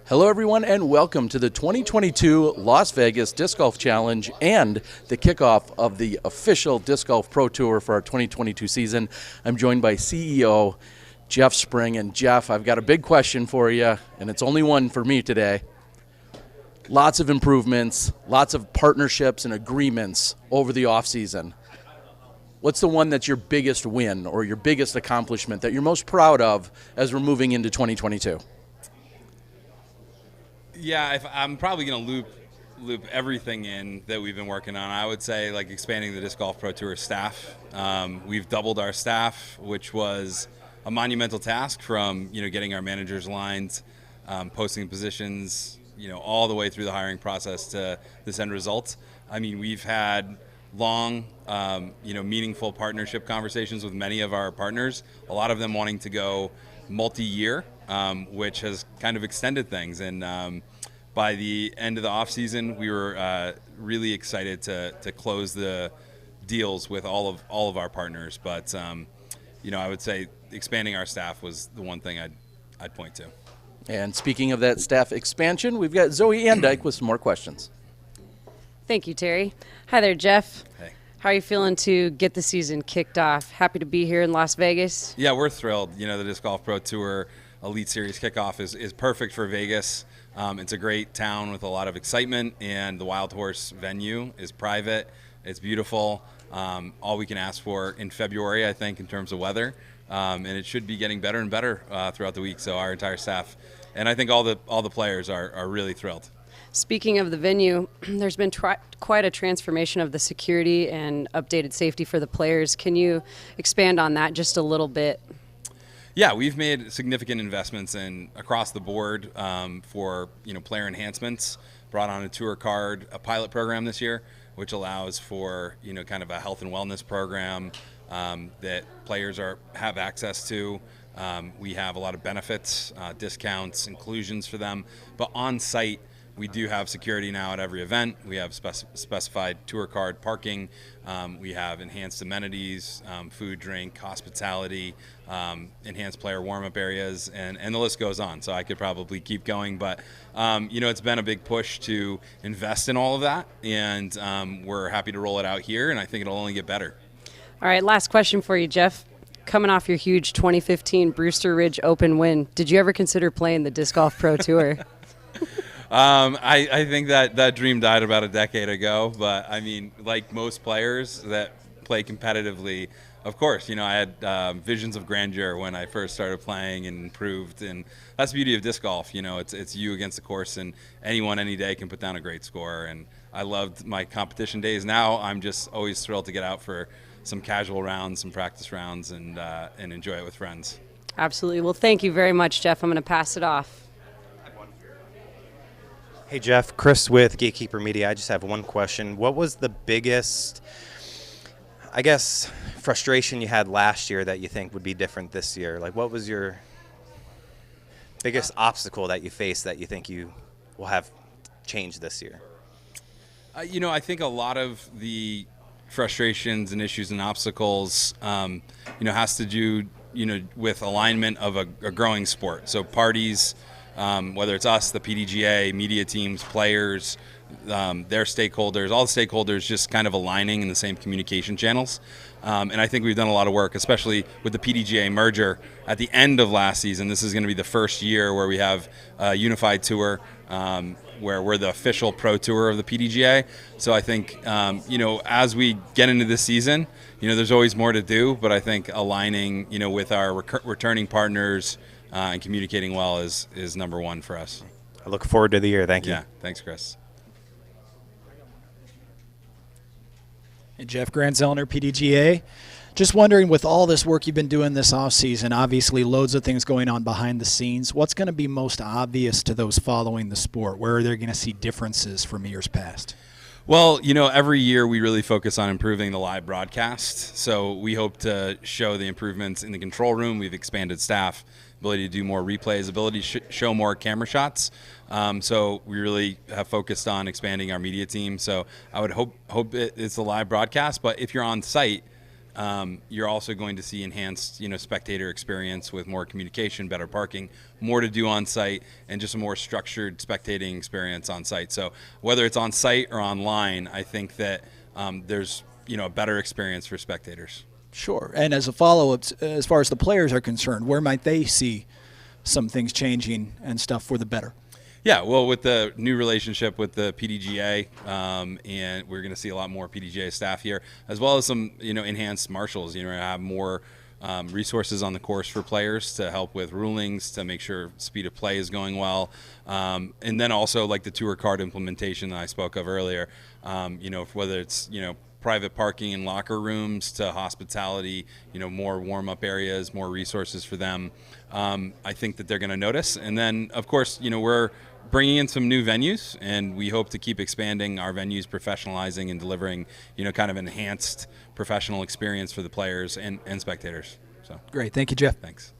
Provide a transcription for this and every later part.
Hello, everyone, and welcome to the 2022 Las Vegas Disc Golf Challenge and the kickoff of the official Disc Golf Pro Tour for our 2022 season. I'm joined by CEO Jeff Spring. And Jeff, I've got a big question for you, and it's only one for me today. Lots of improvements, lots of partnerships and agreements over the offseason. What's the one that's your biggest win or your biggest accomplishment that you're most proud of as we're moving into 2022? Yeah, I'm probably going to loop everything in that we've been working on. I would say like expanding the Disc Golf Pro Tour staff. We've doubled our staff, which was a monumental task from getting our managers lined, posting positions, all the way through the hiring process to this end result. I mean, we've had long, meaningful partnership conversations with many of our partners. A lot of them wanting to go multi-year, which has kind of extended things. And by the end of the off season, we were really excited to close the deals with all of our partners. But I would say expanding our staff was the one thing I'd point to. And speaking of that staff expansion, we've got Zoe Andyke with some more questions. Thank you, Terry. Hi there, Jeff. Hey. How are you feeling to get the season kicked off? Happy to be here in Las Vegas? Yeah, we're thrilled. The Disc Golf Pro Tour Elite Series kickoff is perfect for Vegas. It's a great town with a lot of excitement, and the Wild Horse venue is private. It's beautiful. All we can ask for in February, I think, in terms of weather. And it should be getting better and better throughout the week. So our entire staff, and I think all the players are really thrilled. Speaking of the venue, there's been quite a transformation of the security and updated safety for the players. Can you expand on that just a little bit? Yeah, we've made significant investments across the board for player enhancements. Brought on a tour card, a pilot program this year, which allows for kind of a health and wellness program that players have access to. We have a lot of benefits, discounts, inclusions for them, but on site. We do have security now at every event. We have specified tour card parking. We have enhanced amenities, food, drink, hospitality, enhanced player warm-up areas, and the list goes on. So I could probably keep going, but it's been a big push to invest in all of that, and we're happy to roll it out here, and I think it'll only get better. All right, last question for you, Jeff. Coming off your huge 2015 Brewster Ridge Open win, did you ever consider playing the Disc Golf Pro Tour? I think that dream died about a decade ago, but I mean, like most players that play competitively, of course, I had visions of grandeur when I first started playing and improved, and that's the beauty of disc golf. It's you against the course, and anyone any day can put down a great score, and I loved my competition days. Now I'm just always thrilled to get out for some casual rounds, some practice rounds, and enjoy it with friends. Absolutely. Well, thank you very much, Jeff. I'm going to pass it off. Hey, Jeff, Chris with Gatekeeper Media. I just have one question. What was the biggest, frustration you had last year that you think would be different this year? Like, what was your biggest obstacle that you faced that you think you will have changed this year? I think a lot of the frustrations and issues and obstacles, has to do, with alignment of a growing sport. So parties, whether it's us, the PDGA, media teams, players, their stakeholders, all the stakeholders just kind of aligning in the same communication channels. And I think we've done a lot of work, especially with the PDGA merger at the end of last season. This is going to be the first year where we have a unified tour, where we're the official pro tour of the PDGA. So I think, as we get into this season, there's always more to do, but I think aligning, with our returning partners, and communicating well is number one for us. I look forward to the year. Thank you. Yeah, thanks, Chris. Hey, Jeff Grant-Zellner, PDGA. Just wondering, with all this work you've been doing this offseason, obviously loads of things going on behind the scenes, what's going to be most obvious to those following the sport? Where are they going to see differences from years past? Well, every year we really focus on improving the live broadcast. So we hope to show the improvements in the control room. We've expanded staff, ability to do more replays, ability to show more camera shots. So we really have focused on expanding our media team. So I would hope it's a live broadcast. But if you're on site, you're also going to see enhanced, spectator experience with more communication, better parking, more to do on site, and just a more structured spectating experience on site. So whether it's on site or online, I think that there's a better experience for spectators. Sure. And as a follow-up, as far as the players are concerned, where might they see some things changing and stuff for the better? Yeah, well, with the new relationship with the PDGA, and we're going to see a lot more PDGA staff here, as well as some, enhanced marshals. Have more resources on the course for players to help with rulings, to make sure speed of play is going well, and then also like the tour card implementation that I spoke of earlier. Whether it's private parking in locker rooms to hospitality, more warm-up areas, more resources for them. I think that they're going to notice. And then, of course, we're bringing in some new venues, and we hope to keep expanding our venues, professionalizing and delivering, kind of enhanced professional experience for the players and spectators. So great. Thank you, Jeff. Thanks.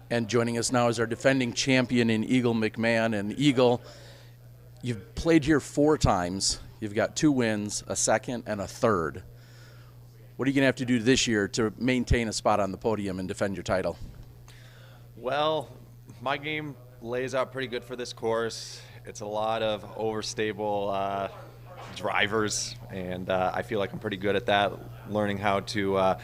And joining us now is our defending champion in Eagle McMahon. And Eagle, you've played here 4 times. You've got 2 wins, a second, and a third. What are you going to have to do this year to maintain a spot on the podium and defend your title? Well, my game lays out pretty good for this course. It's a lot of overstable drivers, and I feel like I'm pretty good at that, learning how to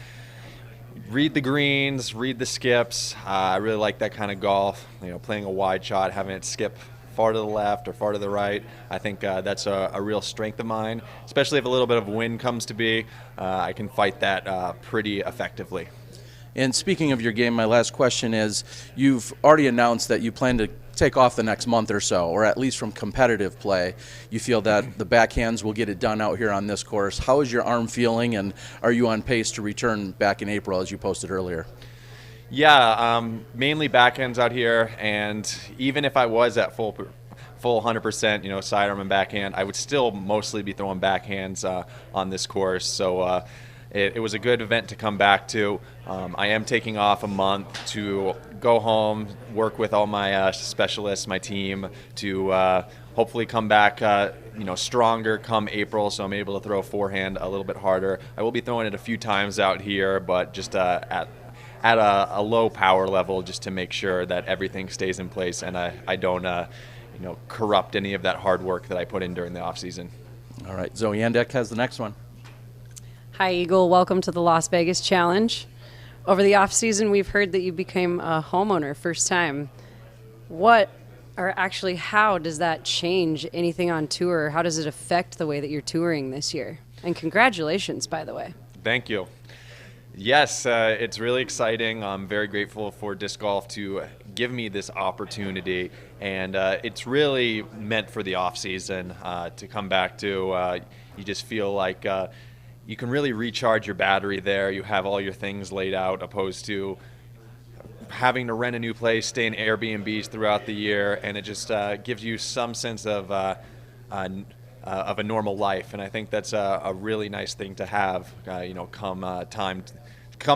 read the greens, read the skips. I really like that kind of golf, playing a wide shot, having it skip far to the left or far to the right. I think that's a real strength of mine, especially if a little bit of wind comes to be. I can fight that pretty effectively. And speaking of your game, my last question is, you've already announced that you plan to take off the next month or so, or at least from competitive play. You feel that the backhands will get it done out here on this course. How is your arm feeling, and are you on pace to return back in April, as you posted earlier? Yeah, mainly backhands out here, and even if I was at full 100%, sidearm and backhand, I would still mostly be throwing backhands on this course. So it was a good event to come back to. I am taking off a month to go home, work with all my specialists, my team, to hopefully come back stronger come April, so I'm able to throw forehand a little bit harder. I will be throwing it a few times out here, but just at a low power level, just to make sure that everything stays in place and I don't corrupt any of that hard work that I put in during the off season. All right, Zoe Andek has the next one. Hi, Eagle. Welcome to the Las Vegas Challenge. Over the off-season, we've heard that you became a homeowner first time. How does that change anything on tour? How does it affect the way that you're touring this year? And congratulations, by the way. Thank you. Yes, it's really exciting. I'm very grateful for disc golf to give me this opportunity, and it's really meant for the off-season to come back to. You just feel like you can really recharge your battery there. You have all your things laid out, opposed to having to rent a new place, stay in Airbnbs throughout the year, and it just gives you some sense of a normal life. And I think that's a really nice thing to have, come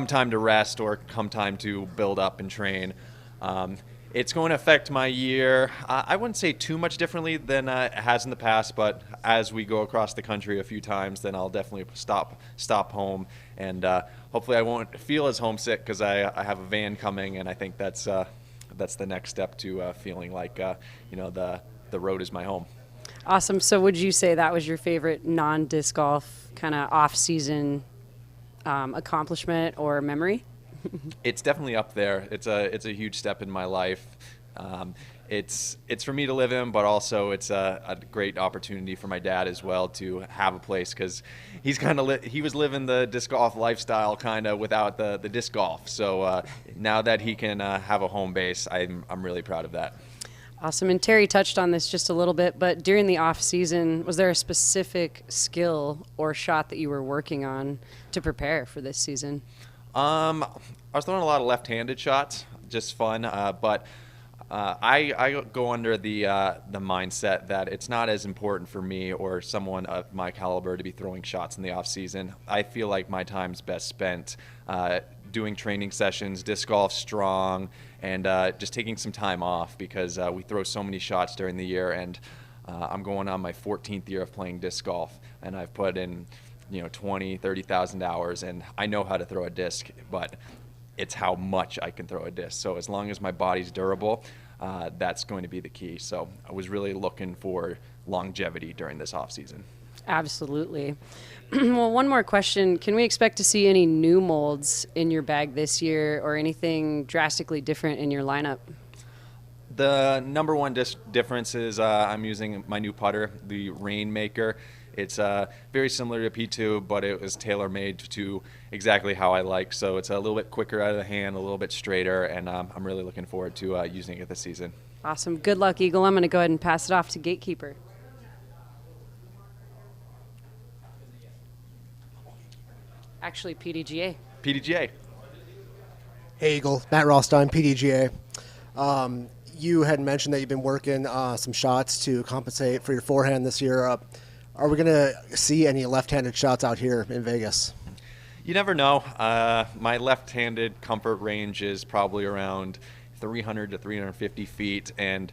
time to rest or come time to build up and train. It's going to affect my year. I wouldn't say too much differently than it has in the past, but as we go across the country a few times, then I'll definitely stop home, and hopefully I won't feel as homesick because I have a van coming, and I think that's the next step to feeling like the road is my home. Awesome. So would you say that was your favorite non-disc golf kind of off-season accomplishment or memory? It's definitely up there. It's a huge step in my life. It's for me to live in, but also it's a great opportunity for my dad as well to have a place, because he's he was living the disc golf lifestyle kind of without the disc golf. So now that he can have a home base, I'm really proud of that. Awesome. And Terry touched on this just a little bit, but during the off season, was there a specific skill or shot that you were working on to prepare for this season? I was throwing a lot of left-handed shots, just fun, but I go under the mindset that it's not as important for me or someone of my caliber to be throwing shots in the off season. I feel like my time's best spent doing training sessions, disc golf strong, and just taking some time off, because we throw so many shots during the year, and I'm going on my 14th year of playing disc golf, and I've put in 20,000, 30,000 hours, and I know how to throw a disc, but it's how much I can throw a disc. So as long as my body's durable, that's going to be the key. So I was really looking for longevity during this off season. Absolutely. Well, one more question. Can we expect to see any new molds in your bag this year, or anything drastically different in your lineup? The number one difference is I'm using my new putter, the Rainmaker. It's very similar to P2, but it was tailor-made to exactly how I like. So it's a little bit quicker out of the hand, a little bit straighter, and I'm really looking forward to using it this season. Awesome. Good luck, Eagle. I'm going to go ahead and pass it off to Gatekeeper. Actually, PDGA. PDGA. Hey, Eagle. Matt Rothstein, PDGA. You had mentioned that you've been working some shots to compensate for your forehand this year. Are we going to see any left-handed shots out here in Vegas? You never know. My left-handed comfort range is probably around 300 to 350 feet, and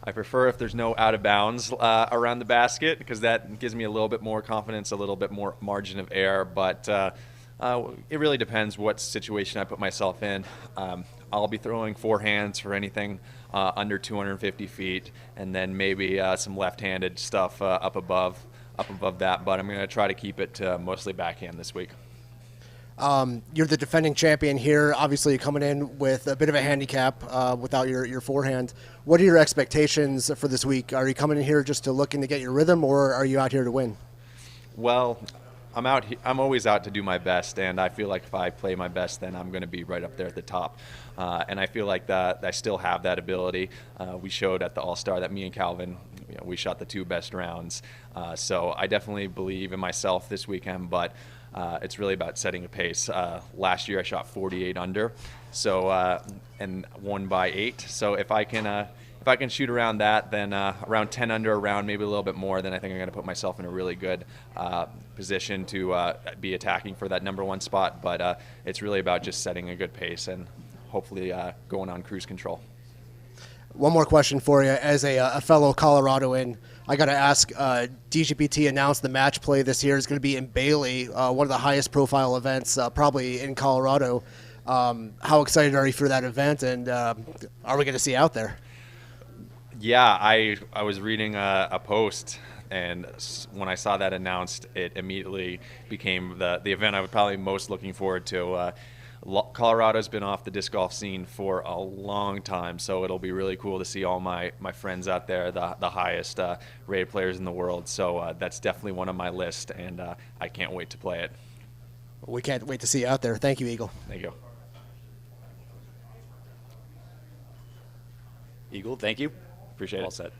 I prefer if there's no out of bounds around the basket, because that gives me a little bit more confidence, a little bit more margin of error. But it really depends what situation I put myself in. I'll be throwing forehands for anything under 250 feet, and then maybe some left-handed stuff up above that. But I'm going to try to keep it mostly backhand this week. You're the defending champion here. Obviously, you're coming in with a bit of a handicap without your forehand. What are your expectations for this week? Are you coming in here just to looking to get your rhythm, or are you out here to win? Well, I'm always out to do my best, and I feel like if I play my best, then I'm going to be right up there at the top. And I feel like that I still have that ability. We showed at the All-Star that me and Calvin, we shot the 2 best rounds. So I definitely believe in myself this weekend, but it's really about setting a pace. Last year I shot 48 under, so and won by 8. So if I can shoot around that, then around 10 under, around maybe a little bit more, then I think I'm going to put myself in a really good position to be attacking for that #1 spot. But it's really about just setting a good pace and hopefully going on cruise control. One more question for you. As a fellow Coloradoan, I got to ask, DGPT announced the match play this year is going to be in Bailey, one of the highest profile events probably in Colorado. How excited are you for that event, and are we going to see you out there? Yeah, I was reading a post, and when I saw that announced, it immediately became the event I was probably most looking forward to. Colorado's been off the disc golf scene for a long time, so it'll be really cool to see all my friends out there, the highest rated players in the world. So that's definitely one on my list, and I can't wait to play it. We can't wait to see you out there. Thank you, Eagle. Thank you. Eagle, thank you. Appreciate All it. set.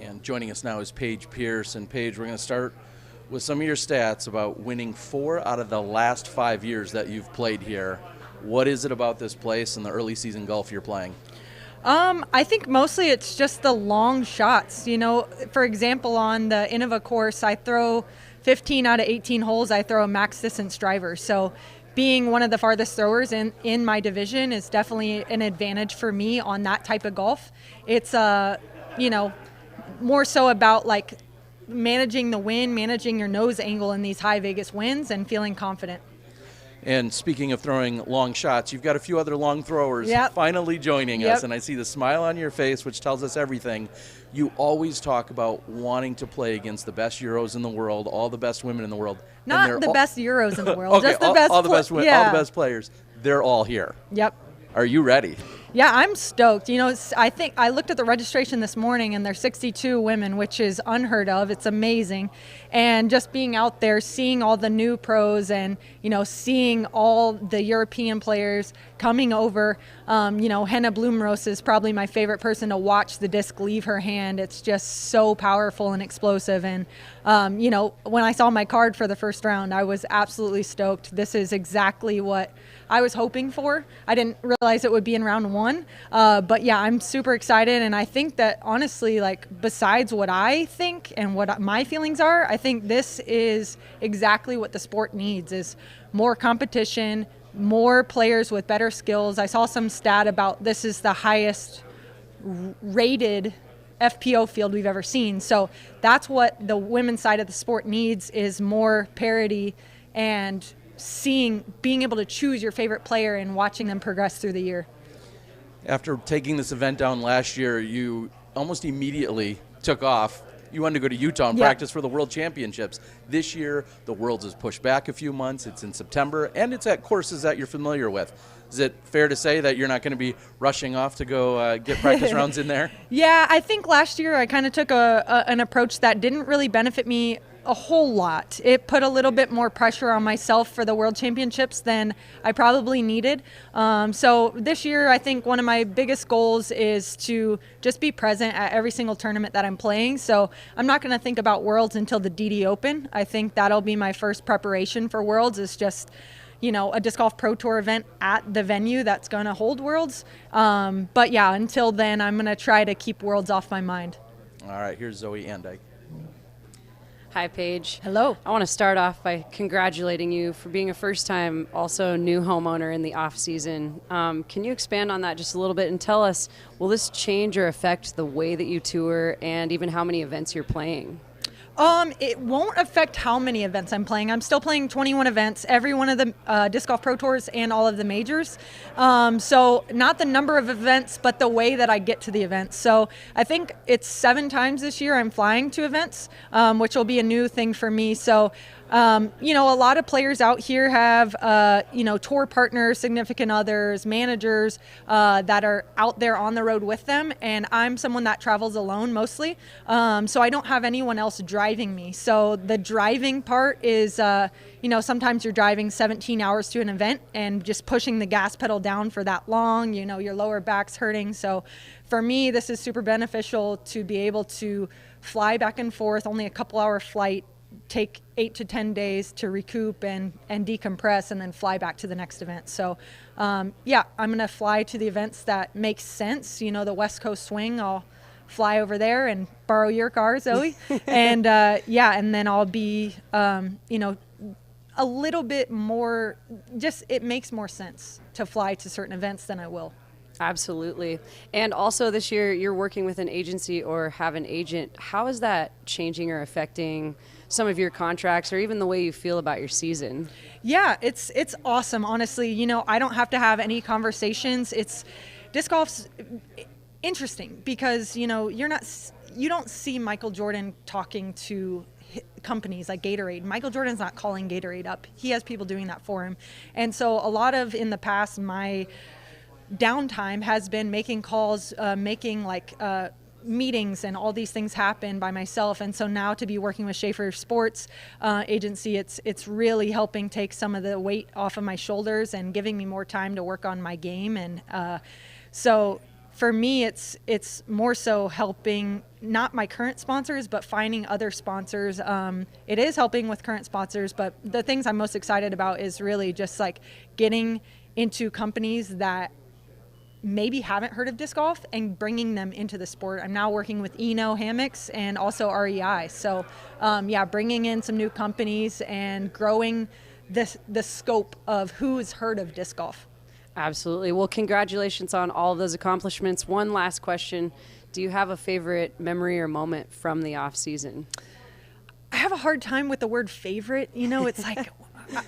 And joining us now is Paige Pierce. And Paige, we're going to start with some of your stats about winning 4 out of the last 5 years that you've played here. What is it about this place and the early season golf you're playing? I think mostly it's just the long shots. You know, for example, on the Innova course, I throw 15 out of 18 holes, I throw a max distance driver. So being one of the farthest throwers in my division is definitely an advantage for me on that type of golf. It's, you know, more so about like managing the wind, managing your nose angle in these high Vegas winds and feeling confident. And speaking of throwing long shots, you've got a few other long throwers finally joining us, and I see the smile on your face, which tells us everything. You always talk about wanting to play against the best Euros in the world, all the best women in the world. Not the best Euros in the world, okay, just the best all the best women, all the best players. They're all here. Yep. Are you ready? Yeah, I'm stoked. You know, I think I looked at the registration this morning, and there's 62 women, which is unheard of. It's amazing. And just being out there, seeing all the new pros and, you know, seeing all the European players coming over. You know, Henna Blomroos is probably my favorite person to watch the disc leave her hand. It's just so powerful and explosive. And, you know, when I saw my card for the first round, I was absolutely stoked. This is exactly what I was hoping for. I didn't realize it would be in round one. But yeah, I'm super excited. And I think that honestly, like besides what I think and what my feelings are, I think this is exactly what the sport needs is more competition, more players with better skills. I saw some stat about this is the highest rated FPO field we've ever seen. So that's what the women's side of the sport needs is more parity and being able to choose your favorite player and watching them progress through the year. After taking this event down last year, you almost immediately took off. You wanted to go to Utah and practice for the World Championships. This year, the Worlds is pushed back a few months. It's in September, and it's at courses that you're familiar with. Is it fair to say that you're not going to be rushing off to go get practice rounds in there? Yeah, I think last year I kind of took an approach that didn't really benefit me a whole lot. It put a little bit more pressure on myself for the World Championships than I probably needed. So this year, I think one of my biggest goals is to just be present at every single tournament that I'm playing. So I'm not going to think about Worlds until the DD Open. I think that'll be my first preparation for Worlds is just, you know, a Disc Golf Pro Tour event at the venue that's going to hold Worlds. But yeah, until then, I'm going to try to keep Worlds off my mind. All right, here's Zoe Andyke. Hi, Paige. Hello. I want to start off by congratulating you for being a first-time, also new homeowner in the off-season. Can you expand on that just a little bit and tell us, will this change or affect the way that you tour and even how many events you're playing? It won't affect how many events I'm playing. I'm still playing 21 events, every one of the Disc Golf Pro Tours and all of the majors. So not the number of events, but the way that I get to the events. So I think it's 7 times this year I'm flying to events, which will be a new thing for me. So you know, a lot of players out here have, you know, tour partners, significant others, managers that are out there on the road with them. And I'm someone that travels alone mostly. So I don't have anyone else driving me. So the driving part is, you know, sometimes you're driving 17 hours to an event and just pushing the gas pedal down for that long, you know, your lower back's hurting. So for me, this is super beneficial to be able to fly back and forth, only a couple-hour flight, take 8 to 10 days to recoup and decompress and then fly back to the next event. So yeah, I'm going to fly to the events that make sense. You know, the West Coast swing, I'll fly over there and borrow your car, Zoe. And yeah, and then I'll be, you know, a little bit more, just it makes more sense to fly to certain events than I will. Absolutely. And also this year you're working with an agency or have an agent. How is that changing or affecting some of your contracts or even the way you feel about your season? Yeah, it's awesome. Honestly, you know, I don't have to have any conversations. Disc golf's interesting because, you know, you don't see Michael Jordan talking to companies like Gatorade. Michael Jordan's not calling Gatorade up. He has people doing that for him. And so a lot of in the past, my downtime has been making calls, making like meetings and all these things happen by myself. And so now to be working with Schaefer Sports Agency, it's really helping take some of the weight off of my shoulders and giving me more time to work on my game. And so for me, it's more so helping not my current sponsors, but finding other sponsors. It is helping with current sponsors, but the things I'm most excited about is really just like getting into companies that maybe haven't heard of disc golf and bringing them into the sport. I'm now working with Eno Hammocks and also REI. So bringing in some new companies and growing the scope of who's heard of disc golf. Absolutely. Well, congratulations on all of those accomplishments. One last question. Do you have a favorite memory or moment from the off season? I have a hard time with the word favorite. It's like,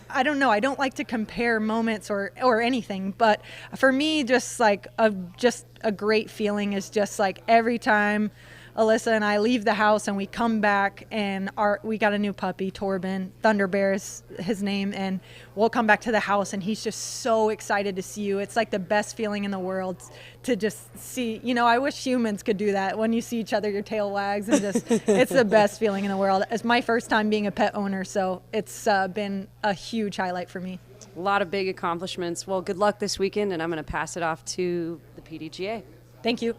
I don't know. I don't like to compare moments or anything, but for me, just a great feeling is just like every time Alyssa and I leave the house and we come back and we got a new puppy, Torben, Thunder Bear is his name, and we'll come back to the house and he's just so excited to see you. It's like the best feeling in the world to just see, I wish humans could do that. When you see each other, your tail wags and it's the best feeling in the world. It's my first time being a pet owner, so it's been a huge highlight for me. A lot of big accomplishments. Well, good luck this weekend, and I'm going to pass it off to the PDGA. Thank you.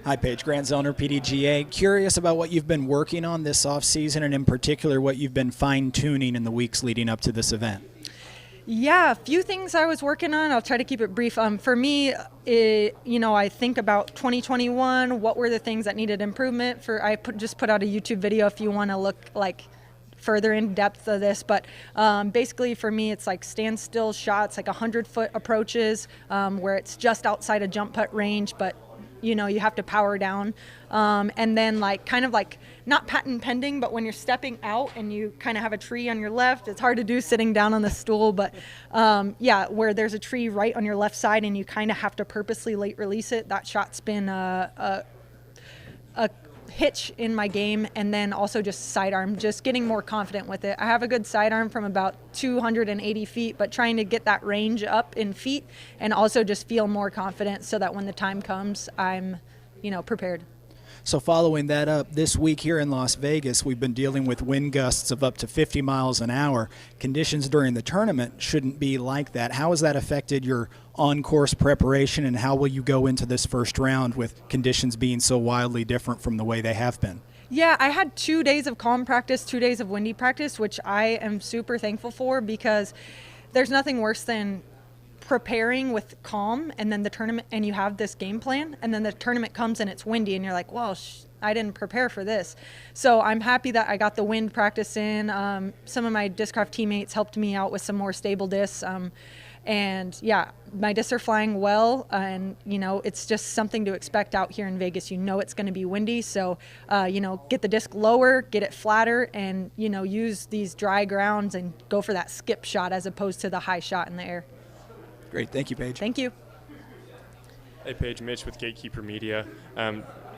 Hi, Paige Granzoner, PDGA. Curious about what you've been working on this offseason, and in particular what you've been fine-tuning in the weeks leading up to this event. Yeah, a few things I was working on. I'll try to keep it brief. For me, I think about 2021, what were the things that needed improvement. I just put out a YouTube video if you want to look further in depth of this, but basically for me it's like standstill shots, like 100-foot approaches where it's just outside a jump putt range, but you have to power down, and then kind of not patent pending, but when you're stepping out and you kind of have a tree on your left, it's hard to do sitting down on the stool, but where there's a tree right on your left side and you kind of have to purposely late release it. That shot's been a hitch in my game, and then also just sidearm, just getting more confident with it. I have a good sidearm from about 280 feet, but trying to get that range up in feet and also just feel more confident so that when the time comes, I'm, prepared. So following that up, this week here in Las Vegas, we've been dealing with wind gusts of up to 50 miles an hour. Conditions during the tournament shouldn't be like that. How has that affected your on-course preparation, and how will you go into this first round with conditions being so wildly different from the way they have been? Yeah, I had 2 days of calm practice, 2 days of windy practice, which I am super thankful for, because there's nothing worse than preparing with calm and then the tournament, and you have this game plan, and then the tournament comes and it's windy and you're like, well, I didn't prepare for this. So I'm happy that I got the wind practice in. Some of my Discraft teammates helped me out with some more stable discs. And yeah, my discs are flying well, and it's just something to expect out here in Vegas. It's going to be windy, so get the disc lower, get it flatter, and use these dry grounds and go for that skip shot as opposed to the high shot in the air. Great, thank you, Paige. Thank you. Hey, Paige, Mitch with Gatekeeper Media.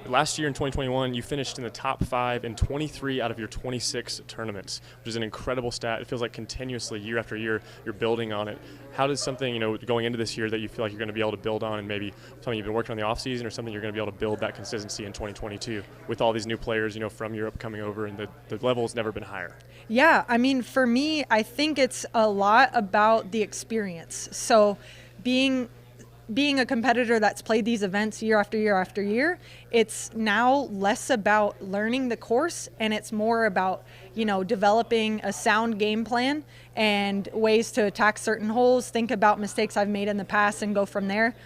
Last year in 2021, you finished in the top 5 in 23 out of your 26 tournaments, which is an incredible stat. It feels like continuously, year after year, you're building on it. How does something, going into this year that you feel like you're going to be able to build on, and maybe something you've been working on in the offseason, or something you're going to be able to build that consistency in 2022 with all these new players, from Europe coming over, and the level's never been higher? Yeah, for me, I think it's a lot about the experience. So being a competitor that's played these events year after year after year, it's now less about learning the course, and it's more about, developing a sound game plan and ways to attack certain holes, think about mistakes I've made in the past and go from there.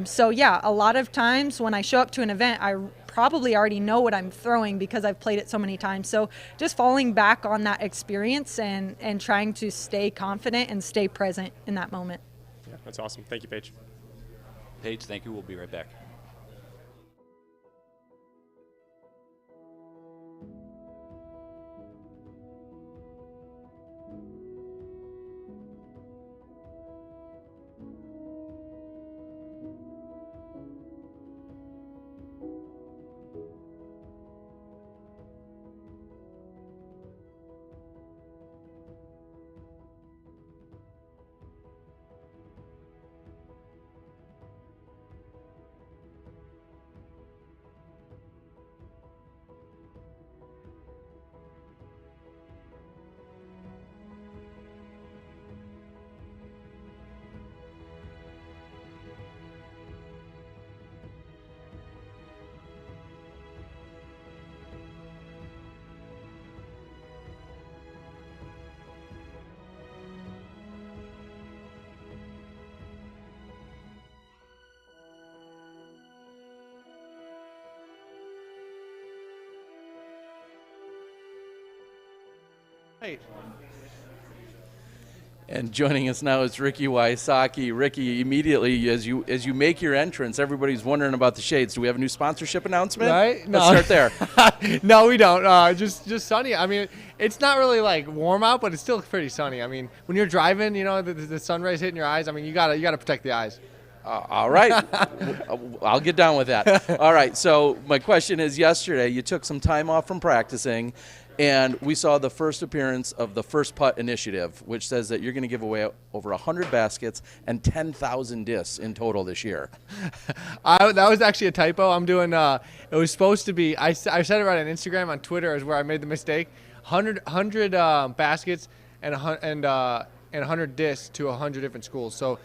So yeah, a lot of times when I show up to an event, I probably already know what I'm throwing because I've played it so many times. So just falling back on that experience and trying to stay confident and stay present in that moment. Yeah, that's awesome. Thank you, Paige. Paige, thank you. We'll be right back. Right. And joining us now is Ricky Wysocki. Ricky, immediately as you make your entrance, everybody's wondering about the shades. Do we have a new sponsorship announcement? Right? Let's start there. No, we don't. Just sunny. I mean, it's not really like warm out, but it's still pretty sunny. I mean, when you're driving, you know, the sun rays hitting your eyes. I mean, you gotta protect the eyes. All right. I'll get down with that. All right. So my question is, yesterday you took some time off from practicing, and we saw the first appearance of the First Putt Initiative, which says that you're going to give away over 100 baskets and 10,000 discs in total this year. That was actually a typo. I'm doing. It was supposed to be. I said it right on Instagram, on Twitter is where I made the mistake. 100 baskets and 100 discs to 100 different schools. So.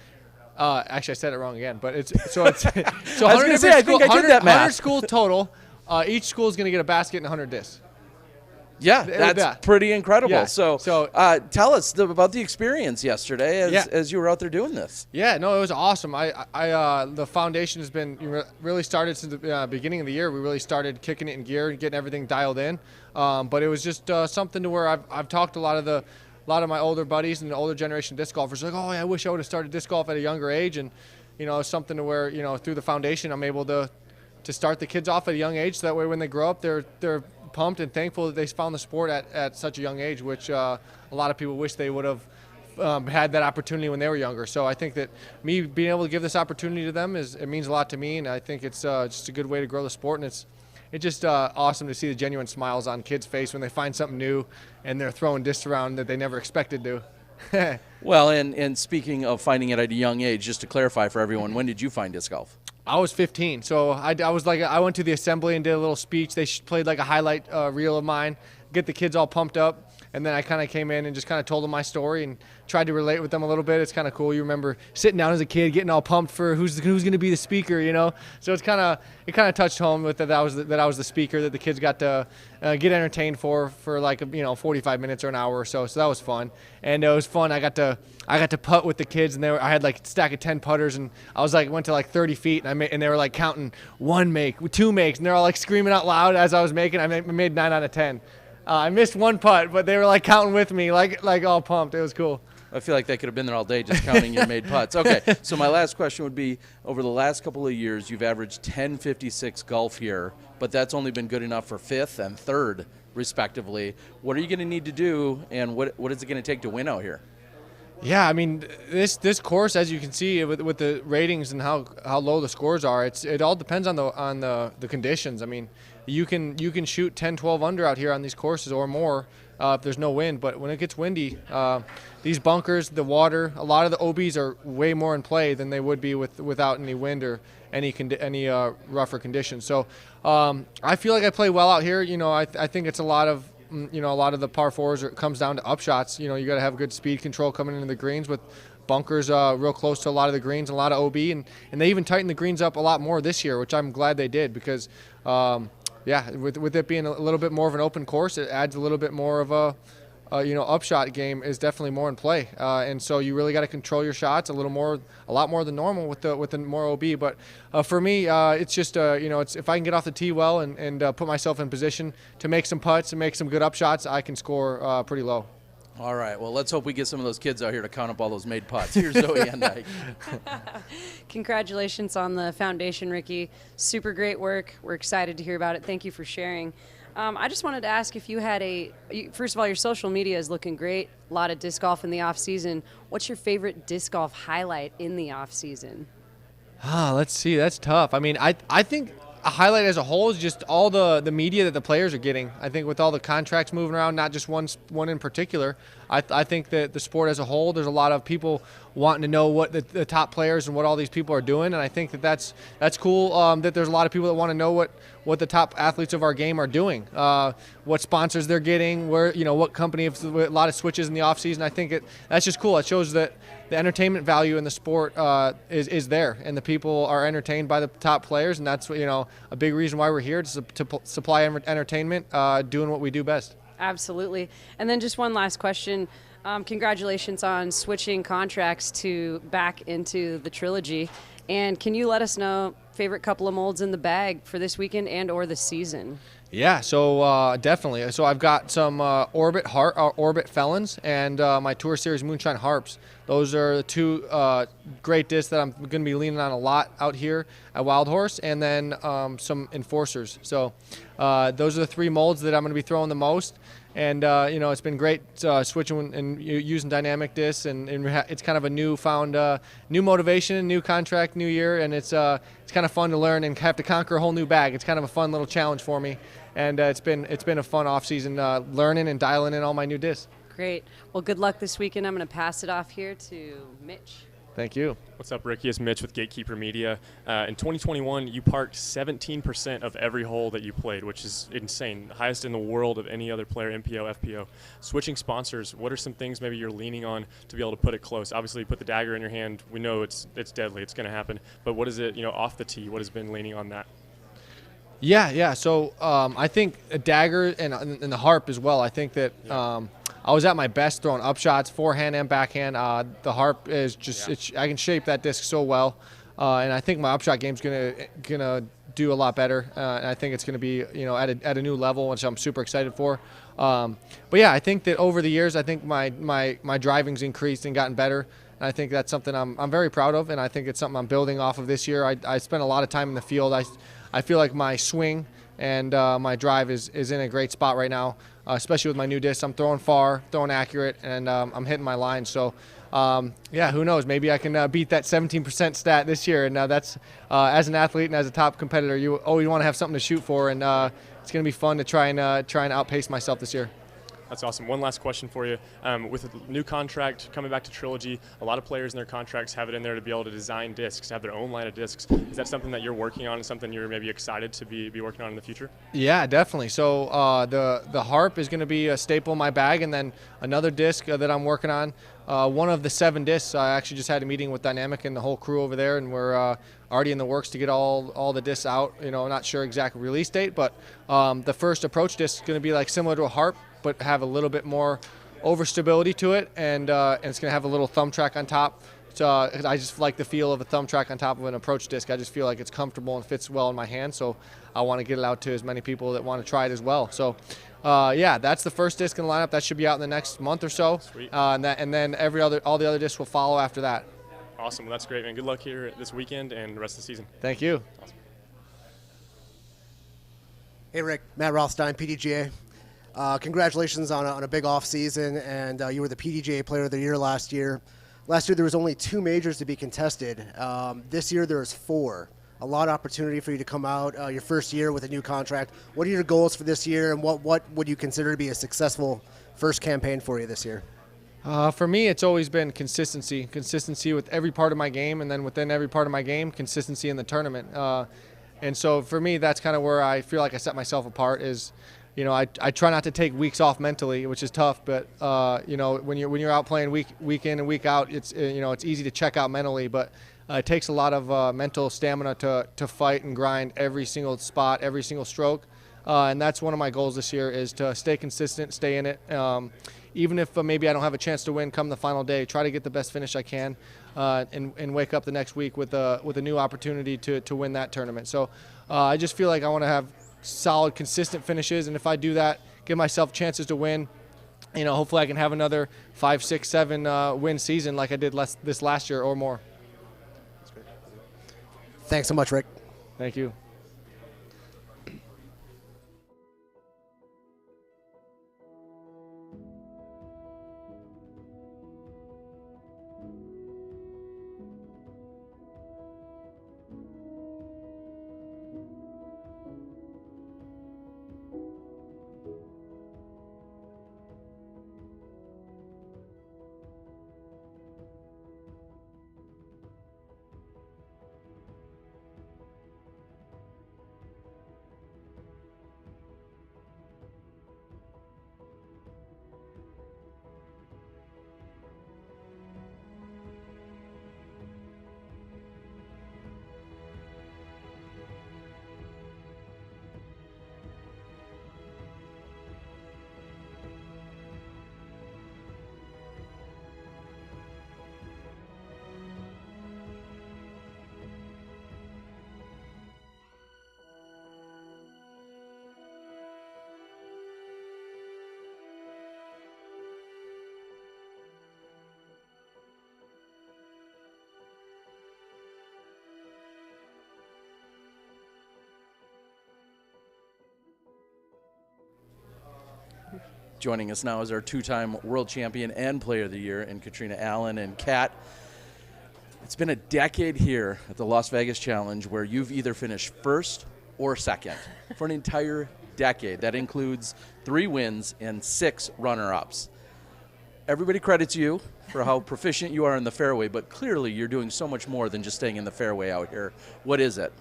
Actually, I said it wrong again, but it's so 100 I was going to say, I think I did that math. 100 schools total. Each school is going to get a basket and 100 discs. Yeah, that's pretty incredible. Yeah. So tell us about the experience yesterday as you were out there doing this. Yeah, no, it was awesome. The foundation has been really started since the beginning of the year. We really started kicking it in gear and getting everything dialed in. But it was just something to where I've talked to a lot of my older buddies and the older generation disc golfers like, oh, yeah, I wish I would have started disc golf at a younger age. And, you know, something to where, you know, through the foundation, I'm able to start the kids off at a young age. So that way when they grow up, they're pumped and thankful that they found the sport at such a young age, which a lot of people wish they would have had that opportunity when they were younger. So I think that me being able to give this opportunity to them it means a lot to me. And I think it's just a good way to grow the sport. And it's just awesome to see the genuine smiles on kids' face when they find something new and they're throwing discs around that they never expected to. Well, and speaking of finding it at a young age, just to clarify for everyone, when did you find disc golf? I was 15, so I went to the assembly and did a little speech. They played like a highlight reel of mine, get the kids all pumped up. And then I kind of came in and just kind of told them my story and tried to relate with them a little bit. It's kind of cool. You remember sitting down as a kid, getting all pumped for who's going to be the speaker, you know. So it kind of touched home with that I was the speaker that the kids got to get entertained for like 45 minutes or an hour or so. So that was fun, and it was fun. I got to putt with the kids, and I had like a stack of 10 putters, and I was like went to like 30 feet, and they were like counting 1 make, 2 makes, and they're all like screaming out loud as I was making. I made 9 out of 10. I missed 1 putt, but they were like counting with me, like all pumped. It was cool. I feel like they could have been there all day just counting your made putts. Okay, so my last question would be, over the last couple of years, you've averaged 10.56 golf here, but that's only been good enough for 5th and 3rd, respectively. What are you going to need to do, and what is it going to take to win out here? Yeah, I mean, this course, as you can see with the ratings and how low the scores are, it all depends on the conditions. I mean, you can shoot 10, 12 under out here on these courses or more if there's no wind. But when it gets windy, these bunkers, the water, a lot of the OBs are way more in play than they would be without any wind or any rougher conditions. So I feel like I play well out here. You know, I think it's a lot of the par fours comes down to upshots. You know, you got to have good speed control coming into the greens with bunkers real close to a lot of the greens, and a lot of OB, and they even tightened the greens up a lot more this year, which I'm glad they did because, with it being a little bit more of an open course, it adds a little bit more of a upshot game is definitely more in play, and so you really got to control your shots a lot more than normal with the more OB. But for me, it's just it's if I can get off the tee well and put myself in position to make some putts and make some good upshots, I can score pretty low. All right. Well, let's hope we get some of those kids out here to count up all those made putts. Here's Zoe and Ike. Congratulations on the foundation, Ricky. Super great work. We're excited to hear about it. Thank you for sharing. I just wanted to ask if you had first of all, your social media is looking great. A lot of disc golf in the off season. What's your favorite disc golf highlight in the off season? Let's see. That's tough. I mean, I think a highlight as a whole is just all the media that the players are getting. I think with all the contracts moving around, not just one in particular, I think that the sport as a whole, there's a lot of people wanting to know what the top players and what all these people are doing, and I think that's cool that there's a lot of people that want to know what the top athletes of our game are doing, what sponsors they're getting, what company, a lot of switches in the off season. I think that's just cool. It shows that the entertainment value in the sport is there, and the people are entertained by the top players, and that's a big reason why we're here to supply entertainment, doing what we do best. Absolutely. And then just one last question. Congratulations on switching contracts back into the trilogy. And can you let us know favorite couple of molds in the bag for this weekend and or the season? Yeah, so definitely. So I've got some Orbit Felons and my Tour Series Moonshine Harps. Those are the two great discs that I'm going to be leaning on a lot out here at Wild Horse, and then some Enforcers. So those are the three molds that I'm going to be throwing the most. And it's been great switching and using dynamic discs, and it's kind of a newfound new motivation, new contract, new year, and it's kind of fun to learn and have to conquer a whole new bag. It's kind of a fun little challenge for me, and it's been a fun off season learning and dialing in all my new discs. Great. Well, good luck this weekend. I'm going to pass it off here to Mitch. Thank you. What's up, Ricky? It's Mitch with Gatekeeper Media. In 2021, you parked 17% of every hole that you played, which is insane. The highest in the world of any other player, MPO, FPO. Switching sponsors, what are some things maybe you're leaning on to be able to put it close? Obviously, you put the dagger in your hand. We know it's deadly. It's going to happen. But what is it, off the tee? What has been leaning on that? Yeah. So I think a dagger and the harp as well. I think that I was at my best throwing up shots, forehand and backhand. The harp is just I can shape that disc so well, and I think my upshot game's gonna do a lot better. And I think it's gonna be at a new level, which I'm super excited for. But yeah, I think that over the years, I think my driving's increased and gotten better. And I think that's something I'm very proud of, and I think it's something I'm building off of this year. I spent a lot of time in the field. I feel like my swing and my drive is in a great spot right now, especially with my new disc. I'm throwing far, throwing accurate, and I'm hitting my line. So, who knows? Maybe I can beat that 17% stat this year. And that's as an athlete and as a top competitor, you always want to have something to shoot for, and it's going to be fun to try and outpace myself this year. That's awesome. One last question for you. With a new contract coming back to Trilogy, a lot of players in their contracts have it in there to be able to design discs, have their own line of discs. Is that something that you're working on and something you're maybe excited to be working on in the future? Yeah, definitely. So the harp is going to be a staple in my bag, and then another disc that I'm working on. One of the 7 discs, I actually just had a meeting with Dynamic and the whole crew over there, and we're already in the works to get all the discs out. Not sure exact release date, but the first approach disc is going to be like similar to a harp, but have a little bit more overstability to it, and it's going to have a little thumb track on top. So I just like the feel of a thumb track on top of an approach disc. I just feel like it's comfortable and fits well in my hand, so I want to get it out to as many people that want to try it as well. So that's the first disc in the lineup. That should be out in the next month or so. Sweet. And then all the other discs will follow after that. Awesome. Well, that's great, man. Good luck here this weekend and the rest of the season. Thank you. Awesome. Hey, Rick. Matt Rothstein, PDGA. Congratulations on a big off season, and you were the PDGA Player of the Year last year. Last year there was only 2 majors to be contested. This year there was 4. A lot of opportunity for you to come out your first year with a new contract. What are your goals for this year, and what would you consider to be a successful first campaign for you this year? For me, it's always been consistency with every part of my game, and then within every part of my game, consistency in the tournament. And so for me, that's kind of where I feel like I set myself apart is, I try not to take weeks off mentally, which is tough. But when you're out playing week in and week out, it's easy to check out mentally. But it takes a lot of mental stamina to fight and grind every single spot, every single stroke. And that's one of my goals this year is to stay consistent, stay in it. Even if maybe I don't have a chance to win come the final day, try to get the best finish I can, and wake up the next week with a new opportunity to win that tournament. So I just feel like I want to have solid, consistent finishes, and if I do that, give myself chances to win. Hopefully I can have another 5, 6, 7 win season like I did this last year or more. Thanks so much, Rick. Thank you. Joining us now is our two-time world champion and player of the year in Katrina Allen. And Kat, it's been a decade here at the Las Vegas Challenge where you've either finished first or second for an entire decade. That includes 3 wins and 6 runner-ups. Everybody credits you for how proficient you are in the fairway, but clearly you're doing so much more than just staying in the fairway out here. What is it?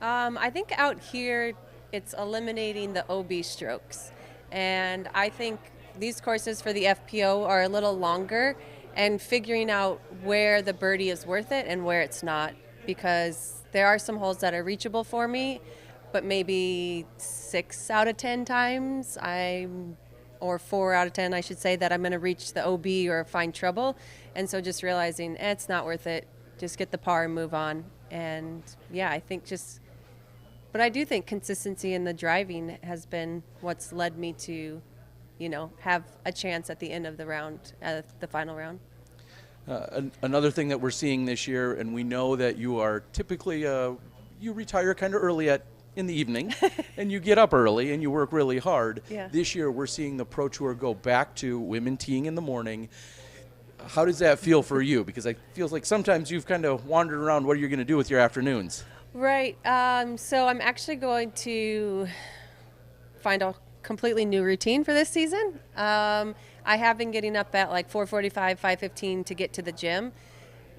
I think out here it's eliminating the OB strokes. And I think these courses for the FPO are a little longer, and figuring out where the birdie is worth it and where it's not, because there are some holes that are reachable for me, but maybe 6 out of 10 times or 4 out of 10, I should say, that I'm going to reach the OB or find trouble. And so just realizing it's not worth it. Just get the par and move on. And yeah, I think but I do think consistency in the driving has been what's led me to, have a chance at the end of the round, at the final round. Another thing that we're seeing this year, and we know that you are typically, you retire kind of early in the evening, and you get up early and you work really hard. Yeah. This year we're seeing the Pro Tour go back to women teeing in the morning. How does that feel for you? Because it feels like sometimes you've kind of wandered around what are you going to do with your afternoons? Right. So I'm actually going to find a completely new routine for this season. I have been getting up at like 4:45, 5:15 to get to the gym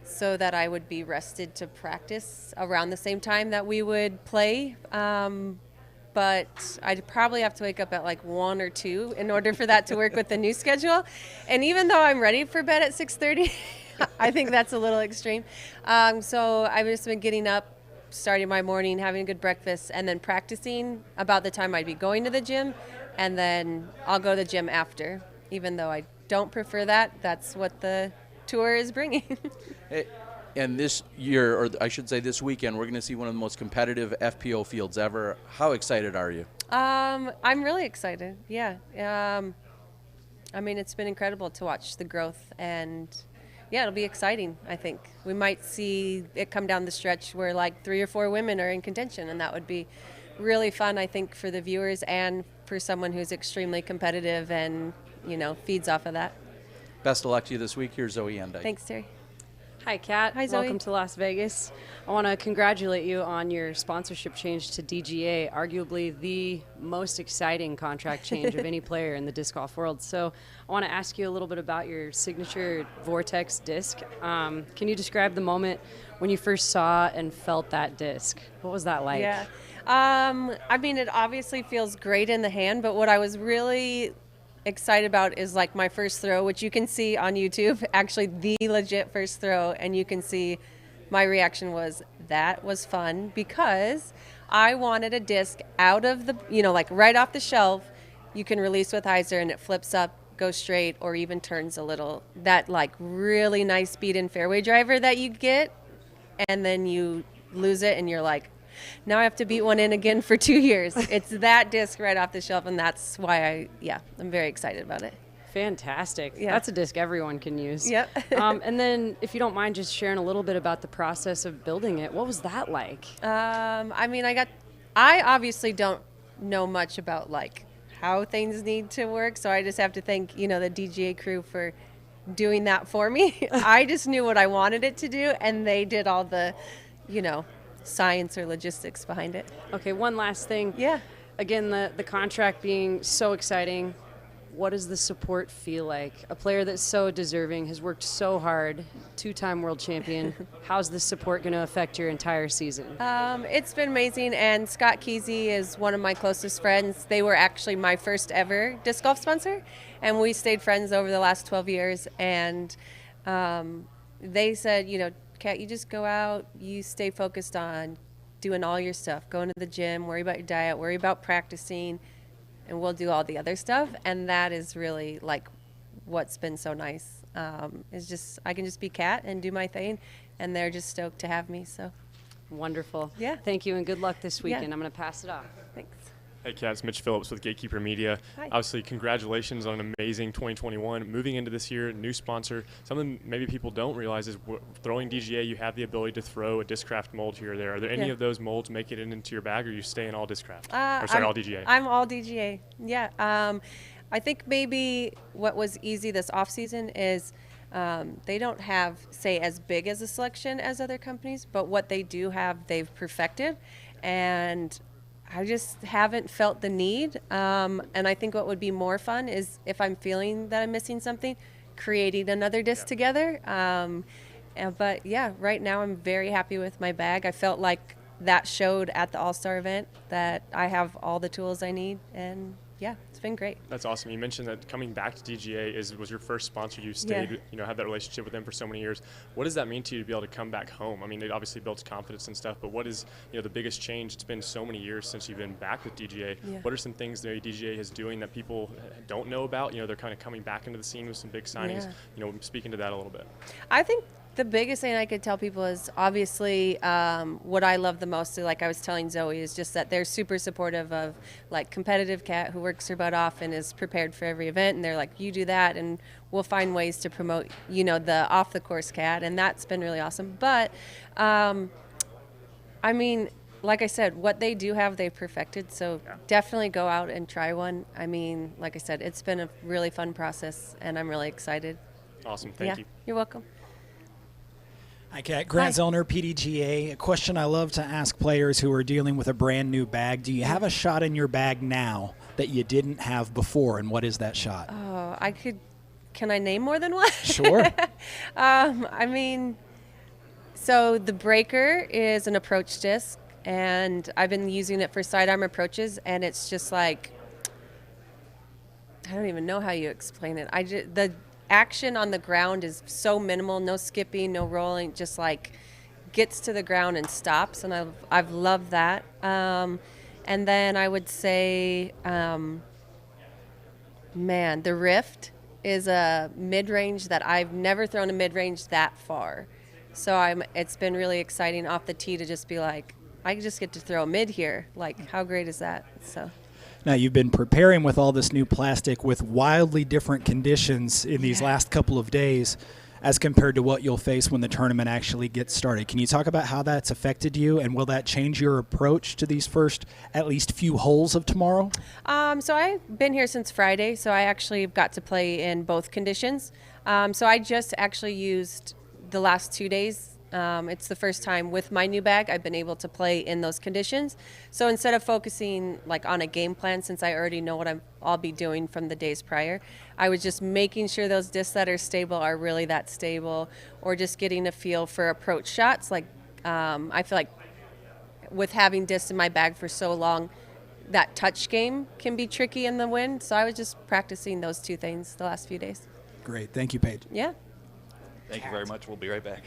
so that I would be rested to practice around the same time that we would play. But I'd probably have to wake up at like 1 or 2 in order for that to work with the new schedule. And even though I'm ready for bed at 6:30, I think that's a little extreme. So I've just been getting up, starting my morning, having a good breakfast, and then practicing about the time I'd be going to the gym, and then I'll go to the gym after. Even though I don't prefer that, that's what the tour is bringing. And this year, or I should say this weekend, we're going to see one of the most competitive FPO fields ever. How excited are you? I'm really excited, yeah. I mean, it's been incredible to watch the growth, and yeah, it'll be exciting, I think. We might see it come down the stretch where like 3 or 4 women are in contention, and that would be really fun, I think, for the viewers and for someone who's extremely competitive and, feeds off of that. Best of luck to you this week. Here's Zoe Endike. Thanks, Terry. Hi, Kat. Hi, Zoe. Welcome to Las Vegas. I want to congratulate you on your sponsorship change to DGA, arguably the most exciting contract change of any player in the disc golf world. So I want to ask you a little bit about your signature Vortex disc. Can you describe the moment when you first saw and felt that disc? What was that like? Yeah. I mean, it obviously feels great in the hand, but what I was really excited about is like my first throw, which you can see on YouTube, actually the legit first throw, and you can see my reaction was fun, because I wanted a disc out of the, like right off the shelf. You can release with hyzer and it flips up, goes straight, or even turns a little. That like really nice speed and fairway driver that you get, and then you lose it and you're like, now I have to beat one in again for 2 years. It's that disc right off the shelf, and that's why I'm very excited about it. Fantastic. Yeah. That's a disc everyone can use. Yep. And then if you don't mind just sharing a little bit about the process of building it, what was that like? I mean, I obviously don't know much about like how things need to work, so I just have to thank, the DGA crew for doing that for me. I just knew what I wanted it to do, and they did all the, science or logistics behind it. Okay, one last thing. Yeah. Again, the contract being so exciting, what does the support feel like? A player that's so deserving, has worked so hard, 2-time world champion. How's this support going to affect your entire season? It's been amazing, and Scott Kesey is one of my closest friends. They were actually my first ever disc golf sponsor, and we stayed friends over the last 12 years, and they said, Kat, you just go out, you stay focused on doing all your stuff, going to the gym, worry about your diet, worry about practicing, and we'll do all the other stuff. And that is really like what's been so nice. Is just I can just be Kat and do my thing, and they're just stoked to have me. So wonderful. Yeah. Thank you, and good luck this weekend. Yeah. I'm going to pass it off. Thanks. Hey, Kat, it's Mitch Phillips with Gatekeeper Media. Hi. Obviously, congratulations on an amazing 2021. Moving into this year, new sponsor. Something maybe people don't realize is throwing DGA, you have the ability to throw a Discraft mold here or there. Are there any of those molds make it into your bag, or you stay in all Discraft? All DGA? I'm all DGA. Yeah. I think maybe what was easy this off season is they don't have, say, as big as a selection as other companies, but what they do have, they've perfected. And I just haven't felt the need. And I think what would be more fun is if I'm feeling that I'm missing something, creating another disc together. But yeah, right now I'm very happy with my bag. I felt like that showed at the All-Star event that I have all the tools I need, and yeah, it's been great. That's awesome. You mentioned that coming back to DGA was your first sponsor. You stayed, had that relationship with them for so many years. What does that mean to you to be able to come back home? I mean, it obviously builds confidence and stuff, but what is, the biggest change? It's been so many years since you've been back with DGA. Yeah. What are some things that DGA is doing that people don't know about? They're kind of coming back into the scene with some big signings. Speaking to that a little bit. I think the biggest thing I could tell people is obviously what I love the most, like I was telling Zoe, is just that they're super supportive of like competitive cat who works her butt off and is prepared for every event. And they're like, you do that and we'll find ways to promote, the off the course cat. And that's been really awesome. But I mean, like I said, what they do have, they've perfected. So definitely go out and try one. I mean, like I said, it's been a really fun process and I'm really excited. Awesome. Thank you. You're welcome. Hi, Kat. Grant Zellner, PDGA. A question I love to ask players who are dealing with a brand new bag. Do you have a shot in your bag now that you didn't have before, and what is that shot? Oh, can I name more than one? Sure. I mean, so the breaker is an approach disc, and I've been using it for sidearm approaches, and it's just like, I don't even know how you explain it. The action on the ground is so minimal, no skipping, no rolling, just like gets to the ground and stops, and I've loved that. And then I would say, the Rift is a mid-range that I've never thrown a mid-range that far. So it's been really exciting off the tee to just be like, I just get to throw a mid here. Like, how great is that? So. Now, you've been preparing with all this new plastic with wildly different conditions in these last couple of days as compared to what you'll face when the tournament actually gets started. Can you talk about how that's affected you, and will that change your approach to these first at least few holes of tomorrow? So I've been here since Friday, so I actually got to play in both conditions. So I just actually used the last 2 days. It's the first time with my new bag I've been able to play in those conditions. So instead of focusing like on a game plan, since I already know what I'll be doing from the days prior, I was just making sure those discs that are stable are really that stable, or just getting a feel for approach shots. Like I feel like with having discs in my bag for so long, that touch game can be tricky in the wind. So I was just practicing those two things the last few days. Great. Thank you, Paige. Yeah. Thank you very much. We'll be right back.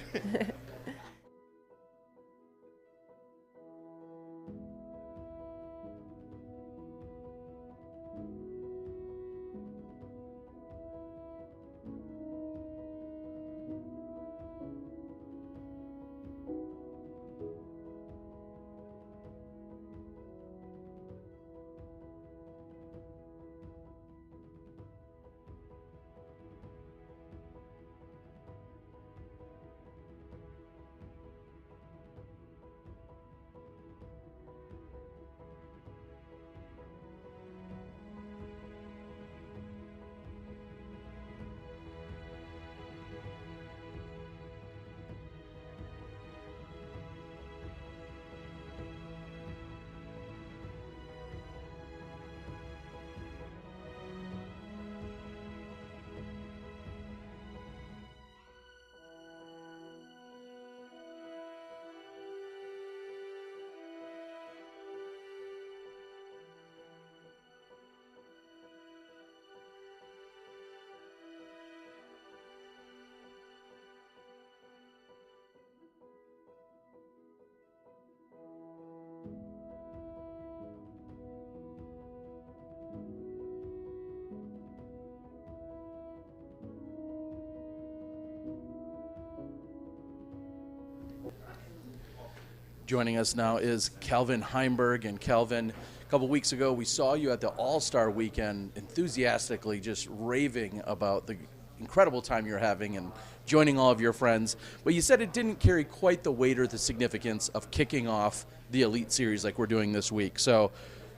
Joining us now is Calvin Heimburg. And Calvin, a couple weeks ago, we saw you at the All-Star Weekend enthusiastically just raving about the incredible time you're having and joining all of your friends. But you said it didn't carry quite the weight or the significance of kicking off the Elite Series like we're doing this week. So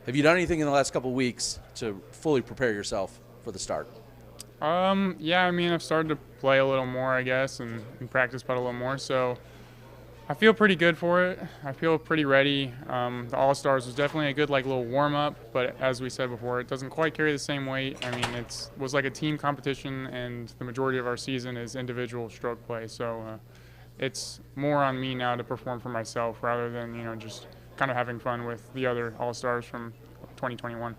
have you done anything in the last couple weeks to fully prepare yourself for the start? Yeah, I mean, I've started to play a little more, I guess, and practice putt a little more. So I feel pretty good for it. I feel pretty ready. The All-Stars was definitely a good little warm-up, but as we said before, it doesn't quite carry the same weight. I mean, it was like a team competition, and the majority of our season is individual stroke play. So it's more on me now to perform for myself rather than, just kind of having fun with the other All-Stars from 2021.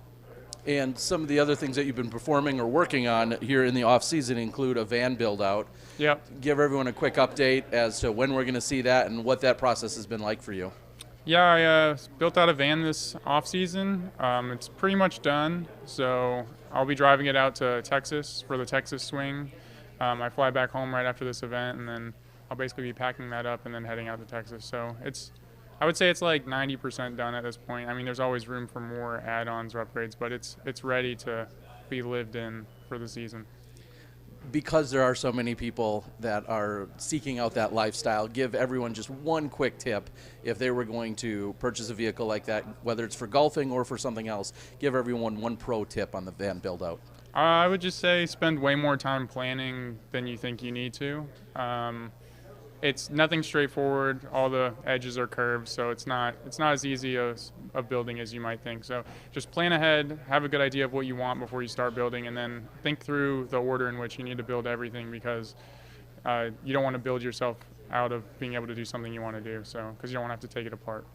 And some of the other things that you've been performing or working on here in the off-season include a van build-out. Yep. Give everyone a quick update as to when we're going to see that and what that process has been like for you. Yeah, I built out a van this off-season. It's pretty much done, so I'll be driving it out to Texas for the Texas swing. I fly back home right after this event, and then I'll basically be packing that up and then heading out to Texas. So I would say it's like 90% done at this point. I mean, there's always room for more add-ons or upgrades, but it's ready to be lived in for the season. Because there are so many people that are seeking out that lifestyle, give everyone just one quick tip if they were going to purchase a vehicle like that, whether it's for golfing or for something else. Give everyone one pro tip on the van build-out. I would just say spend way more time planning than you think you need to. It's nothing straightforward. All the edges are curved, so it's not as easy of building as you might think. So just plan ahead, have a good idea of what you want before you start building, and then think through the order in which you need to build everything, because you don't want to build yourself out of being able to do something you want to do, so because you don't want to have to take it apart.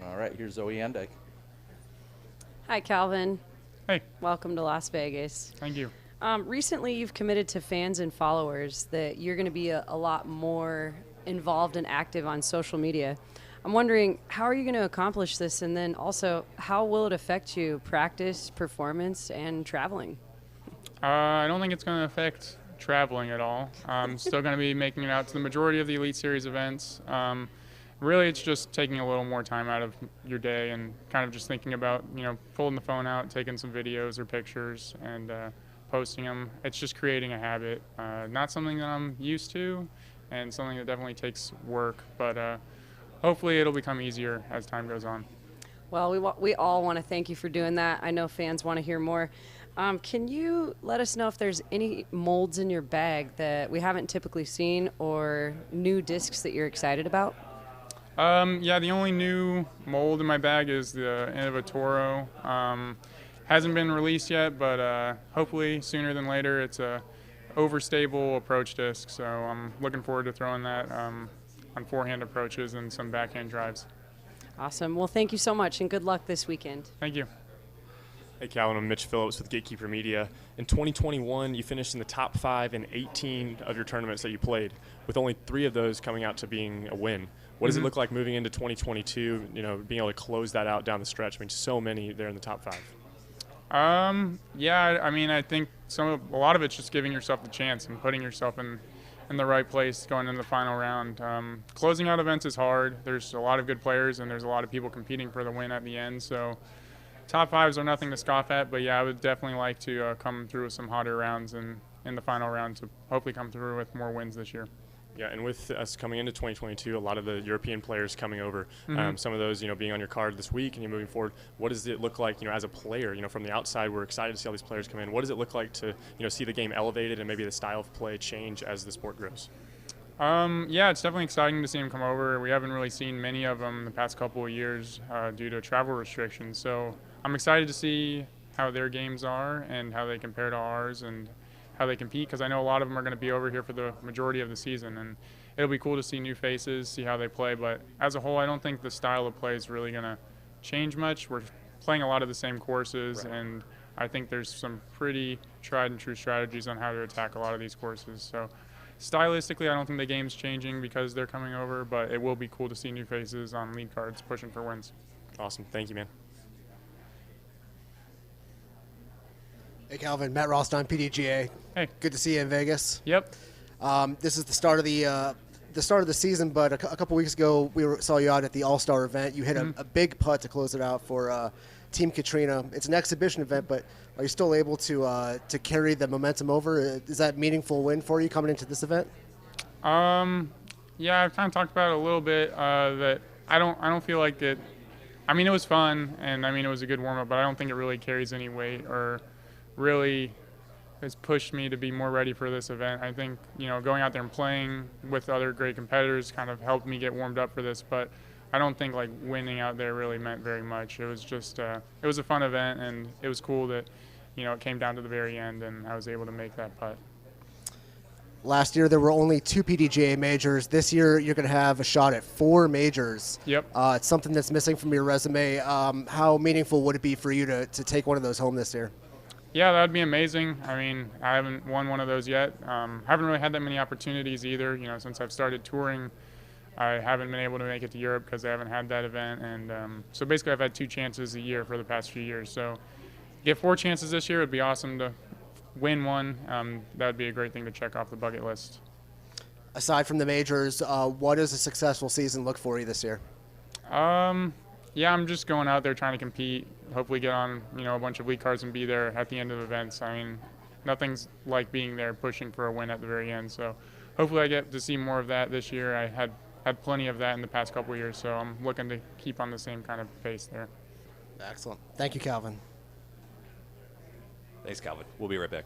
All right, here's Zoe Andek. Hi, Calvin. Hey. Welcome to Las Vegas. Thank you. Recently, you've committed to fans and followers that you're going to be a lot more involved and active on social media. I'm wondering, how are you going to accomplish this? And then also, how will it affect you, practice, performance, and traveling? I don't think it's going to affect traveling at all. I'm still going to be making it out to the majority of the Elite Series events. Really, it's just taking a little more time out of your day and kind of just thinking about, pulling the phone out, taking some videos or pictures, and posting them. It's just creating a habit. Not something that I'm used to, and something that definitely takes work, but hopefully it'll become easier as time goes on. Well, we all want to thank you for doing that. I know fans want to hear more. Can you let us know if there's any molds in your bag that we haven't typically seen, or new discs that you're excited about? Yeah, the only new mold in my bag is the Innovatoro. Hasn't been released yet, but hopefully sooner than later. It's a overstable approach disc, so I'm looking forward to throwing that on forehand approaches and some backhand drives. Awesome. Well, thank you so much, and good luck this weekend. Thank you. Hey, Calvin, I'm Mitch Phillips with Gatekeeper Media. In 2021, you finished in the top 5 in 18 of your tournaments that you played, with only 3 of those coming out to being a win. What does it look like moving into 2022, being able to close that out down the stretch? I mean, so many there in the top 5. Yeah, I mean, I think a lot of it's just giving yourself the chance and putting yourself in the right place going into the final round. Closing out events is hard. There's a lot of good players, and there's a lot of people competing for the win at the end. So top 5s are nothing to scoff at, but yeah, I would definitely like to come through with some hotter rounds and in the final round to hopefully come through with more wins this year. Yeah, and with us coming into 2022, a lot of the European players coming over, some of those, being on your card this week and you're moving forward, what does it look like, as a player? From the outside, we're excited to see all these players come in. What does it look like to, see the game elevated and maybe the style of play change as the sport grows? Yeah, it's definitely exciting to see them come over. We haven't really seen many of them the past couple of years due to travel restrictions. So I'm excited to see how their games are and how they compare to ours and how they compete, because I know a lot of them are going to be over here for the majority of the season, and it'll be cool to see new faces, see how they play. But as a whole, I don't think the style of play is really going to change much. We're playing a lot of the same courses, and I think there's some pretty tried and true strategies on how to attack a lot of these courses. So stylistically, I don't think the game's changing because they're coming over, but it will be cool to see new faces on lead cards pushing for wins. Awesome. Thank you, man. Hey, Calvin. Matt Rothstein, PDGA. Hey. Good to see you in Vegas. Yep. This is the start of the season, but a couple weeks ago we saw you out at the All-Star event. You hit a big putt to close it out for Team Katrina. It's an exhibition event, but are you still able to carry the momentum over? Is that a meaningful win for you coming into this event? Yeah, I've kind of talked about it a little bit. That I don't feel like it. I mean, it was fun, and I mean it was a good warm up, but I don't think it really carries any weight or really has pushed me to be more ready for this event. I think, going out there and playing with other great competitors kind of helped me get warmed up for this, but I don't think like winning out there really meant very much. It was just, it was a fun event, and it was cool that, it came down to the very end and I was able to make that putt. Last year there were only 2 PDGA majors. This year you're going to have a shot at 4 majors. Yep. It's something that's missing from your resume. How meaningful would it be for you to take one of those home this year? Yeah, that would be amazing. I mean, I haven't won one of those yet. Haven't really had that many opportunities either. Since I've started touring, I haven't been able to make it to Europe because I haven't had that event. And so basically I've had 2 chances a year for the past few years. So get 4 chances this year would be awesome to win one. That would be a great thing to check off the bucket list. Aside from the majors, what does a successful season look for you this year? Yeah, I'm just going out there trying to compete, hopefully get on, a bunch of league cards and be there at the end of events. I mean, nothing's like being there pushing for a win at the very end. So hopefully I get to see more of that this year. I had plenty of that in the past couple of years, so I'm looking to keep on the same kind of pace there. Excellent. Thank you, Calvin. Thanks, Calvin. We'll be right back.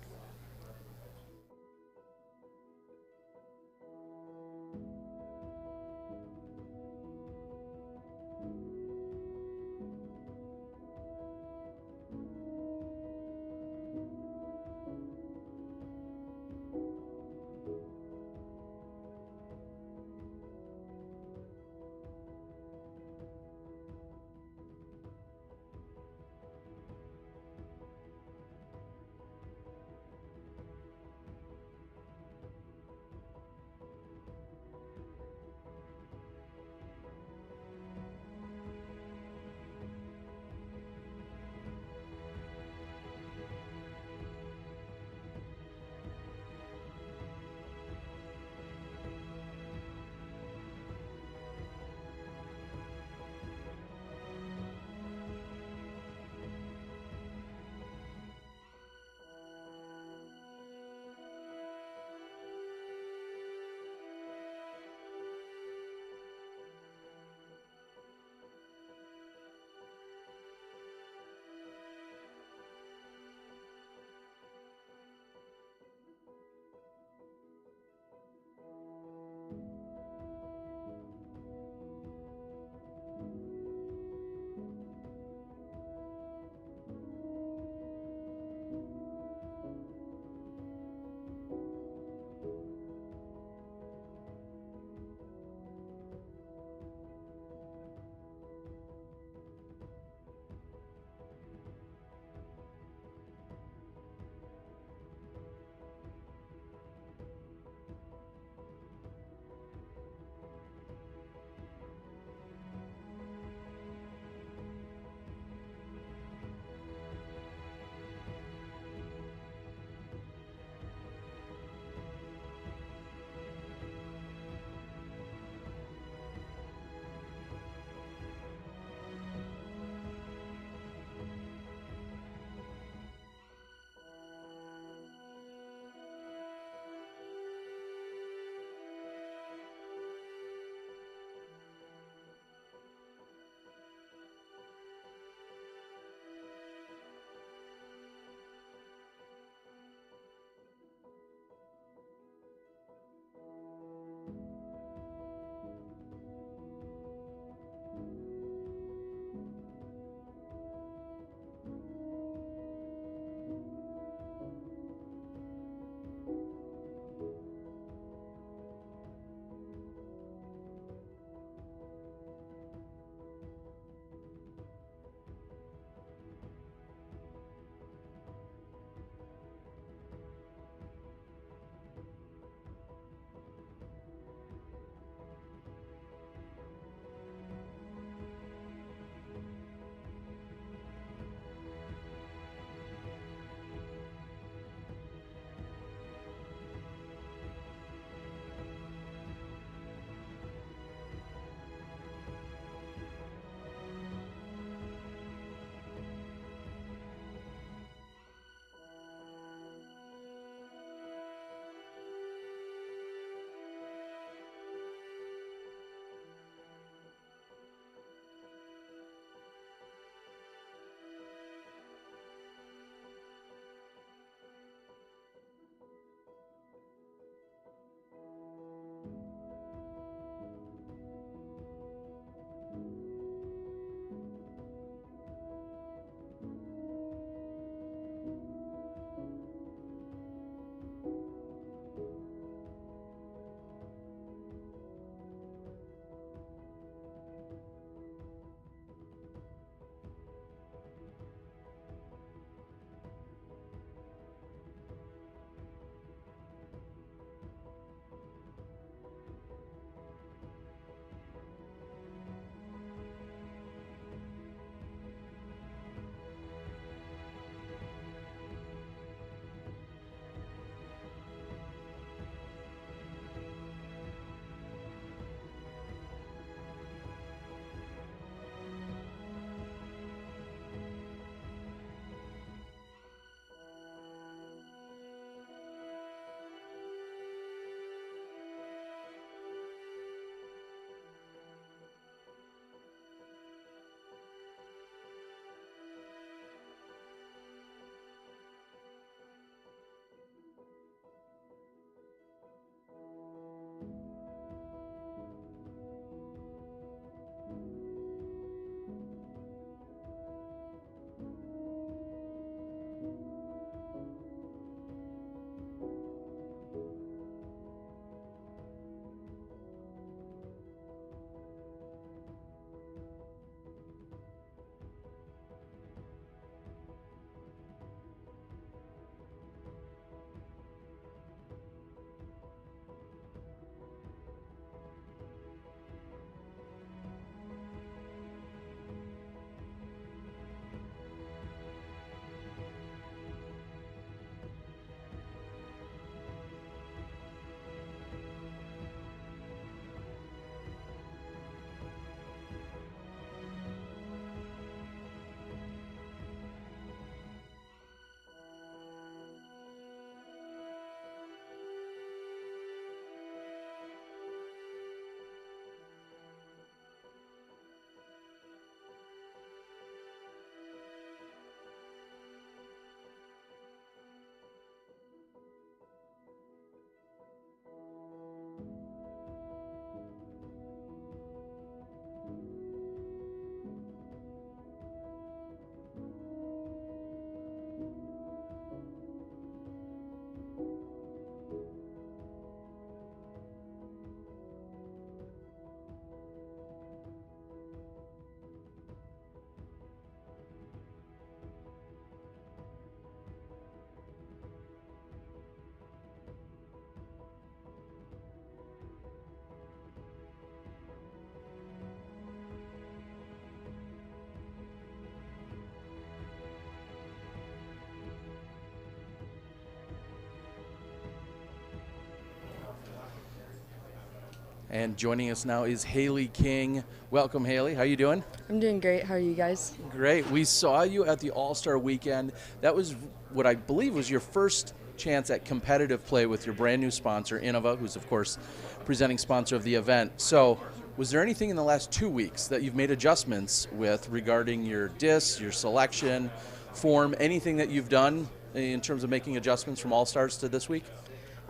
And joining us now is Hailey King. Welcome, Hailey. How you doing? I'm doing great. How are you guys? Great. We saw you at the All-Star Weekend. That was what I believe was your first chance at competitive play with your brand new sponsor, Innova, who's, of course, presenting sponsor of the event. So was there anything in the last 2 weeks that you've made adjustments with regarding your disc, your selection, form, anything that you've done in terms of making adjustments from All-Stars to this week?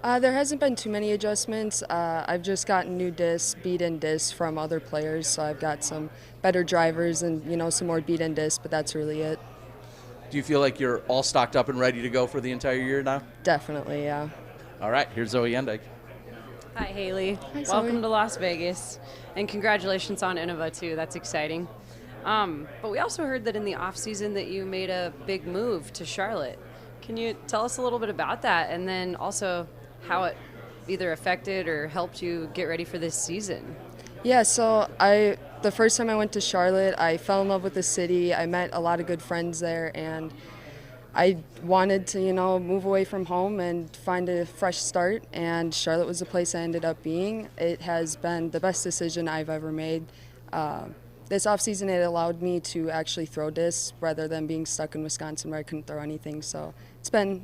There hasn't been too many adjustments. I've just gotten new discs, beat-in discs from other players, so I've got some better drivers and, some more beat-in discs, but that's really it. Do you feel like you're all stocked up and ready to go for the entire year now? Definitely, yeah. All right, here's Zoe Endyke. Hi, Hailey. Hi, Zoe. Welcome to Las Vegas, and congratulations on Innova too. That's exciting. But we also heard that in the off season that you made a big move to Charlotte. Can you tell us a little bit about that, and then also how it either affected or helped you get ready for this season? Yeah, so the first time I went to Charlotte, I fell in love with the city. I met a lot of good friends there, and I wanted to, move away from home and find a fresh start, and Charlotte was the place I ended up being. It has been the best decision I've ever made. This offseason, it allowed me to actually throw discs rather than being stuck in Wisconsin where I couldn't throw anything, so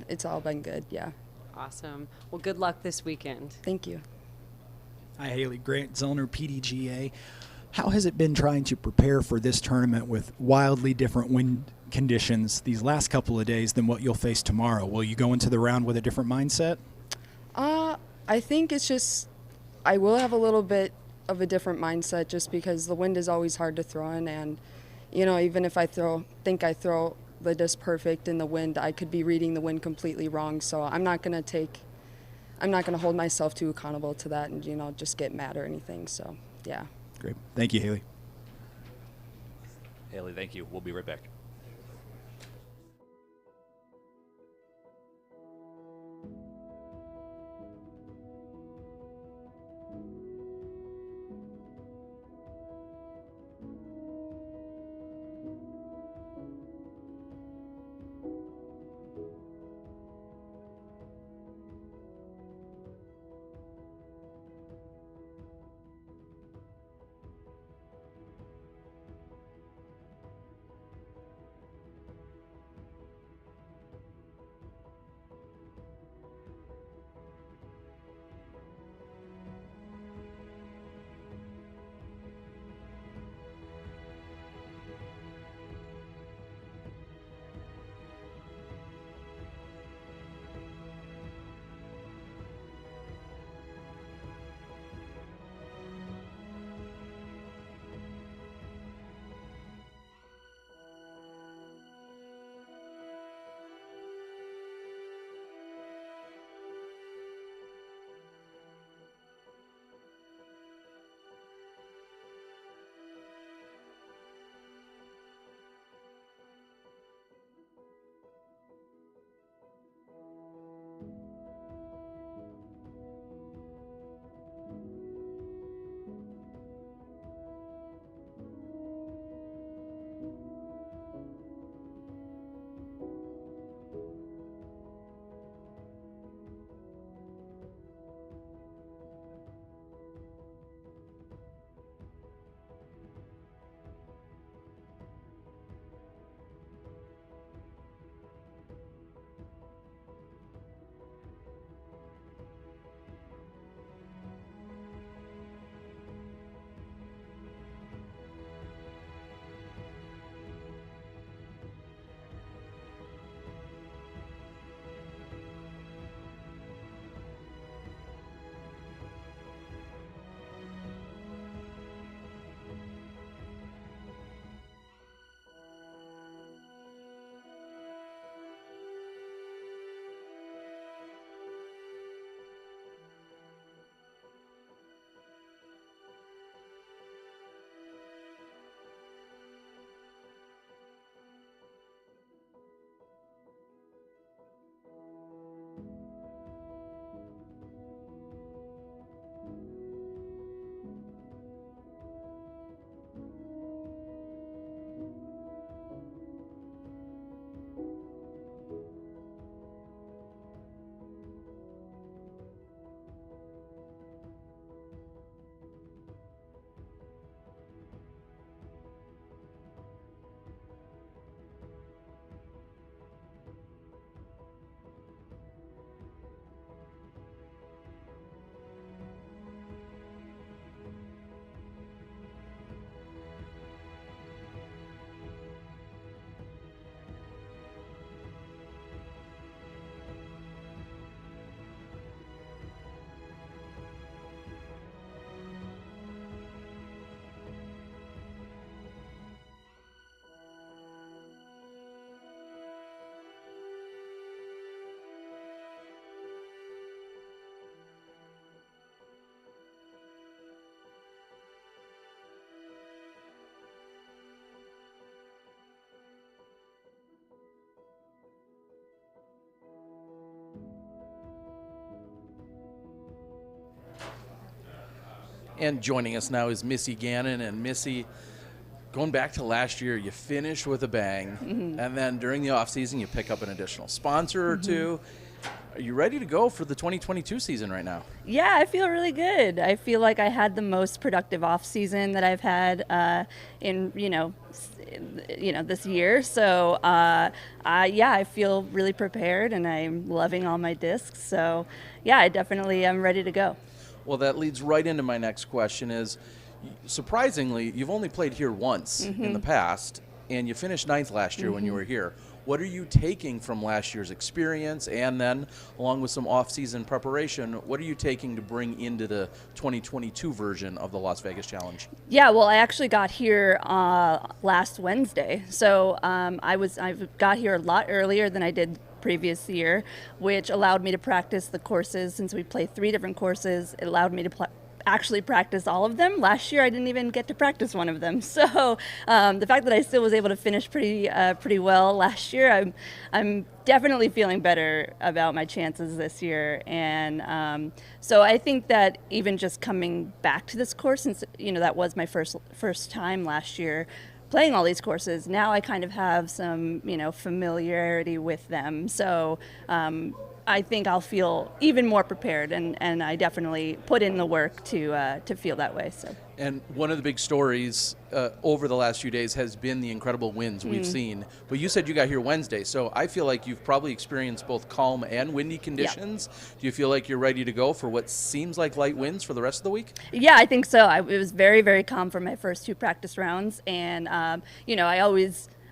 it's all been good, yeah. Awesome. Well, good luck this weekend. Thank you. Hi, Haley. Grant Zellner, PDGA. How has it been trying to prepare for this tournament with wildly different wind conditions these last couple of days than what you'll face tomorrow? Will you go into the round with a different mindset? I think it's just I will have a little bit of a different mindset just because the wind is always hard to throw in, and even if I think I throw the disc perfect in the wind, I could be reading the wind completely wrong. So I'm not going to hold myself too accountable to that and just get mad or anything. So yeah. Great. Thank you, Haley. Haley, thank you. We'll be right back. And joining us now is Missy Gannon. And Missy, going back to last year, you finished with a bang, and then during the off season, you pick up an additional sponsor or two. Are you ready to go for the 2022 season right now? Yeah, I feel really good. I feel like I had the most productive off season that I've had in this year. So I feel really prepared, and I'm loving all my discs. So yeah, I definitely am ready to go. Well, that leads right into my next question. Is surprisingly, you've only played here once in the past, and you finished 9th last year when you were here. What are you taking from last year's experience, and then along with some off-season preparation, what are you taking to bring into the 2022 version of the Las Vegas Challenge? Yeah, well, I actually got here last Wednesday, so I got here a lot earlier than I did previous year, which allowed me to practice the courses. Since we play 3 different courses, it allowed me to actually practice all of them. Last year I didn't even get to practice one of them. So the fact that I still was able to finish pretty well last year, I'm definitely feeling better about my chances this year. And so I think that even just coming back to this course, since that was my first time last year playing all these courses, now I kind of have some familiarity with them. So I think I'll feel even more prepared, and I definitely put in the work to feel that way. So. And one of the big stories over the last few days has been the incredible winds we've seen. But you said you got here Wednesday, so I feel like you've probably experienced both calm and windy conditions. Yeah. Do you feel like you're ready to go for what seems like light winds for the rest of the week? Yeah, I think so. It was very, very calm for my first 2 practice rounds, and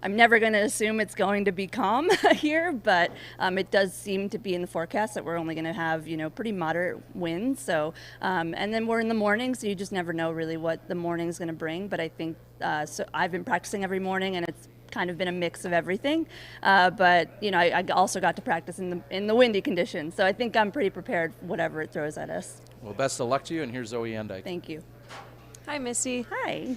I'm never going to assume it's going to be calm here, but it does seem to be in the forecast that we're only going to have, pretty moderate winds. So, and then we're in the morning, so you just never know really what the morning's going to bring. But I think, so I've been practicing every morning, and it's kind of been a mix of everything. But, I also got to practice in the windy conditions. So I think I'm pretty prepared for whatever it throws at us. Well, best of luck to you, and here's Zoe Andike. Thank you. Hi, Missy. Hi.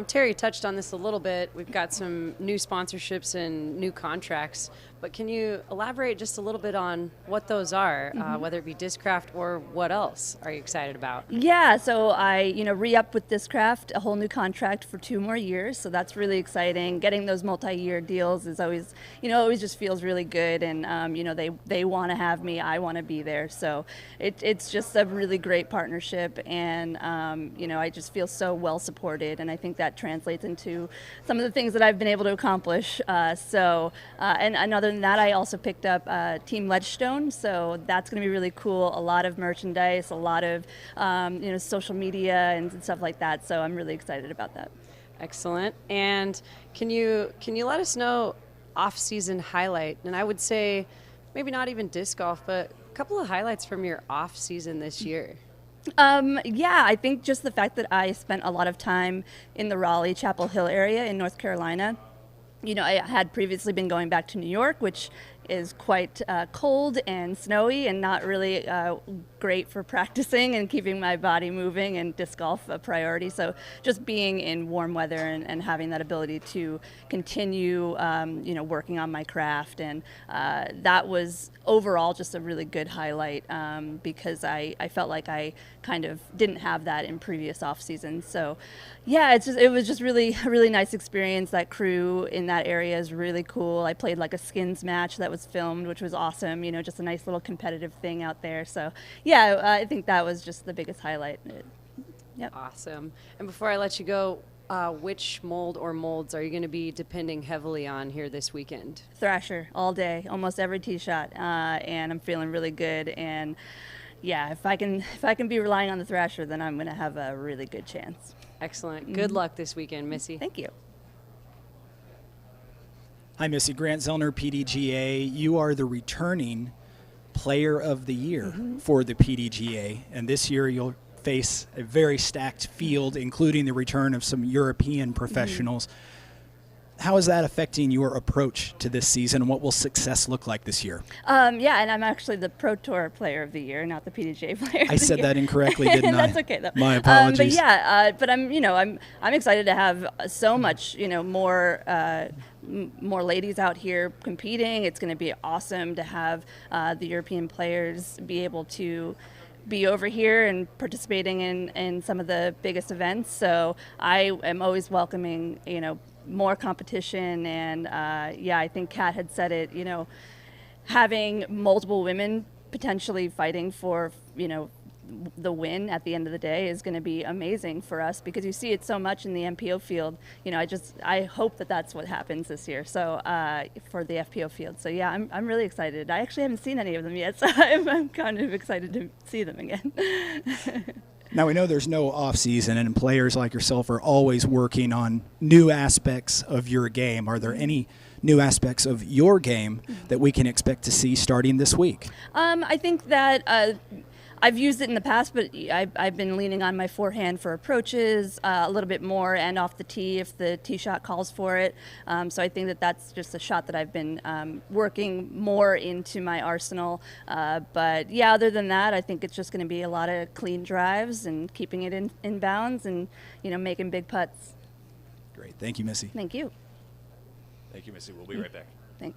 Terry touched on this a little bit. We've got some new sponsorships and new contracts, but can you elaborate just a little bit on what those are, whether it be Discraft or what else are you excited about? Yeah, so I, re-up with Discraft, a whole new contract for 2 more years, so that's really exciting. Getting those multi-year deals is always, always just feels really good, and, they want to have me, I want to be there, so it's just a really great partnership, and, I just feel so well supported, and I think that translates into some of the things that I've been able to accomplish. And other than that, I also picked up Team Ledgestone, so that's going to be really cool. A lot of merchandise, a lot of social media and stuff like that. So I'm really excited about that. Excellent. And can you let us know off-season highlight? And I would say maybe not even disc golf, but a couple of highlights from your off-season this year. Yeah, I think just the fact that I spent a lot of time in the Raleigh, Chapel Hill area in North Carolina. I had previously been going back to New York, which is quite cold and snowy and not really great for practicing and keeping my body moving, and disc golf a priority. So just being in warm weather and having that ability to continue, working on my craft. And that was overall just a really good highlight because I felt like I kind of didn't have that in previous off seasons. So yeah, it was just really a really nice experience. That crew in that area is really cool. I played like a skins match that was filmed, which was awesome, just a nice little competitive thing out there. So yeah, I think that was just the biggest highlight. Yep. Awesome. And before I let you go, which mold or molds are you going to be depending heavily on here this weekend? Thrasher all day, almost every tee shot, and I'm feeling really good. And yeah, if I can be relying on the Thrasher, then I'm going to have a really good chance. Excellent. Good luck this weekend, Missy. Thank you. Hi, Missy. Grant Zellner, PDGA. You are the returning Player of the Year for the PDGA, and this year you'll face a very stacked field, including the return of some European professionals. How is that affecting your approach to this season, and what will success look like this year? Yeah, and I'm actually the Pro Tour Player of the Year, not the PDGA Player of the Year. I said that incorrectly, didn't I? That's okay, though. My apologies. But yeah, but I'm excited to have so much, more ladies out here competing. It's going to be awesome to have the European players be able to be over here and participating in some of the biggest events. So I am always welcoming, more competition. And I think Kat had said it, having multiple women potentially fighting for, the win at the end of the day is going to be amazing for us, because you see it so much in the MPO field. I hope that that's what happens this year. So for the FPO field. So yeah, I'm really excited. I actually haven't seen any of them yet, so I'm kind of excited to see them again. Now, we know there's no off season, and players like yourself are always working on new aspects of your game. Are there any new aspects of your game that we can expect to see starting this week? I think that I've used it in the past, but I've been leaning on my forehand for approaches a little bit more, and off the tee if the tee shot calls for it. So I think that that's just a shot that I've been working more into my arsenal. But yeah, other than that, I think it's just going to be a lot of clean drives and keeping it in bounds and making big putts. Great. Thank you, Missy. Thank you. Thank you, Missy. We'll be right back. Thanks.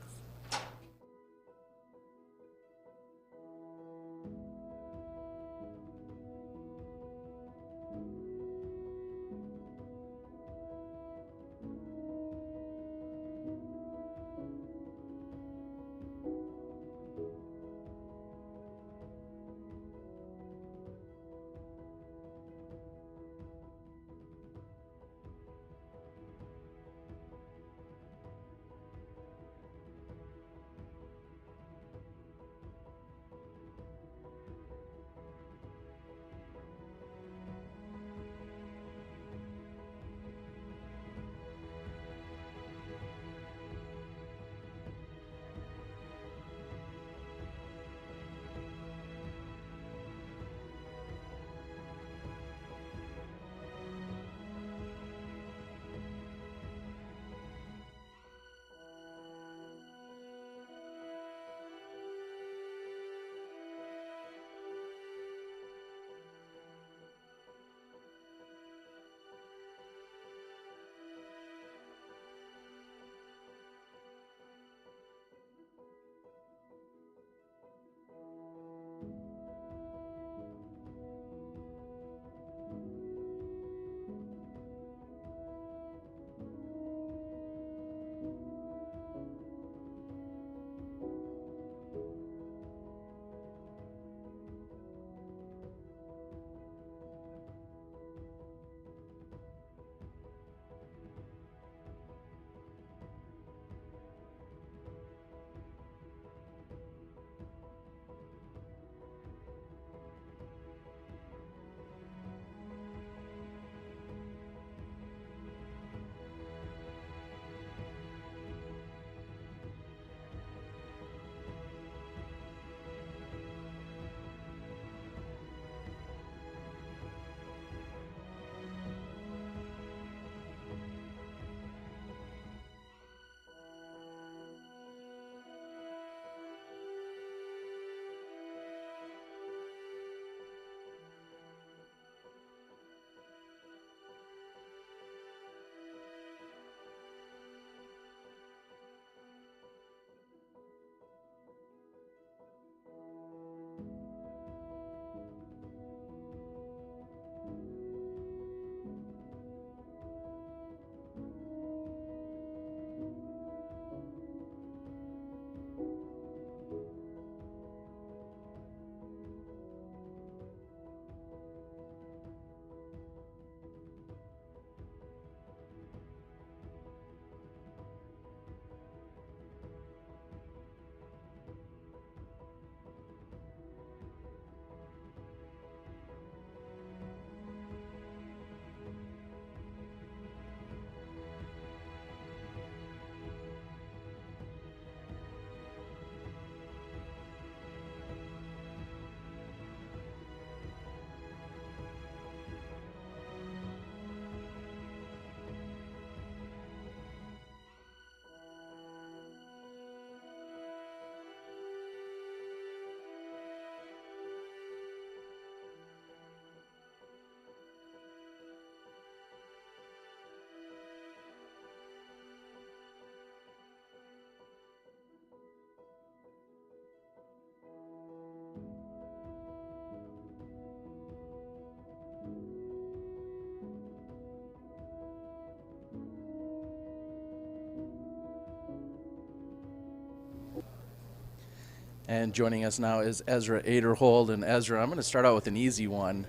And joining us now is Ezra Aderhold. And Ezra, I'm going to start out with an easy one.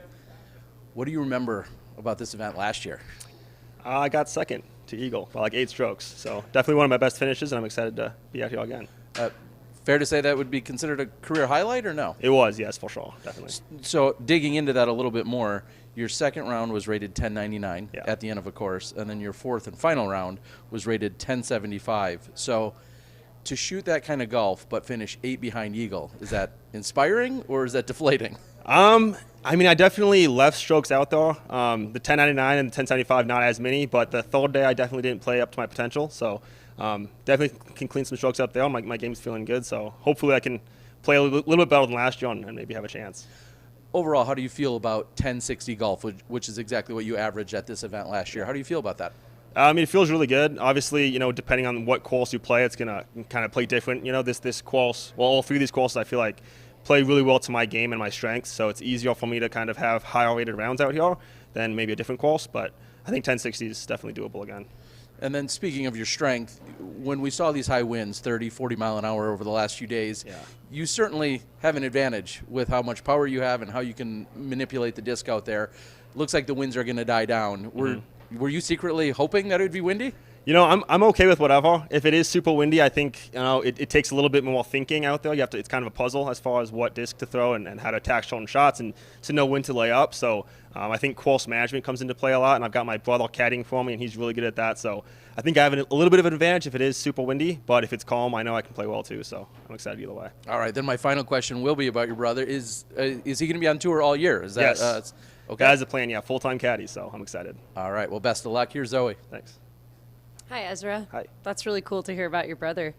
What do you remember about this event last year? I got second to Eagle by like 8 strokes. So definitely one of my best finishes, and I'm excited to be out here again. Fair to say that would be considered a career highlight or no? It was, yes, for sure, definitely. So digging into that a little bit more, your second round was rated 1099 Yeah. at the end of a course, and then your fourth and final round was rated 1075. So to shoot that kind of golf but finish 8 behind Eagle, is that inspiring or is that deflating? I mean, I definitely left strokes out there. The 1099 and the 1075, not as many, but the third day I definitely didn't play up to my potential. So definitely can clean some strokes up there. My game's feeling good, so hopefully I can play a little bit better than last year and maybe have a chance. Overall, how do you feel about 1060 golf, which is exactly what you averaged at this event last year? How do you feel about that? I mean, it feels really good. Obviously, depending on what course you play, it's going to kind of play different. This course, well, all 3 of these courses I feel like play really well to my game and my strengths, so it's easier for me to kind of have higher rated rounds out here than maybe a different course, but I think 1060 is definitely doable again. And then speaking of your strength, when we saw these high winds, 30, 40 mile an hour over the last few days, you certainly have an advantage with how much power you have and how you can manipulate the disc out there. Looks like the winds are going to die down. Were you secretly hoping that it would be windy? I'm okay with whatever. If it is super windy, I think it takes a little bit more thinking out there. It's kind of a puzzle as far as what disc to throw and how to attack certain shots and to know when to lay up. So I think course management comes into play a lot, and I've got my brother caddying for me, and he's really good at that. So I think I have a little bit of an advantage if it is super windy, but if it's calm, I know I can play well too. So I'm excited either way. All right, then my final question will be about your brother. Is he going to be on tour all year? Is that yes. Okay? That is the plan, yeah, full-time caddy, so I'm excited. All right, well, best of luck. Here's Zoe. Thanks. Hi, Ezra. Hi. That's really cool to hear about your brother.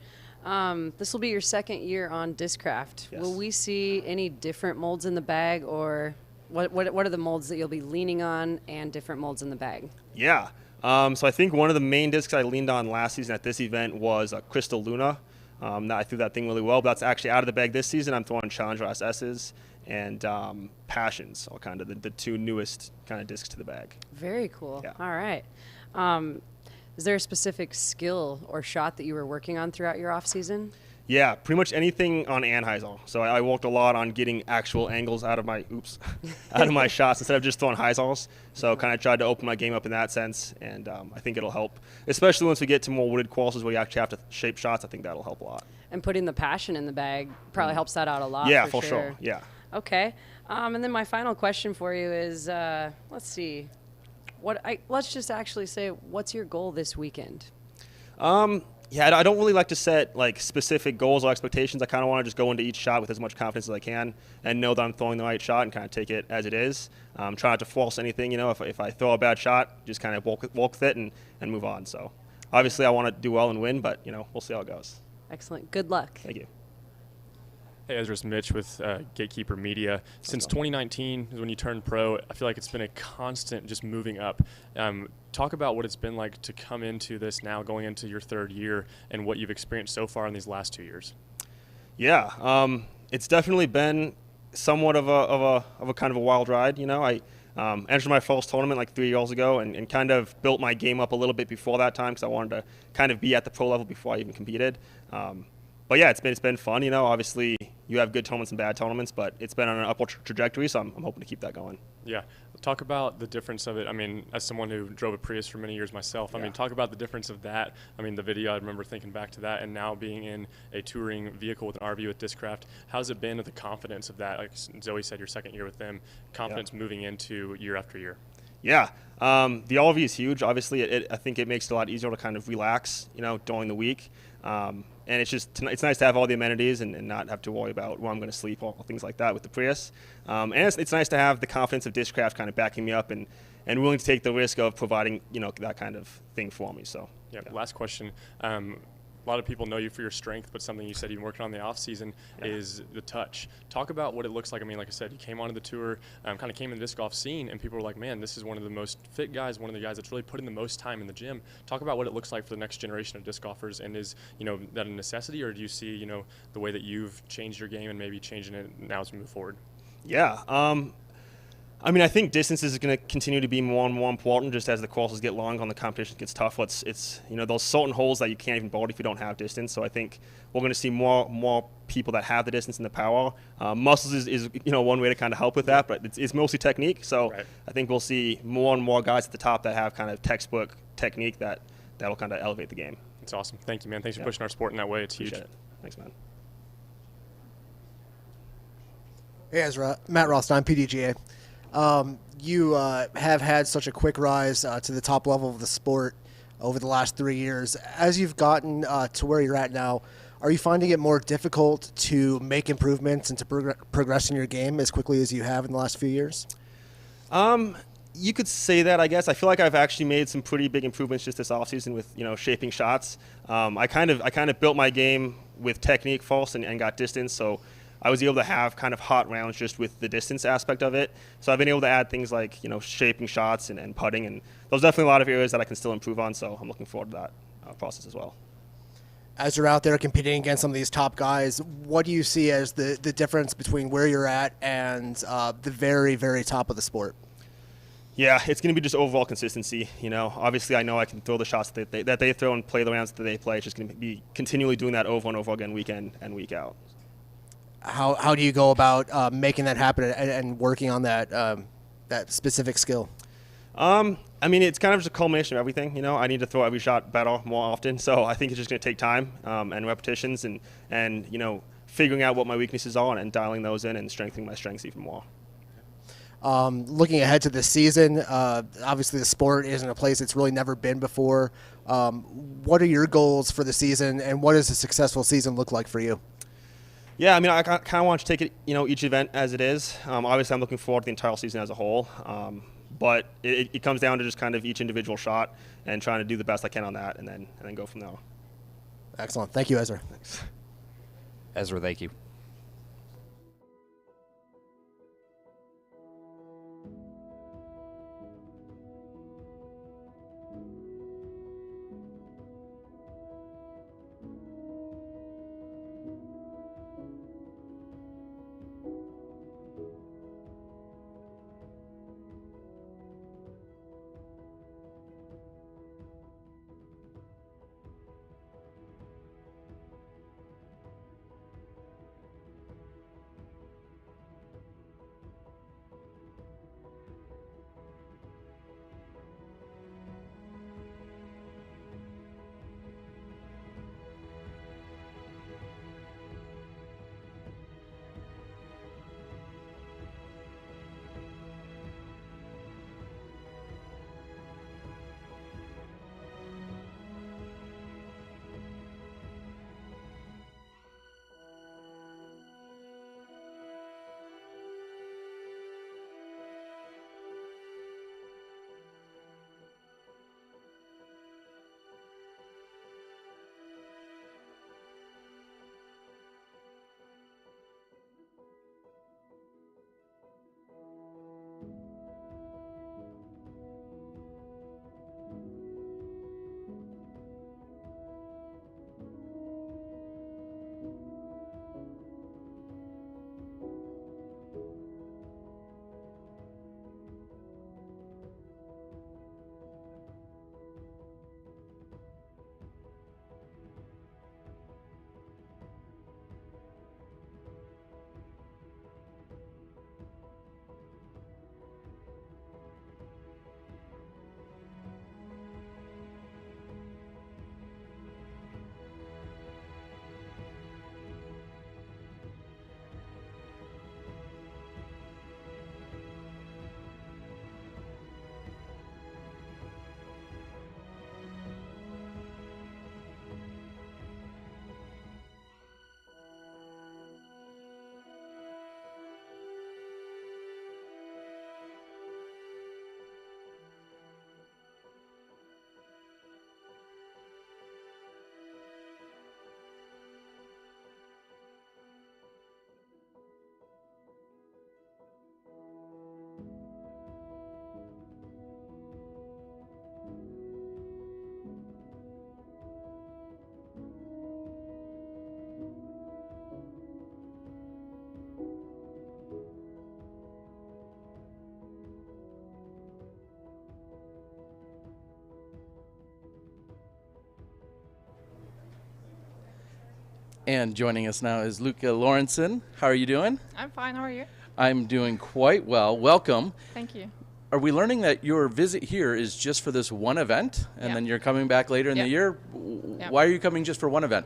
This will be your second year on Discraft. Yes. Will we see any different molds in the bag, or what are the molds that you'll be leaning on and different molds in the bag? Yeah. So I think one of the main discs I leaned on last season at this event was a Crystal Luna. I threw that thing really well, but that's actually out of the bag this season. I'm throwing Challenger SS's and Passions, are kind of the 2 newest kind of discs to the bag. Very cool. Yeah. All right. Is there a specific skill or shot that you were working on throughout your off season? Yeah, pretty much anything on Anheuser. So I worked a lot on getting actual angles out of my shots instead of just throwing Heisers. So kind of tried to open my game up in that sense, and I think it'll help, especially once we get to more wooded courses where you actually have to shape shots. I think that'll help a lot. And putting the Passion in the bag probably helps that out a lot. Yeah, for sure. Yeah. Okay. And then my final question for you is, let's see. Let's just actually say, what's your goal this weekend? Yeah, I don't really like to set like specific goals or expectations. I kind of want to just go into each shot with as much confidence as I can and know that I'm throwing the right shot and kind of take it as it is. Try not to force anything. If I throw a bad shot, just kind of walk with it and move on. So obviously I want to do well and win, but we'll see how it goes. Excellent. Good luck. Thank you. Hey, Ezra, it's Mitch with Gatekeeper Media. Since 2019 is when you turned pro, I feel like it's been a constant just moving up. Talk about what it's been like to come into this now, going into your 3rd year, and what you've experienced so far in these last 2 years. Yeah, it's definitely been somewhat of a kind of a wild ride. I entered my first tournament like 3 years ago and kind of built my game up a little bit before that time because I wanted to kind of be at the pro level before I even competed. But yeah, it's been fun. Obviously you have good tournaments and bad tournaments, but it's been on an upward trajectory, so I'm hoping to keep that going. Yeah. Talk about the difference of it. I mean, as someone who drove a Prius for many years myself, I mean, talk about the difference of that. I mean, the video, I remember thinking back to that, and now being in a touring vehicle with an RV with Discraft, how's it been with the confidence of that? Like Zoe said, your second year with them, confidence moving into year after year. Yeah, the RV is huge. Obviously, I think it makes it a lot easier to kind of relax, during the week. And it's nice to have all the amenities and not have to worry about where I'm going to sleep or things like that with the Prius. And it's nice to have the confidence of Discraft kind of backing me up and willing to take the risk of providing, that kind of thing for me. So yeah. Last question. A lot of people know you for your strength, but something you said you've been working on in the off season is the touch. Talk about what it looks like. I mean, like I said, you came onto the tour, kind of came in the disc golf scene, and people were like, man, this is one of the most fit guys, one of the guys that's really putting the most time in the gym. Talk about what it looks like for the next generation of disc golfers, and is that a necessity, or do you see the way that you've changed your game and maybe changing it now as we move forward? Yeah. I mean, I think distance is going to continue to be more and more important just as the courses get long and the competition gets tough. It's those certain holes that you can't even bolt if you don't have distance. So I think we're going to see more people that have the distance and the power. Muscles is one way to kind of help with that, but it's mostly technique. So right. I think we'll see more and more guys at the top that have kind of textbook technique that'll kind of elevate the game. It's awesome. Thank you, man. Thanks for pushing our sport in that way. It's huge. Appreciate it. Thanks, man. Hey, Ezra. Matt Rothstein, PDGA. You have had such a quick rise to the top level of the sport over the last 3 years. As you've gotten to where you're at now, are you finding it more difficult to make improvements and to progress in your game as quickly as you have in the last few years? You could say that, I guess. I feel like I've actually made some pretty big improvements just this offseason with shaping shots. I kind of built my game with technique first and got distance, so I was able to have kind of hot rounds just with the distance aspect of it. So I've been able to add things like shaping shots and putting, and there's definitely a lot of areas that I can still improve on. So I'm looking forward to that process as well. As you're out there competing against some of these top guys, what do you see as the difference between where you're at and the very, very top of the sport? Yeah, it's going to be just overall consistency. Obviously I know I can throw the shots that they throw and play the rounds that they play. It's just going to be continually doing that over and over again, week in and week out. How do you go about making that happen and working on that specific skill? I mean, it's kind of just a culmination of everything. I need to throw every shot better more often. So I think it's just going to take time and repetitions and figuring out what my weaknesses are and dialing those in and strengthening my strengths even more. Looking ahead to this season, obviously the sport isn't a place it's really never been before. What are your goals for the season, and what does a successful season look like for you? Yeah, I mean, I kind of want to take it, each event as it is. Obviously, I'm looking forward to the entire season as a whole. But it comes down to just kind of each individual shot and trying to do the best I can on that and then go from there. Excellent. Thank you, Ezra. Thanks. Ezra, thank you. And joining us now is Lykke Lorentzen. How are you doing? I'm fine. How are you? I'm doing quite well. Welcome. Thank you. Are we learning that your visit here is just for this one event, and then you're coming back later in the year? Why are you coming just for one event?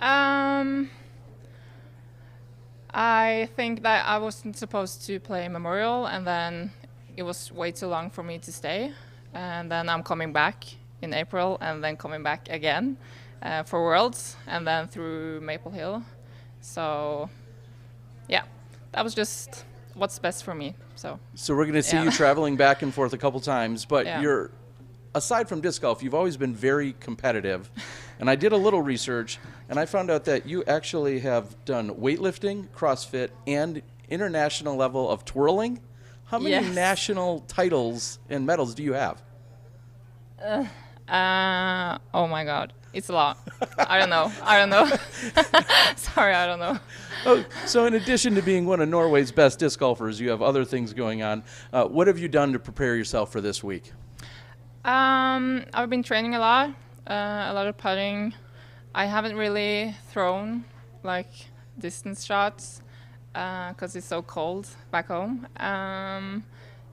I think that I wasn't supposed to play Memorial, and then it was way too long for me to stay. And then I'm coming back in April, and then coming back again for Worlds, and then through Maple Hill. So, yeah, that was just what's best for me. So we're going to see you traveling back and forth a couple times, but you're, aside from disc golf, you've always been very competitive. And I did a little research, and I found out that you actually have done weightlifting, CrossFit, and international level of twirling. How many national titles and medals do you have? Oh my God, it's a lot. I don't know. Sorry, I don't know. Oh, so in addition to being one of Norway's best disc golfers, you have other things going on. What have you done to prepare yourself for this week? I've been training a lot of putting. I haven't really thrown like distance shots because it's so cold back home.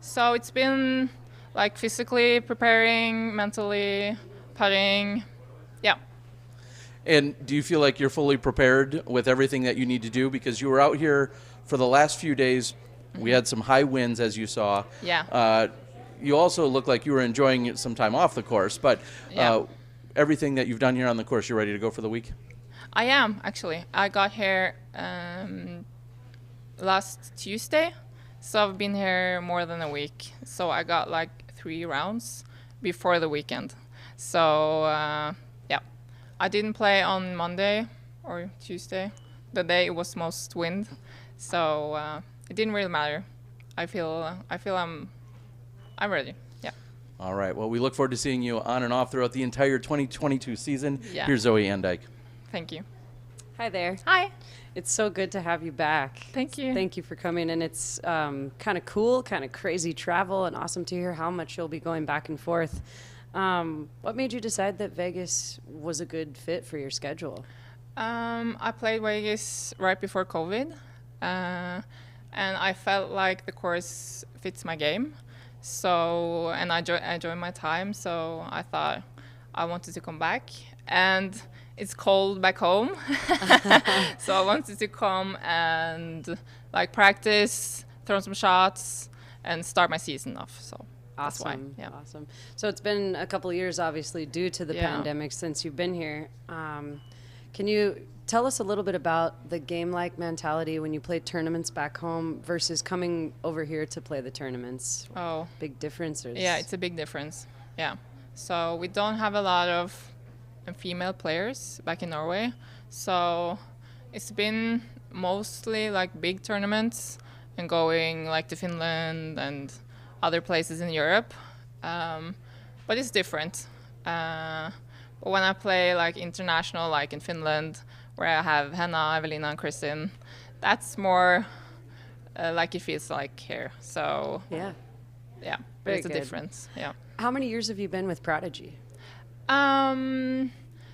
So it's been like physically preparing, mentally putting, yeah. And do you feel like you're fully prepared with everything that you need to do? Because you were out here for the last few days. We had some high winds, as you saw. Yeah. You also look like you were enjoying some time off the course, but everything that you've done here on the course, you're ready to go for the week? I am, actually. I got here last Tuesday, so I've been here more than a week. So I got like 3 rounds before the weekend. So, I didn't play on Monday or Tuesday, the day it was most wind. So it didn't really matter. I feel I'm ready. Yeah. All right. Well, we look forward to seeing you on and off throughout the entire 2022 season. Yeah. Here's Zoe Andike. Thank you. Hi there. Hi. It's so good to have you back. Thank you. Thank you for coming. And it's kind of cool, kind of crazy travel, and awesome to hear how much you'll be going back and forth. What made you decide that Vegas was a good fit for your schedule? I played Vegas right before COVID, and I felt like the course fits my game. So, and I enjoy my time, so I thought I wanted to come back. And it's cold back home, so I wanted to come and like practice, throw some shots, and start my season off. So that's why. Yeah. Awesome. So it's been a couple of years, obviously, due to the pandemic since you've been here. Can you tell us a little bit about the game-like mentality when you played tournaments back home versus coming over here to play the tournaments? Oh. Big differences. Yeah, it's a big difference. Yeah. So we don't have a lot of female players back in Norway. So it's been mostly like big tournaments and going like to Finland and other places in Europe. But it's different. But when I play like international, like in Finland, where I have Henna, Eveliina, and Kristin, that's more like it feels like here. So yeah, but it's a difference. Yeah. How many years have you been with Prodigy?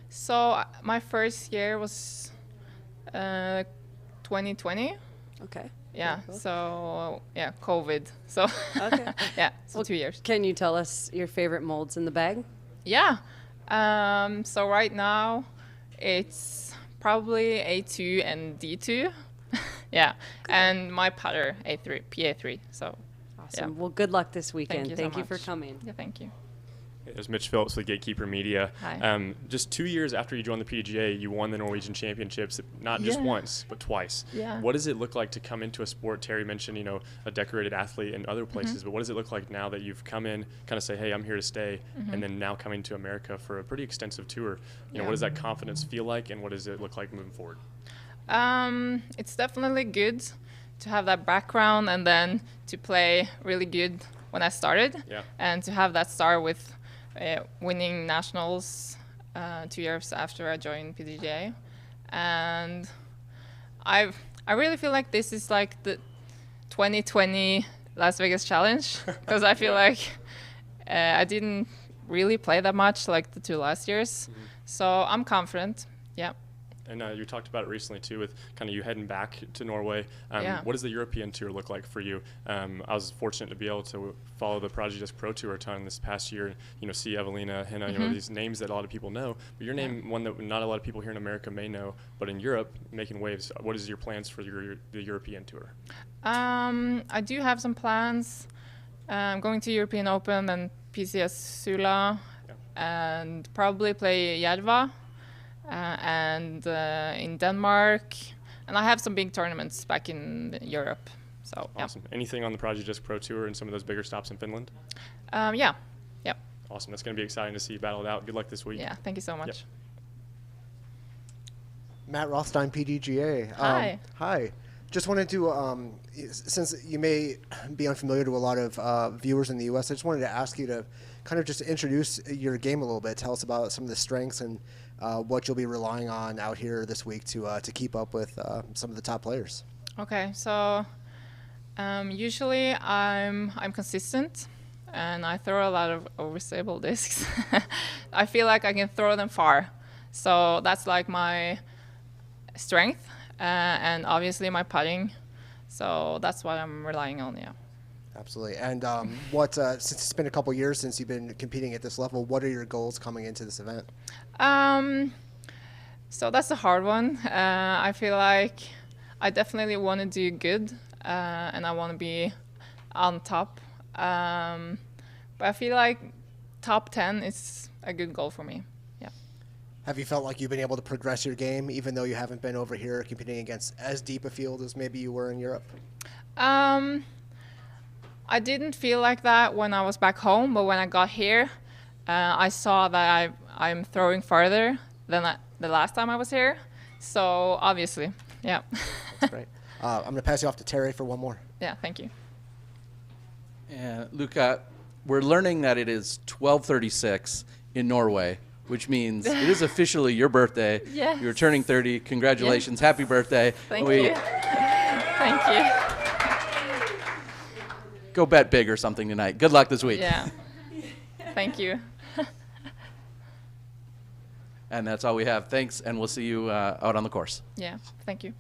So my first year was 2020. Okay. Yeah. Cool. So yeah, COVID. So okay. Yeah. So 2 years. Can you tell us your favorite molds in the bag? Yeah. So right now, it's probably A2 and D2. Yeah. And my putter A3, PA3. So awesome. Yeah. Well, good luck this weekend. Thank you for coming. Yeah, thank you. There's Mitch Phillips with Gatekeeper Media. Hi. Just 2 years after you joined the PDGA, you won the Norwegian Championships, not just once, but twice. Yeah. What does it look like to come into a sport? Terry mentioned, a decorated athlete in other places, but what does it look like now that you've come in, kind of say, hey, I'm here to stay, and then now coming to America for a pretty extensive tour? What does that confidence feel like, and what does it look like moving forward? It's definitely good to have that background and then to play really good when I started, and to have that start with winning nationals 2 years after I joined PDGA. And I really feel like this is like the 2020 Las Vegas Challenge, because I feel like I didn't really play that much like the 2 last years. So I'm confident, And you talked about it recently too, with kind of you heading back to Norway. Yeah. What does the European tour look like for you? I was fortunate to be able to follow the Prodigy Disc Pro Tour a ton this past year. See Eveliina, Henna, these names that a lot of people know. But your name, one that not a lot of people here in America may know, but in Europe, making waves. What is your plans for the European tour? I do have some plans. I'm going to European Open and PCS Sula, and probably play Järva. And in Denmark, and I have some big tournaments back in Europe. So awesome. Anything on the Prodigy Disc Pro Tour and some of those bigger stops in Finland? Yeah. Awesome. That's going to be exciting to see you battle it out. Good luck this week. Yeah. Thank you so much. Yep. Matt Rothstein, PDGA. Hi. Hi. Just wanted to, since you may be unfamiliar to a lot of viewers in the U.S., I just wanted to ask you to kind of just introduce your game a little bit. Tell us about some of the strengths and what you'll be relying on out here this week to keep up with some of the top players. Okay, so usually I'm consistent, and I throw a lot of overstable discs. I feel like I can throw them far, so that's like my strength, and obviously my putting. So that's what I'm relying on. Yeah. Absolutely. And since it's been a couple years since you've been competing at this level, what are your goals coming into this event? So that's a hard one. I feel like I definitely want to do good, and I want to be on top. But I feel like top 10 is a good goal for me. Yeah. Have you felt like you've been able to progress your game, even though you haven't been over here competing against as deep a field as maybe you were in Europe? I didn't feel like that when I was back home, but when I got here, I saw that I'm throwing farther than the last time I was here. So obviously, yeah. That's great. I'm going to pass you off to Terry for one more. Yeah, thank you. And Lykke, we're learning that it is 12:36 in Norway, which means it is officially your birthday. Yes. You're turning 30. Congratulations. Happy birthday. Thank you. Thank you. Go bet big or something tonight. Good luck this week. Yeah. Thank you. And that's all we have. Thanks, and we'll see you out on the course. Yeah, thank you.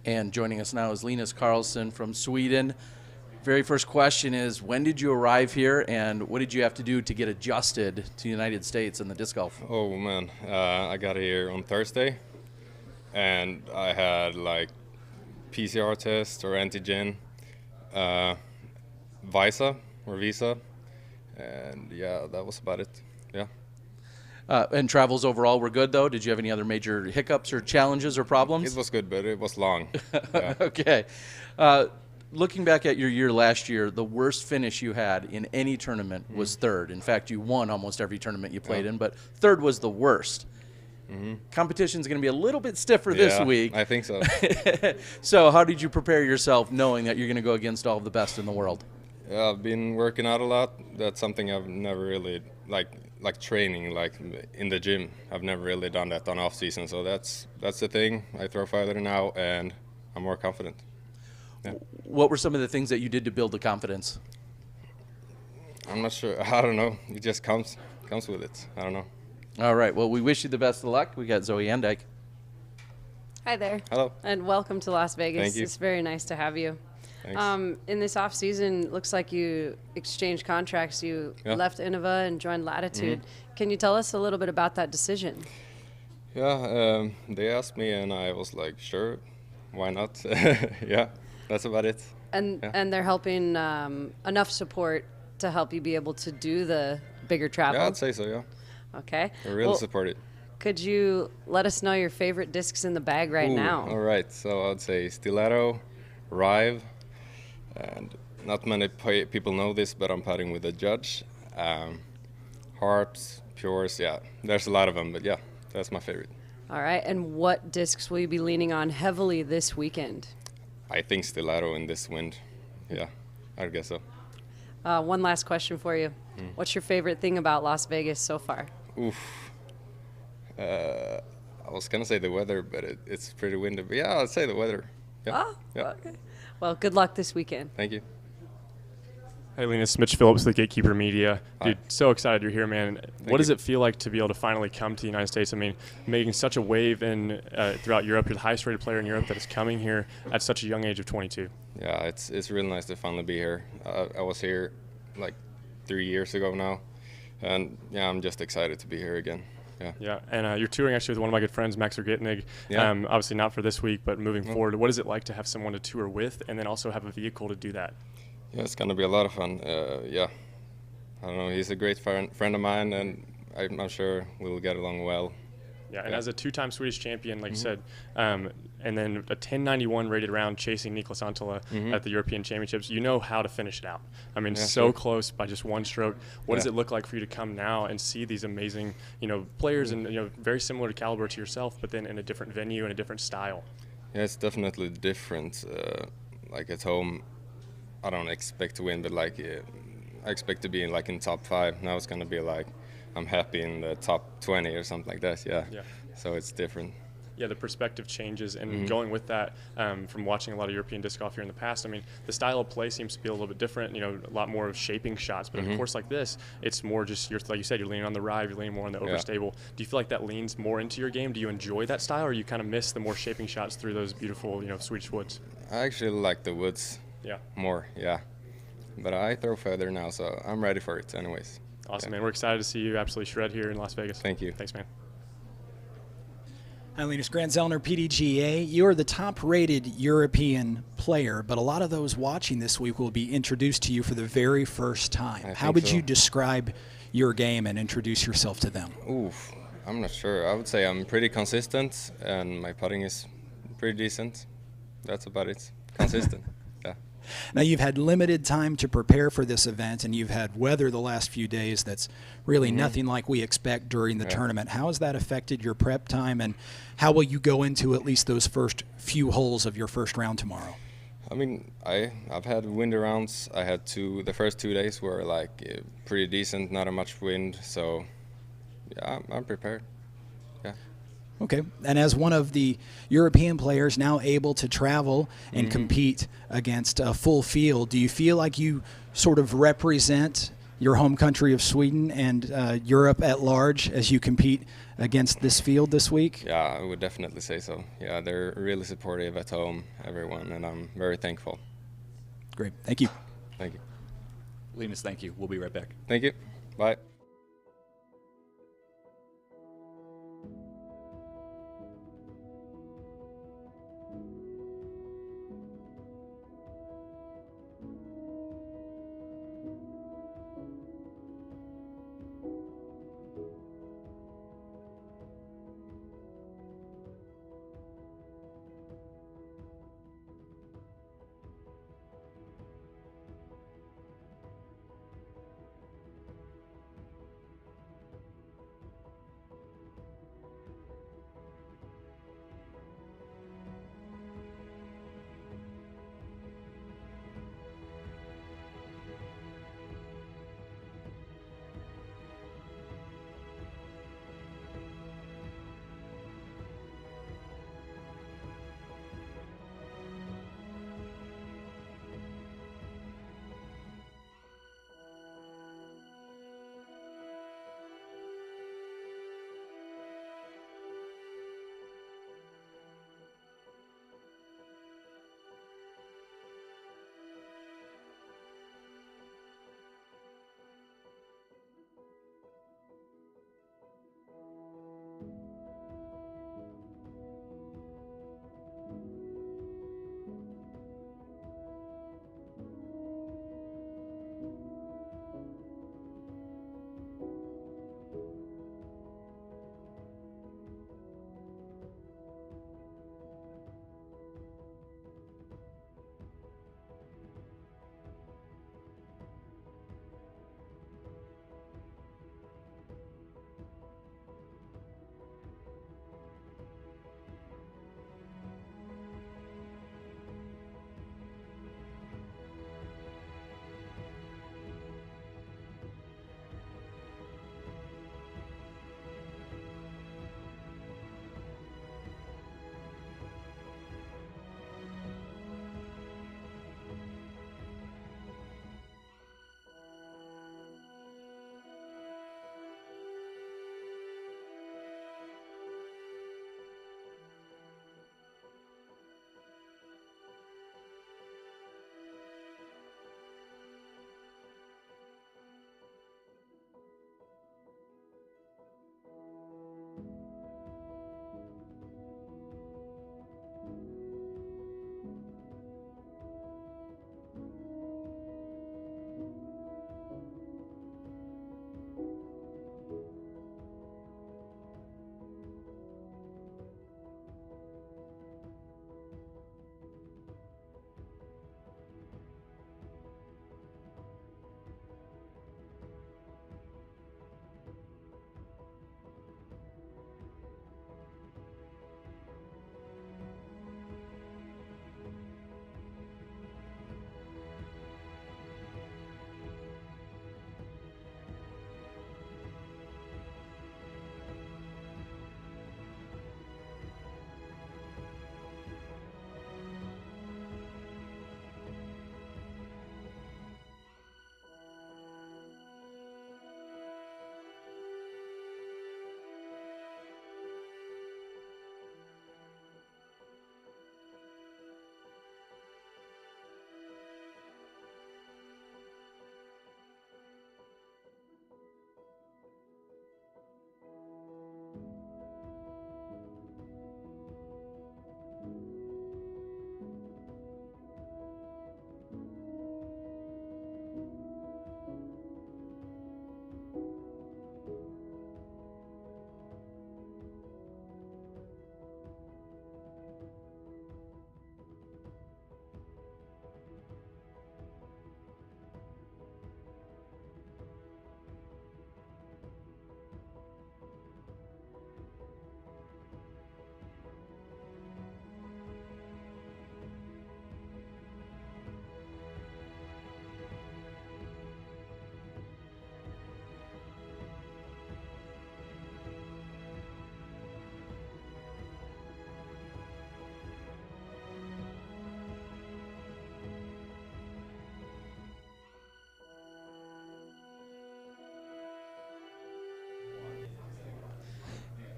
And joining us now is Linus Carlsson from Sweden. Very first question is, when did you arrive here, and what did you have to do to get adjusted to the United States in the disc golf? Oh man, I got here on Thursday, and I had like PCR test or antigen, visa, and yeah, that was about it. Yeah. And travels overall were good, though? Did you have any other major hiccups or challenges or problems? It was good, but it was long. Yeah. Okay. Looking back at your year last year, the worst finish you had in any tournament was third. In fact, you won almost every tournament you played in, but third was the worst. Competition's going to be a little bit stiffer this week. I think so. So how did you prepare yourself knowing that you're going to go against all of the best in the world? Yeah, I've been working out a lot. That's something I've never really, like training, like in the gym. I've never really done that on off season, so that's the thing. I throw farther now, and I'm more confident. Yeah. What were some of the things that you did to build the confidence? I'm not sure. I don't know. It just comes with it. I don't know. All right. Well, we wish you the best of luck. We got Zoe Andike. Hi there. Hello. And welcome to Las Vegas. Thank you. It's very nice to have you. Thanks. In this off season, looks like you exchanged contracts. You left Innova and joined Latitude. Can you tell us a little bit about that decision? Yeah, they asked me, and I was like, sure, why not? Yeah, that's about it. And they're helping enough support to help you be able to do the bigger travel? Yeah, I'd say so, yeah. Okay. They're really supported. Could you let us know your favorite discs in the bag right now? All right, so I'd say Stiletto, Rive, and not many people know this, but I'm putting with a judge. Harps, Pures, yeah, there's a lot of them, but yeah, that's my favorite. All right, and what discs will you be leaning on heavily this weekend? I think Stiletto in this wind, yeah, I guess so. One last question for you. What's your favorite thing about Las Vegas so far? Oof. I was going to say the weather, but it's pretty windy. But yeah, I'd say the weather. Yeah. Oh, yeah. Okay. Well, good luck this weekend. Thank you. Hey, Linus, Mitch Phillips with Gatekeeper Media. Dude, so excited you're here, man. What does you. it feel like to be able to finally come to the United States? I mean, making such a wave throughout Europe. You're the highest rated player in Europe that is coming here at such a young age of 22. Yeah, it's really nice to finally be here. I was here like 3 years ago now, and yeah, I'm just excited to be here again. Yeah. Yeah, and you're touring actually with one of my good friends, Max Ergitnig. Yeah. Obviously not for this week, but moving forward, what is it like to have someone to tour with and then also have a vehicle to do that? Yeah, it's going to be a lot of fun. Yeah, I don't know. He's a great friend of mine, and I'm sure we'll get along well. Yeah, and as a two-time Swedish champion, like you said, and then a 1091 rated round chasing Niklas Antila at the European Championships, you know how to finish it out. I mean, so close by just one stroke. What does it look like for you to come now and see these amazing, players and very similar to caliber to yourself, but then in a different venue and a different style? Yeah, it's definitely different. Like at home, I don't expect to win, but I expect to be in top 5. Now it's going to be like I'm happy in the top 20 or something like that. Yeah. So it's different. Yeah, the perspective changes, and going with that, from watching a lot of European disc golf here in the past, I mean, the style of play seems to be a little bit different. A lot more of shaping shots, but of course, like this, it's more just like you said, you're leaning on the Rive, you're leaning more on the overstable. Do you feel like that leans more into your game? Do you enjoy that style, or you kind of miss the more shaping shots through those beautiful, Swedish woods? I actually like the woods. More. Yeah. But I throw further now, so I'm ready for it, anyways. Awesome, man. We're excited to see you absolutely shred here in Las Vegas. Thank you. Thanks, man. Hi, Linus Grandzelner, PDGA. You're the top-rated European player, but a lot of those watching this week will be introduced to you for the very first time. How would you describe your game and introduce yourself to them? Oof, I'm not sure. I would say I'm pretty consistent, and my putting is pretty decent. That's about it. Consistent. Now, you've had limited time to prepare for this event, and you've had weather the last few days that's really nothing like we expect during the tournament. How has that affected your prep time, and how will you go into at least those first few holes of your first round tomorrow? I mean, I've had windy rounds. I had the first 2 days were pretty decent, not much wind, so yeah, I'm prepared. Yeah. Okay, and as one of the European players now able to travel and compete against a full field, do you feel like you sort of represent your home country of Sweden and Europe at large as you compete against this field this week? Yeah, I would definitely say so. Yeah, they're really supportive at home, everyone, and I'm very thankful. Great. Thank you. Thank you. Linus, thank you. We'll be right back. Thank you. Bye.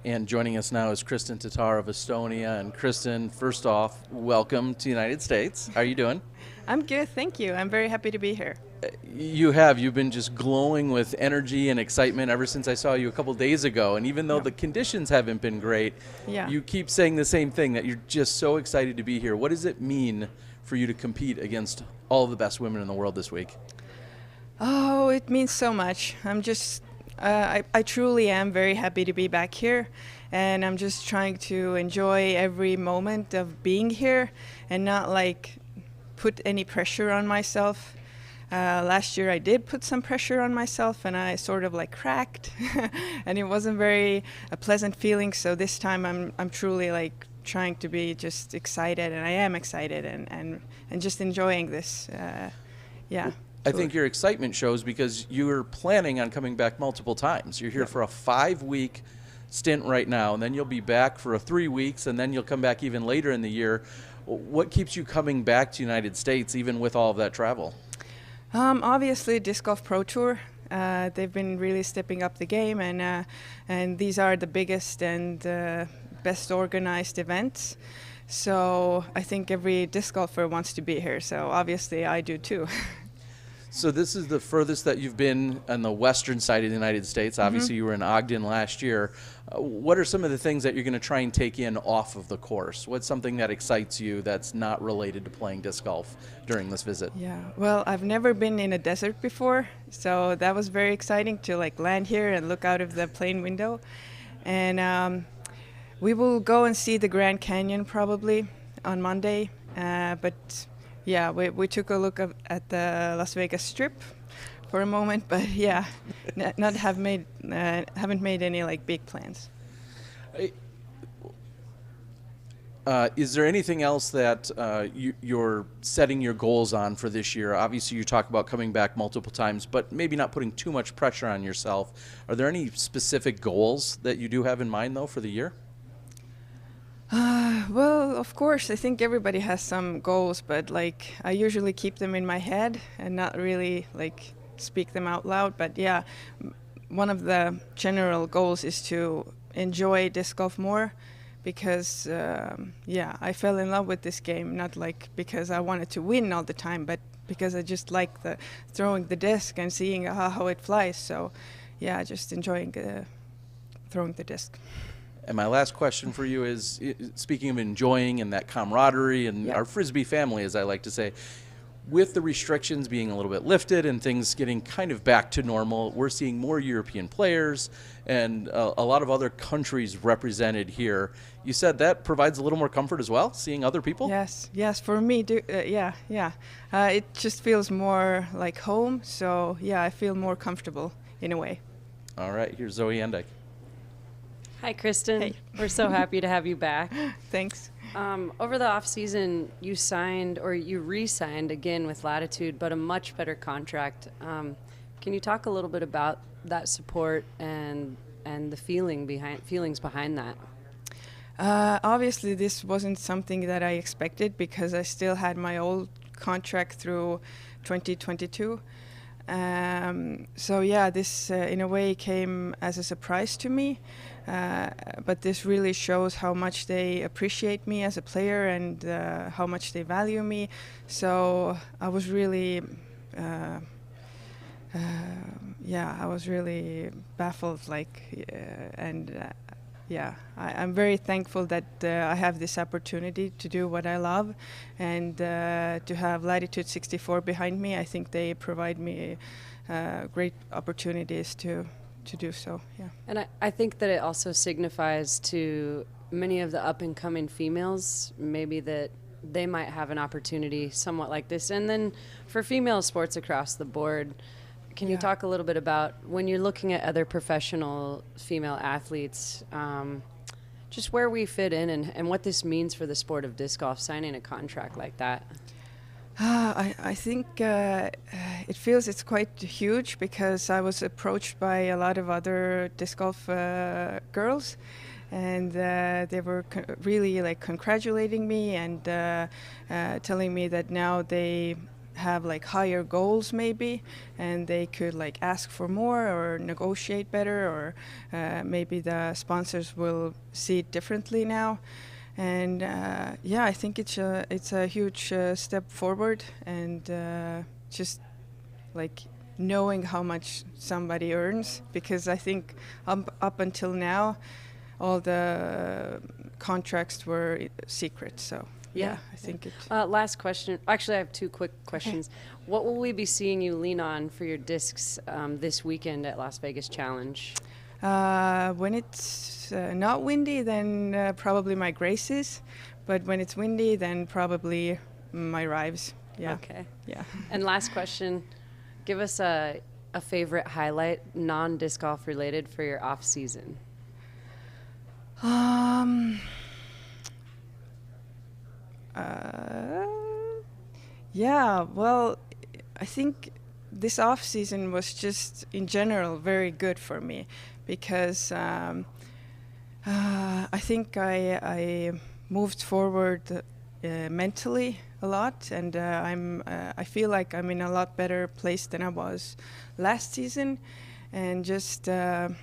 And joining us now is Kristin Tattar of Estonia. And Kristin, first off, welcome to the United States. How are you doing? I'm good, thank you. I'm very happy to be here. You've been just glowing with energy and excitement ever since I saw you a couple days ago. And even though the conditions haven't been great, you keep saying the same thing, that you're just so excited to be here. What does it mean for you to compete against all the best women in the world this week? Oh, it means so much. I'm just, I truly am very happy to be back here. And I'm just trying to enjoy every moment of being here and not like put any pressure on myself. Last year I did put some pressure on myself and I sort of like cracked and it wasn't very a pleasant feeling. So this time I'm truly like trying to be just excited, and I am excited and just enjoying this. Yeah. I think your excitement shows because you're planning on coming back multiple times. You're here for a 5-week stint right now, and then you'll be back for 3 weeks, and then you'll come back even later in the year. What keeps you coming back to the United States even with all of that travel? Obviously, Disc Golf Pro Tour. They've been really stepping up the game, and these are the biggest and best organized events. So I think every disc golfer wants to be here. So obviously, I do too. So this is the furthest that you've been on the western side of the United States. Obviously, you were in Ogden last year. What are some of the things that you're going to try and take in off of the course? What's something that excites you that's not related to playing disc golf during this visit? Yeah, well, I've never been in a desert before, so that was very exciting to like land here and look out of the plane window. And we will go and see the Grand Canyon probably on Monday, but yeah, we took a look at the Las Vegas Strip for a moment, but yeah, haven't made any like big plans. Is there anything else that you're setting your goals on for this year? Obviously, you talk about coming back multiple times, but maybe not putting too much pressure on yourself. Are there any specific goals that you do have in mind, though, for the year? Well, of course, I think everybody has some goals, but like I usually keep them in my head and not really like speak them out loud. But yeah, one of the general goals is to enjoy disc golf more because yeah, I fell in love with this game, not like because I wanted to win all the time, but because I just like throwing the disc and seeing how it flies. So yeah, just enjoying throwing the disc. And my last question for you is, speaking of enjoying and that camaraderie and our Frisbee family, as I like to say, with the restrictions being a little bit lifted and things getting kind of back to normal, we're seeing more European players and a lot of other countries represented here. You said that provides a little more comfort as well, seeing other people? Yes, for me, yeah. It just feels more like home, so yeah, I feel more comfortable in a way. All right, here's Zoe Endike. Hi, Kristin. Hey. We're so happy to have you back. Thanks. Over the off season, you re-signed again with Latitude, but a much better contract. Can you talk a little bit about that support and the feelings behind that? Obviously, this wasn't something that I expected because I still had my old contract through 2022. So yeah, this in a way came as a surprise to me, but this really shows how much they appreciate me as a player and how much they value me. So I was really, I was really baffled, yeah, I'm very thankful that I have this opportunity to do what I love and to have Latitude 64 behind me. I think they provide me great opportunities to do so, yeah. And I think that it also signifies to many of the up-and-coming females maybe that they might have an opportunity somewhat like this. And then for female sports across the board, can you talk a little bit about when you're looking at other professional female athletes, just where we fit in and what this means for the sport of disc golf, signing a contract like that? I think it feels it's quite huge because I was approached by a lot of other disc golf girls, and they were really like congratulating me and telling me that now they have like higher goals maybe, and they could like ask for more or negotiate better, or maybe the sponsors will see it differently now. And yeah, I think it's a huge step forward, and just like knowing how much somebody earns, because I think up until now all the contracts were secret. So yeah, I think it. Last question. Actually, I have two quick questions. What will we be seeing you lean on for your discs this weekend at Las Vegas Challenge? When it's not windy, then probably my Graces. But when it's windy, then probably my Rives. Yeah. Okay. Yeah. And last question. Give us a favorite highlight, non-disc golf related, for your off season. Yeah, well, I think this off season was just in general very good for me, because I think I moved forward mentally a lot, and I feel like I'm in a lot better place than I was last season, and just I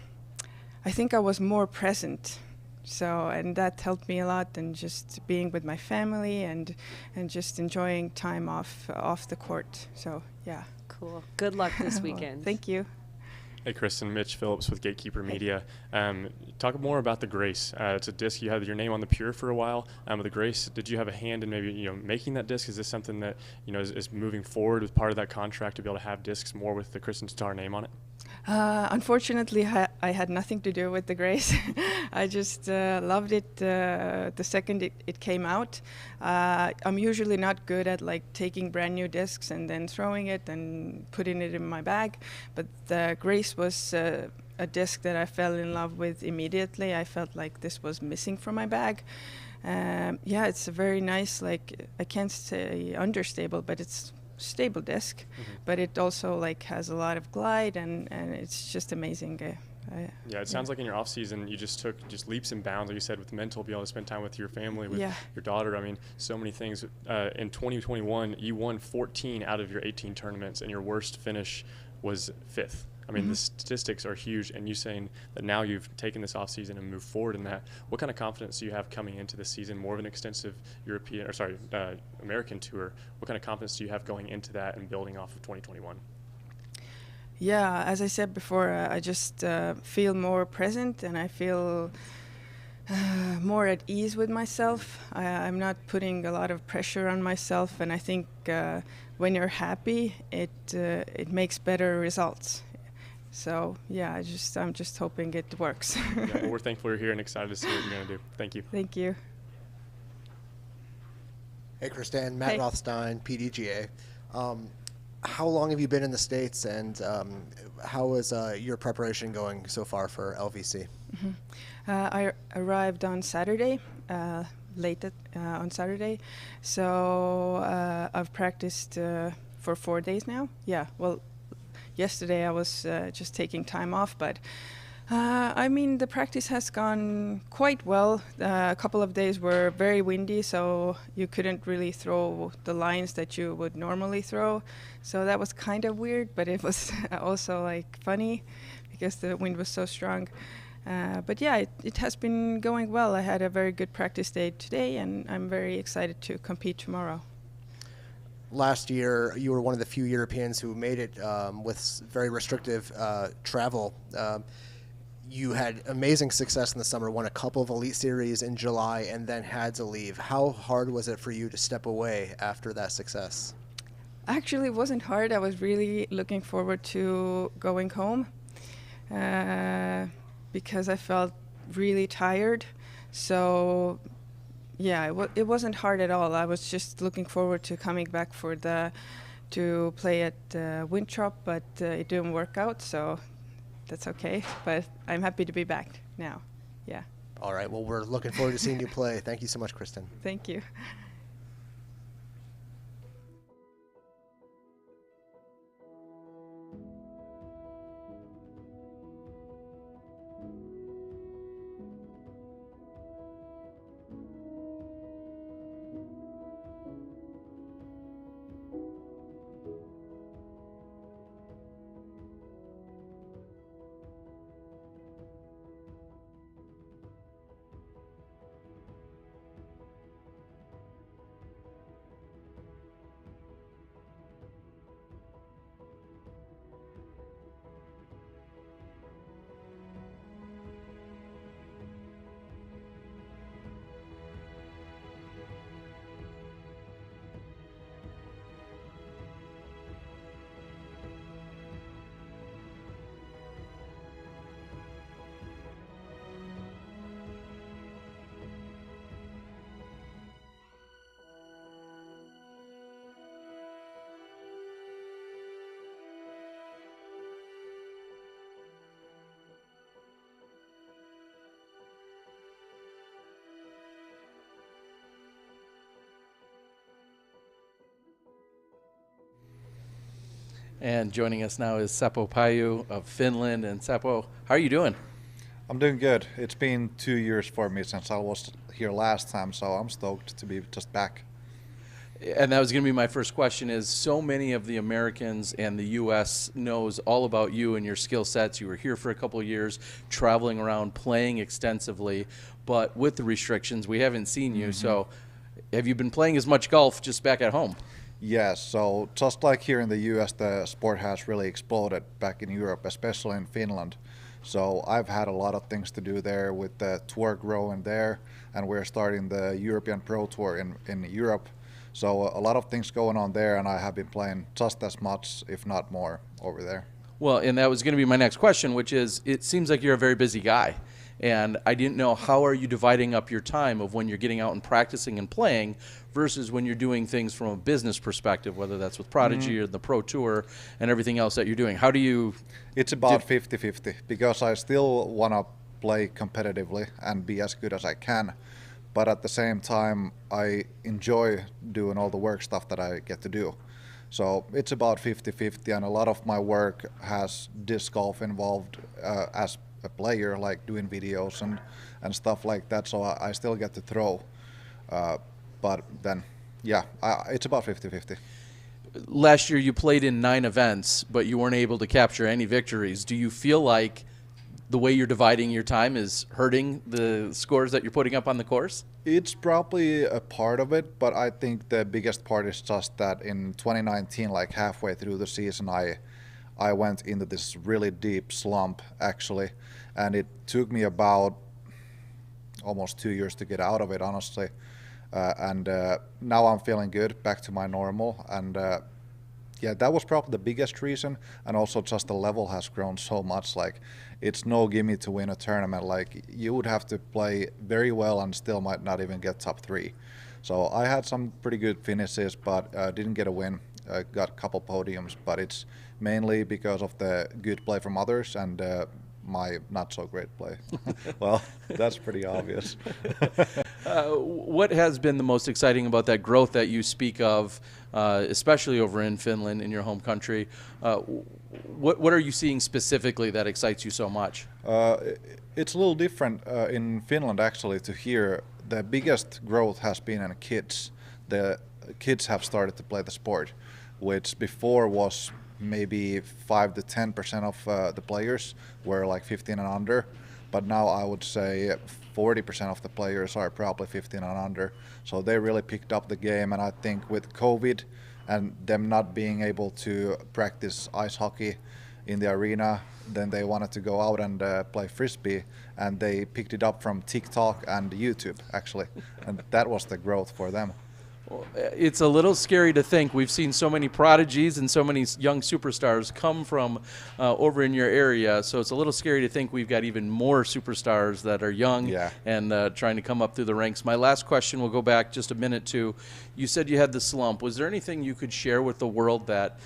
think I was more present. So, and that helped me a lot, and just being with my family and just enjoying time off the court. So yeah. Cool. Good luck this weekend. Thank you. Hey, Kristin, Mitch Phillips with Gatekeeper Media. Talk more about the Grace. It's a disc. You had your name on the Pure for a while. With the Grace, did you have a hand in maybe making that disc? Is this something that is moving forward with part of that contract to be able to have discs more with the Kristin Tattar name on it? Unfortunately, I had nothing to do with the Grace. I just loved it the second it came out. I'm usually not good at like taking brand new discs and then throwing it and putting it in my bag, but the Grace was a disc that I fell in love with immediately. I felt like this was missing from my bag. Yeah, it's a very nice, like, I can't say understable, but it's stable disc, but it also like has a lot of glide, and it's just amazing. Yeah, it sounds like in your off season you just took leaps and bounds, like you said, with mental, be able to spend time with your family, with your daughter. I mean, so many things. In 2021, you won 14 out of your 18 tournaments, and your worst finish was 5th. I mean, the statistics are huge, and you saying that now you've taken this off season and moved forward in that. What kind of confidence do you have coming into the season? More of an extensive American tour. What kind of confidence do you have going into that and building off of 2021? Yeah, as I said before, I just feel more present, and I feel more at ease with myself. I'm not putting a lot of pressure on myself, and I think when you're happy, it makes better results. So yeah, I'm just hoping it works. Yeah, well, we're thankful you're here and excited to see what you're going to do. Thank you. Thank you. Hey, Kristin, Matt Rothstein, PDGA. How long have you been in the States, and how is your preparation going so far for LVC? I arrived on Saturday, on Saturday, so I've practiced for 4 days now. Yeah, well, yesterday I was just taking time off, but I mean, the practice has gone quite well. A couple of days were very windy, so you couldn't really throw the lines that you would normally throw. So that was kind of weird, but it was also like funny because the wind was so strong. But yeah, it has been going well. I had a very good practice day today, and I'm very excited to compete tomorrow. Last year, you were one of the few Europeans who made it with very restrictive travel. You had amazing success in the summer, won a couple of Elite Series in July, and then had to leave. How hard was it for you to step away after that success? Actually, it wasn't hard. I was really looking forward to going home because I felt really tired. So yeah, it wasn't hard at all. I was just looking forward to coming back to play at Winthrop, but it didn't work out, so that's okay. But I'm happy to be back now. Yeah. All right. Well, we're looking forward to seeing you play. Thank you so much, Kristin. Thank you. And joining us now is Seppo Paju of Finland. And Seppo, how are you doing? I'm doing good. It's been 2 years for me since I was here last time, so I'm stoked to be just back. And that was going to be my first question, is so many of the Americans and the U.S. knows all about you and your skill sets. You were here for a couple of years, traveling around, playing extensively, but with the restrictions, we haven't seen you. So have you been playing as much golf just back at home? Yes, so just like here in the U.S., the sport has really exploded back in Europe, especially in Finland. So I've had a lot of things to do there with the tour growing there, and we're starting the European Pro Tour in Europe. So a lot of things going on there, and I have been playing just as much, if not more, over there. Well, and that was going to be my next question, which is, it seems like you're a very busy guy. And I didn't know, how are you dividing up your time of when you're getting out and practicing and playing versus when you're doing things from a business perspective, whether that's with Prodigy or the Pro Tour and everything else that you're doing? How do you... It's about 50-50, because I still want to play competitively and be as good as I can. But at the same time, I enjoy doing all the work stuff that I get to do. So it's about 50-50, and a lot of my work has disc golf involved as a player, like doing videos and stuff like that. So I still get to throw. But then, yeah, it's about 50-50. Last year you played in 9 events, but you weren't able to capture any victories. Do you feel like the way you're dividing your time is hurting the scores that you're putting up on the course? It's probably a part of it, but I think the biggest part is just that in 2019, like halfway through the season, I went into this really deep slump, actually, and it took me about almost 2 years to get out of it, honestly. And now I'm feeling good, back to my normal, and yeah, that was probably the biggest reason, and also just the level has grown so much. Like, it's no gimme to win a tournament. Like, you would have to play very well and still might not even get top 3. So I had some pretty good finishes, but didn't get a win. Got a couple podiums, but it's mainly because of the good play from others and my not so great play. Well, that's pretty obvious. What has been the most exciting about that growth that you speak of, especially over in Finland, in your home country? What are you seeing specifically that excites you so much? It's a little different in Finland, actually, to here. The biggest growth has been in kids. The kids have started to play the sport, which before was maybe 5 to 10% of the players were like 15 and under, but now I would say 40% of the players are probably 15 and under. So they really picked up the game, and I think with COVID and them not being able to practice ice hockey in the arena, then they wanted to go out and play frisbee, and they picked it up from TikTok and YouTube, actually, and that was the growth for them. It's a little scary to think we've seen so many prodigies and so many young superstars come from over in your area, so it's a little scary to think we've got even more superstars that are young and trying to come up through the ranks. My last question, will go back just a minute to, you said you had the slump. Was there anything you could share with the world that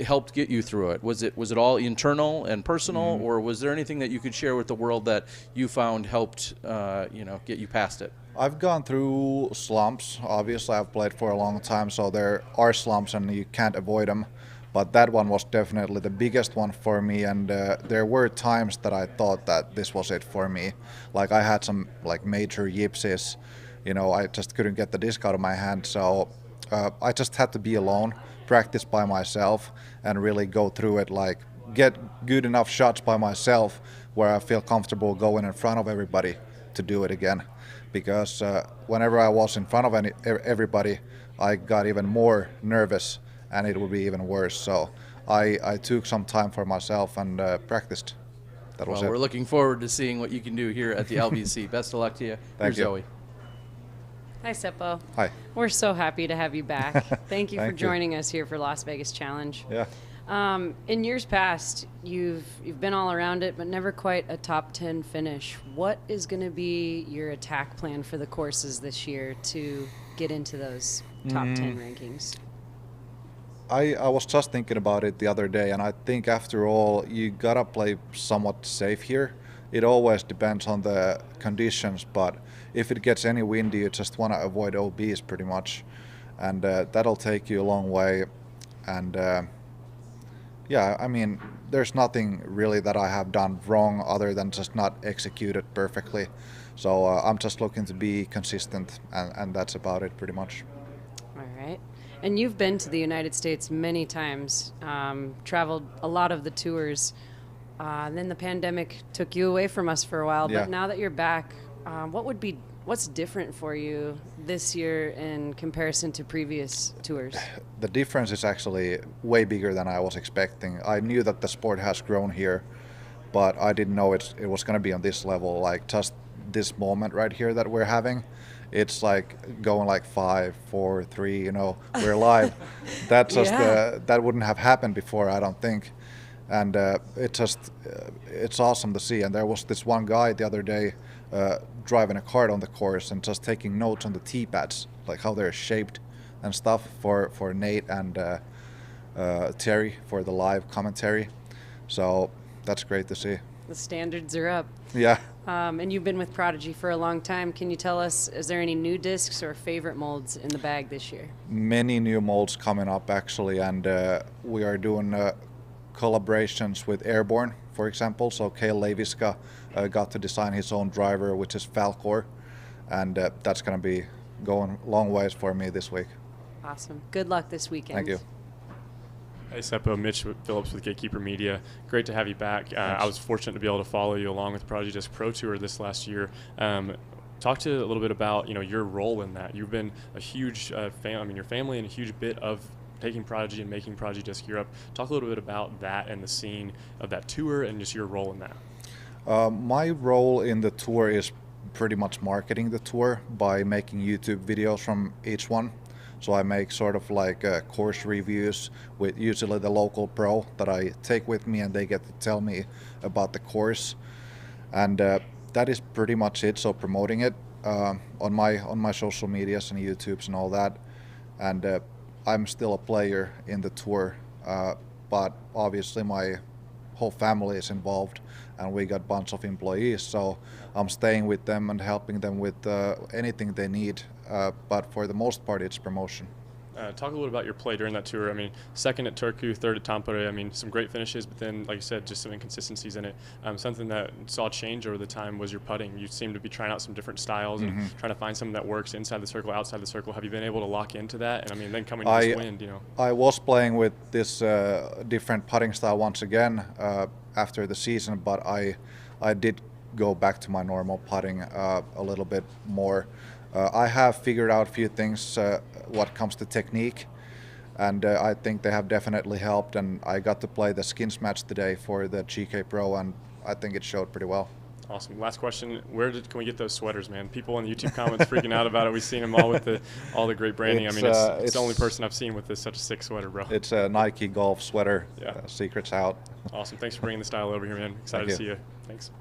helped get you through it? Was it all internal and personal, or was there anything that you could share with the world that you found helped get you past it? I've gone through slumps. Obviously, I've played for a long time, so there are slumps and you can't avoid them. But that one was definitely the biggest one for me, and there were times that I thought that this was it for me. Like, I had some like major yipsies. I just couldn't get the disc out of my hand, so I just had to be alone, practice by myself, and really go through it, like get good enough shots by myself where I feel comfortable going in front of everybody to do it again. Because whenever I was in front of everybody, I got even more nervous and it would be even worse. So I took some time for myself and practiced. That was it. We're looking forward to seeing what you can do here at the LBC. Best of luck to you. Thank you. Zoe. Hi, Seppo. Hi. We're so happy to have you back. Thank you for joining us here for Las Vegas Challenge. Yeah. In years past, you've been all around it, but never quite a top 10 finish. What is going to be your attack plan for the courses this year to get into those top 10 rankings? I was just thinking about it the other day, and I think after all, you gotta play somewhat safe here. It always depends on the conditions, but if it gets any windy, you just want to avoid OBs pretty much, and that'll take you a long way. And Yeah, I mean, there's nothing really that I have done wrong other than just not executed perfectly. So I'm just looking to be consistent, and that's about it pretty much. All right. And you've been to the United States many times, traveled a lot of the tours. And then the pandemic took you away from us for a while. Yeah. But now that you're back, what's different for you this year in comparison to previous tours? The difference is actually way bigger than I was expecting. I knew that the sport has grown here, but I didn't know it was going to be on this level. Like just this moment right here that we're having, it's like going like 5, 4, 3. You know, we're live. That just that wouldn't have happened before, I don't think. And it's awesome to see. And there was this one guy the other day driving a cart on the course and just taking notes on the tee pads, like how they're shaped and stuff for Nate and Terry for the live commentary. So that's great to see. The standards are up. Yeah. And you've been with Prodigy for a long time. Can you tell us, is there any new discs or favorite molds in the bag this year? Many new molds coming up actually, and we are doing collaborations with Airborne, for example. So Cale Leiviska got to design his own driver, which is Falcor, and that's going to be going long ways for me this week. Awesome. Good luck this weekend. Thank you. Hey Seppo, Mitch Phillips with Gatekeeper Media. Great to have you back. I was fortunate to be able to follow you along with the Prodigy Disc Pro Tour this last year. Talk to a little bit about your role in that. You've been a huge your family and a huge bit of taking Prodigy and making Prodigy Disc Europe. Talk a little bit about that and the scene of that tour and just your role in that. My role in the tour is pretty much marketing the tour by making YouTube videos from each one. So I make sort of like course reviews with usually the local pro that I take with me, and they get to tell me about the course. And that is pretty much it. So promoting it on my social medias and YouTubes and all that. And I'm still a player in the tour, but obviously my whole family is involved, and we got a bunch of employees, so I'm staying with them and helping them with anything they need, but for the most part it's promotion. Talk a little about your play during that tour. I mean, second at Turku, third at Tampere. I mean, some great finishes, but then, like you said, just some inconsistencies in it. Something that saw change over the time was your putting. You seem to be trying out some different styles and trying to find something that works inside the circle, outside the circle. Have you been able to lock into that? And I mean, then coming to this wind, I was playing with this different putting style once again after the season, but I did go back to my normal putting a little bit more. I have figured out a few things what comes to technique, and I think they have definitely helped, and I got to play the skins match today for the GK Pro, and I think it showed pretty well. Awesome. Last question: can we get those sweaters, man? People in the YouTube comments freaking out about it. We've seen them all with all the great branding. It's the only person I've seen with such a sick sweater, bro. It's a Nike golf sweater. Yeah. Secrets out. Awesome. Thanks for bringing the style over here, man. Excited to see you. Thanks.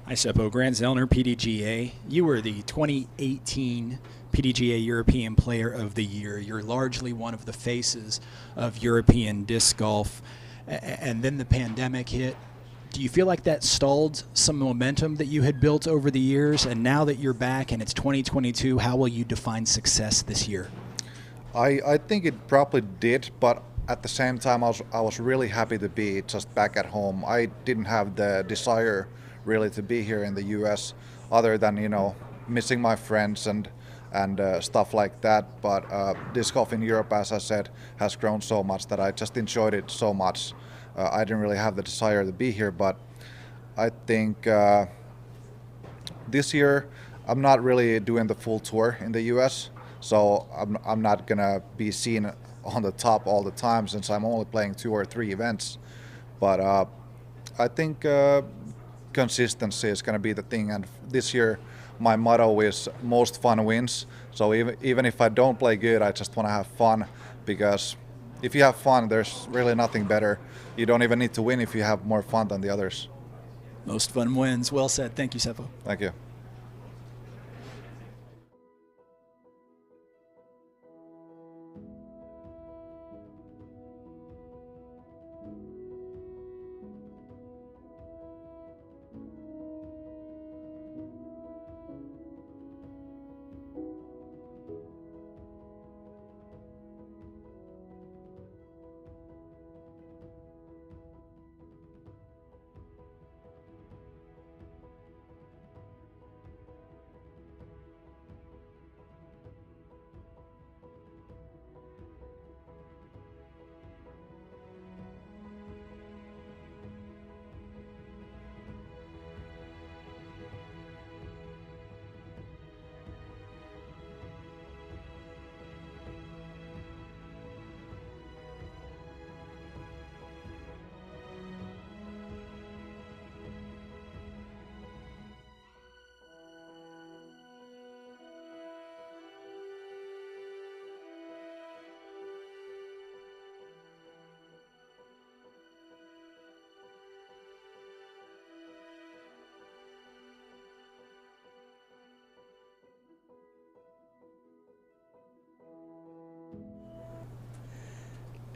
Hi, Seppo. Grant Zellner, PDGA. You were the 2018 PDGA European Player of the Year. You're largely one of the faces of European disc golf. And then the pandemic hit. Do you feel like that stalled some momentum that you had built over the years? And now that you're back and it's 2022, how will you define success this year? I think it probably did, but at the same time, I was really happy to be just back at home. I didn't have the desire really to be here in the U.S. other than missing my friends and stuff like that. But disc golf in Europe, as I said, has grown so much that I just enjoyed it so much. I didn't really have the desire to be here, but I think this year I'm not really doing the full tour in the U.S., so I'm not gonna be seen on the top all the time since I'm only playing 2 or 3 events. But I think consistency is going to be the thing, and this year my motto is most fun wins. So even if I don't play good, I just want to have fun, because if you have fun, there's really nothing better. You don't even need to win if you have more fun than the others. Most fun wins. Well said. Thank you, Seppo. Thank you.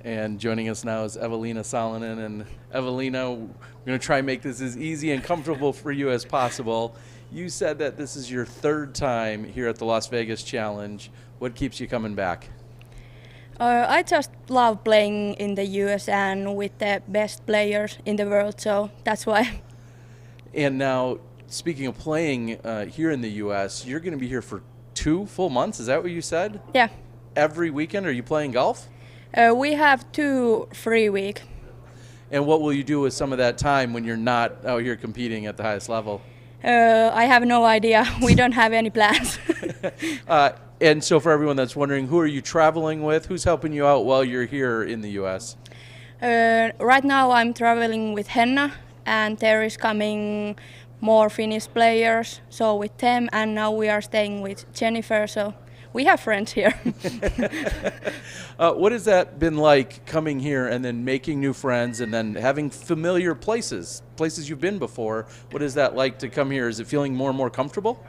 And joining us now is Eveliina Salonen. And Eveliina, we're going to try and make this as easy and comfortable for you as possible. You said that this is your third time here at the Las Vegas Challenge. What keeps you coming back? I just love playing in the US and with the best players in the world, so that's why. And now, speaking of playing here in the US, you're going to be here for 2 full months. Is that what you said? Yeah. Every weekend, are you playing golf? We have 2 free weeks. And what will you do with some of that time when you're not out here competing at the highest level? I have no idea. We don't have any plans. And so for everyone that's wondering, who are you traveling with? Who's helping you out while you're here in the U.S.? Right now I'm traveling with Henna, and there is coming more Finnish players, so with them, and now we are staying with Jennifer, so we have friends here. What has that been like coming here and then making new friends and then having familiar places you've been before? What is that like to come here? Is it feeling more and more comfortable?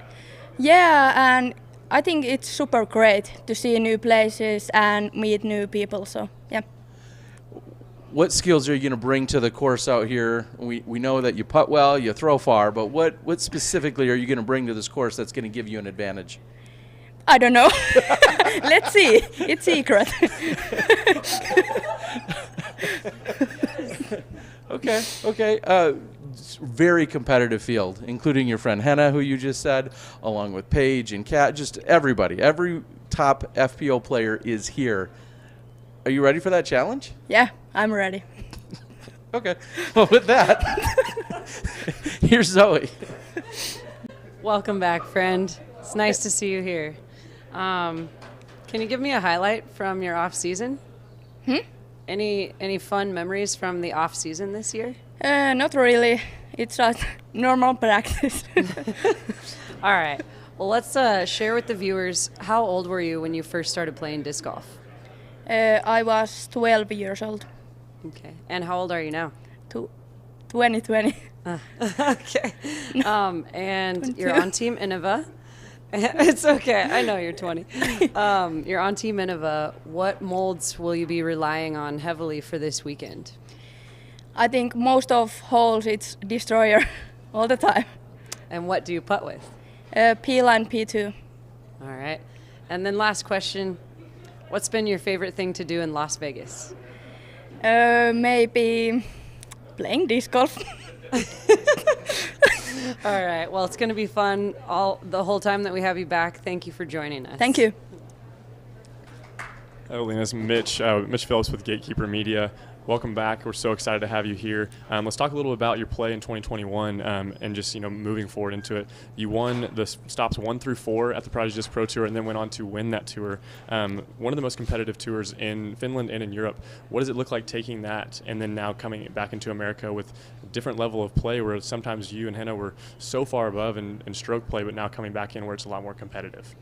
Yeah, and I think it's super great to see new places and meet new people, so yeah. What skills are you going to bring to the course out here? We know that you putt well, you throw far, but what specifically are you going to bring to this course that's going to give you an advantage? I don't know. Let's see. It's secret. Okay. Very competitive field, including your friend Henna, who you just said, along with Paige and Kat, just everybody. Every top FPO player is here. Are you ready for that challenge? Yeah, I'm ready. Okay. Well, with that, here's Zoe. Welcome back, friend. It's nice to see you here. Can you give me a highlight from your off season? Any fun memories from the off season this year? Not really. It's just normal practice. All right. Well, let's share with the viewers, how old were you when you first started playing disc golf? I was 12 years old. Okay. And how old are you now? 2020. Okay. And 22. You're on Team Innova. It's okay. I know you're 20. You're on Team Innova. What molds will you be relying on heavily for this weekend? I think most of holes it's destroyer all the time. And what do you putt with? P-line, P2. All right. And then last question. What's been your favorite thing to do in Las Vegas? Maybe playing disc golf. All right. Well, it's going to be fun the whole time that we have you back. Thank you for joining us. Thank you. Evelina's Mitch Phillips with Gatekeeper Media. Welcome back. We're so excited to have you here. Let's talk a little about your play in 2021 and just moving forward into it. You won the stops 1 through 4 at the Prodigy Disc Pro Tour and then went on to win that tour. One of the most competitive tours in Finland and in Europe. What does it look like taking that and then now coming back into America with a different level of play where sometimes you and Henna were so far above in stroke play, but now coming back in where it's a lot more competitive?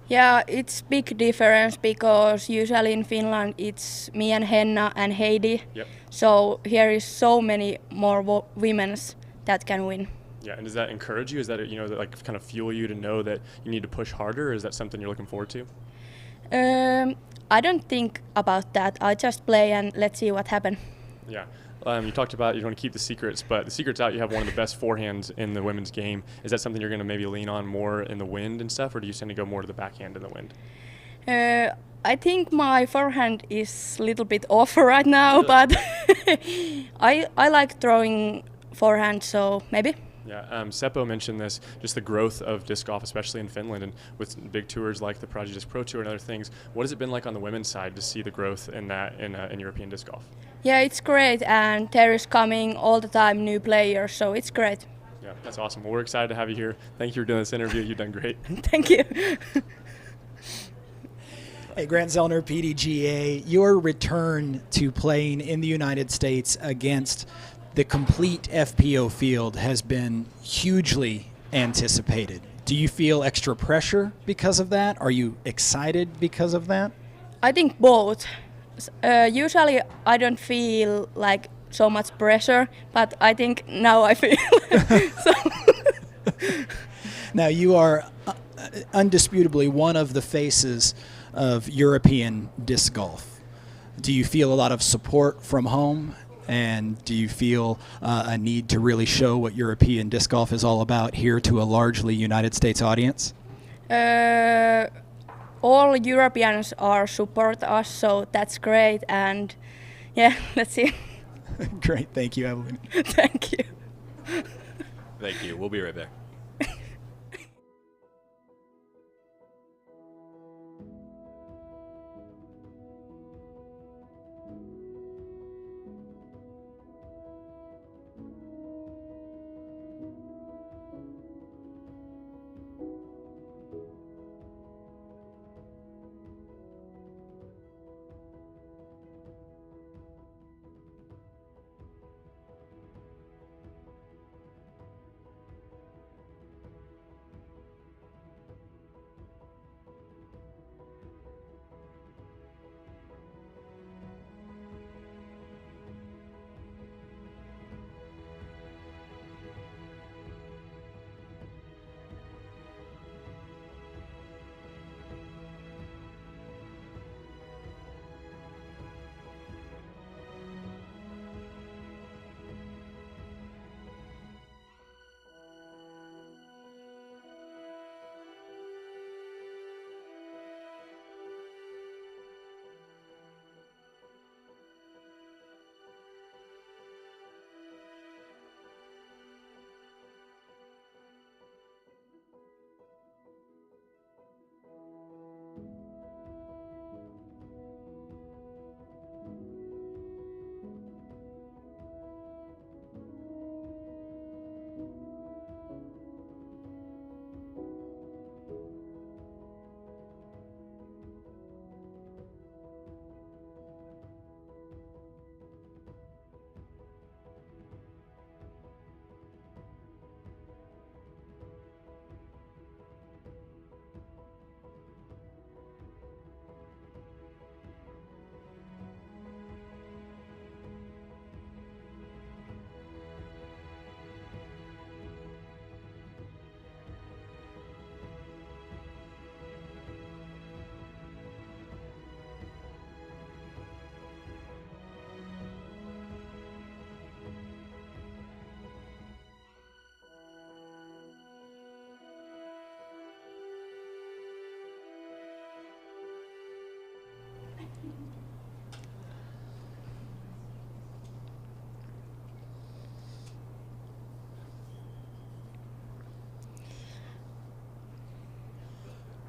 Yeah, it's big difference because usually in Finland it's me and Henna and Heidi. Yep. So here is so many more women's that can win. Yeah, and does that encourage you? Is that that like kind of fuel you to know that you need to push harder? Or is that something you're looking forward to? I don't think about that. I just play and let's see what happens. Yeah. You talked about you want to keep the secrets, but the secret's out. You have one of the best forehands in the women's game. Is that something you're going to maybe lean on more in the wind and stuff, or do you tend to go more to the backhand in the wind? I think my forehand is a little bit off right now, but I like throwing forehand, so maybe. Yeah, Seppo mentioned this, just the growth of disc golf, especially in Finland, and with big tours like the Prodigy Disc Pro Tour and other things. What has it been like on the women's side to see the growth in that in European disc golf? Yeah, it's great, and there is coming all the time new players, so it's great. Yeah, that's awesome. Well, we're excited to have you here. Thank you for doing this interview. You've done great. Thank you. Hey, Grant Zellner, PDGA, your return to playing in the United States against the complete FPO field has been hugely anticipated. Do you feel extra pressure because of that? Are you excited because of that? I think both. Usually I don't feel like so much pressure, but I think now I feel. Now you are undisputably one of the faces of European disc golf. do you feel a lot of support from home? And do you feel a need to really show what European disc golf is all about here to a largely United States audience? All Europeans are support us, so that's great. And yeah, let's see. Great. Thank you, Evelyn. Thank you. Thank you. We'll be right back.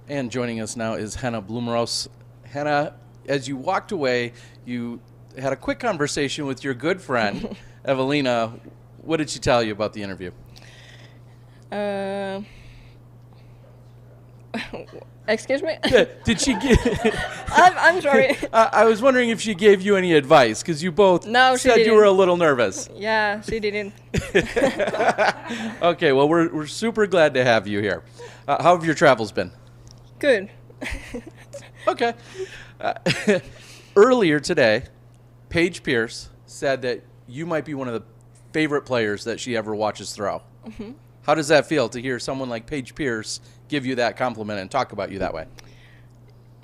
And joining us now is Henna Blomroos. Henna, as you walked away, you had a quick conversation with your good friend, Eveliina. What did she tell you about the interview? Excuse me? Did she give... I'm sorry. I was wondering if she gave you any advice, because you both said you were a little nervous. Yeah, she didn't. Okay, well, we're super glad to have you here. How have your travels been? Good. Okay. Earlier today, Paige Pierce said that you might be one of the favorite players that she ever watches throw. Mm-hmm. How does that feel to hear someone like Paige Pierce give you that compliment and talk about you that way?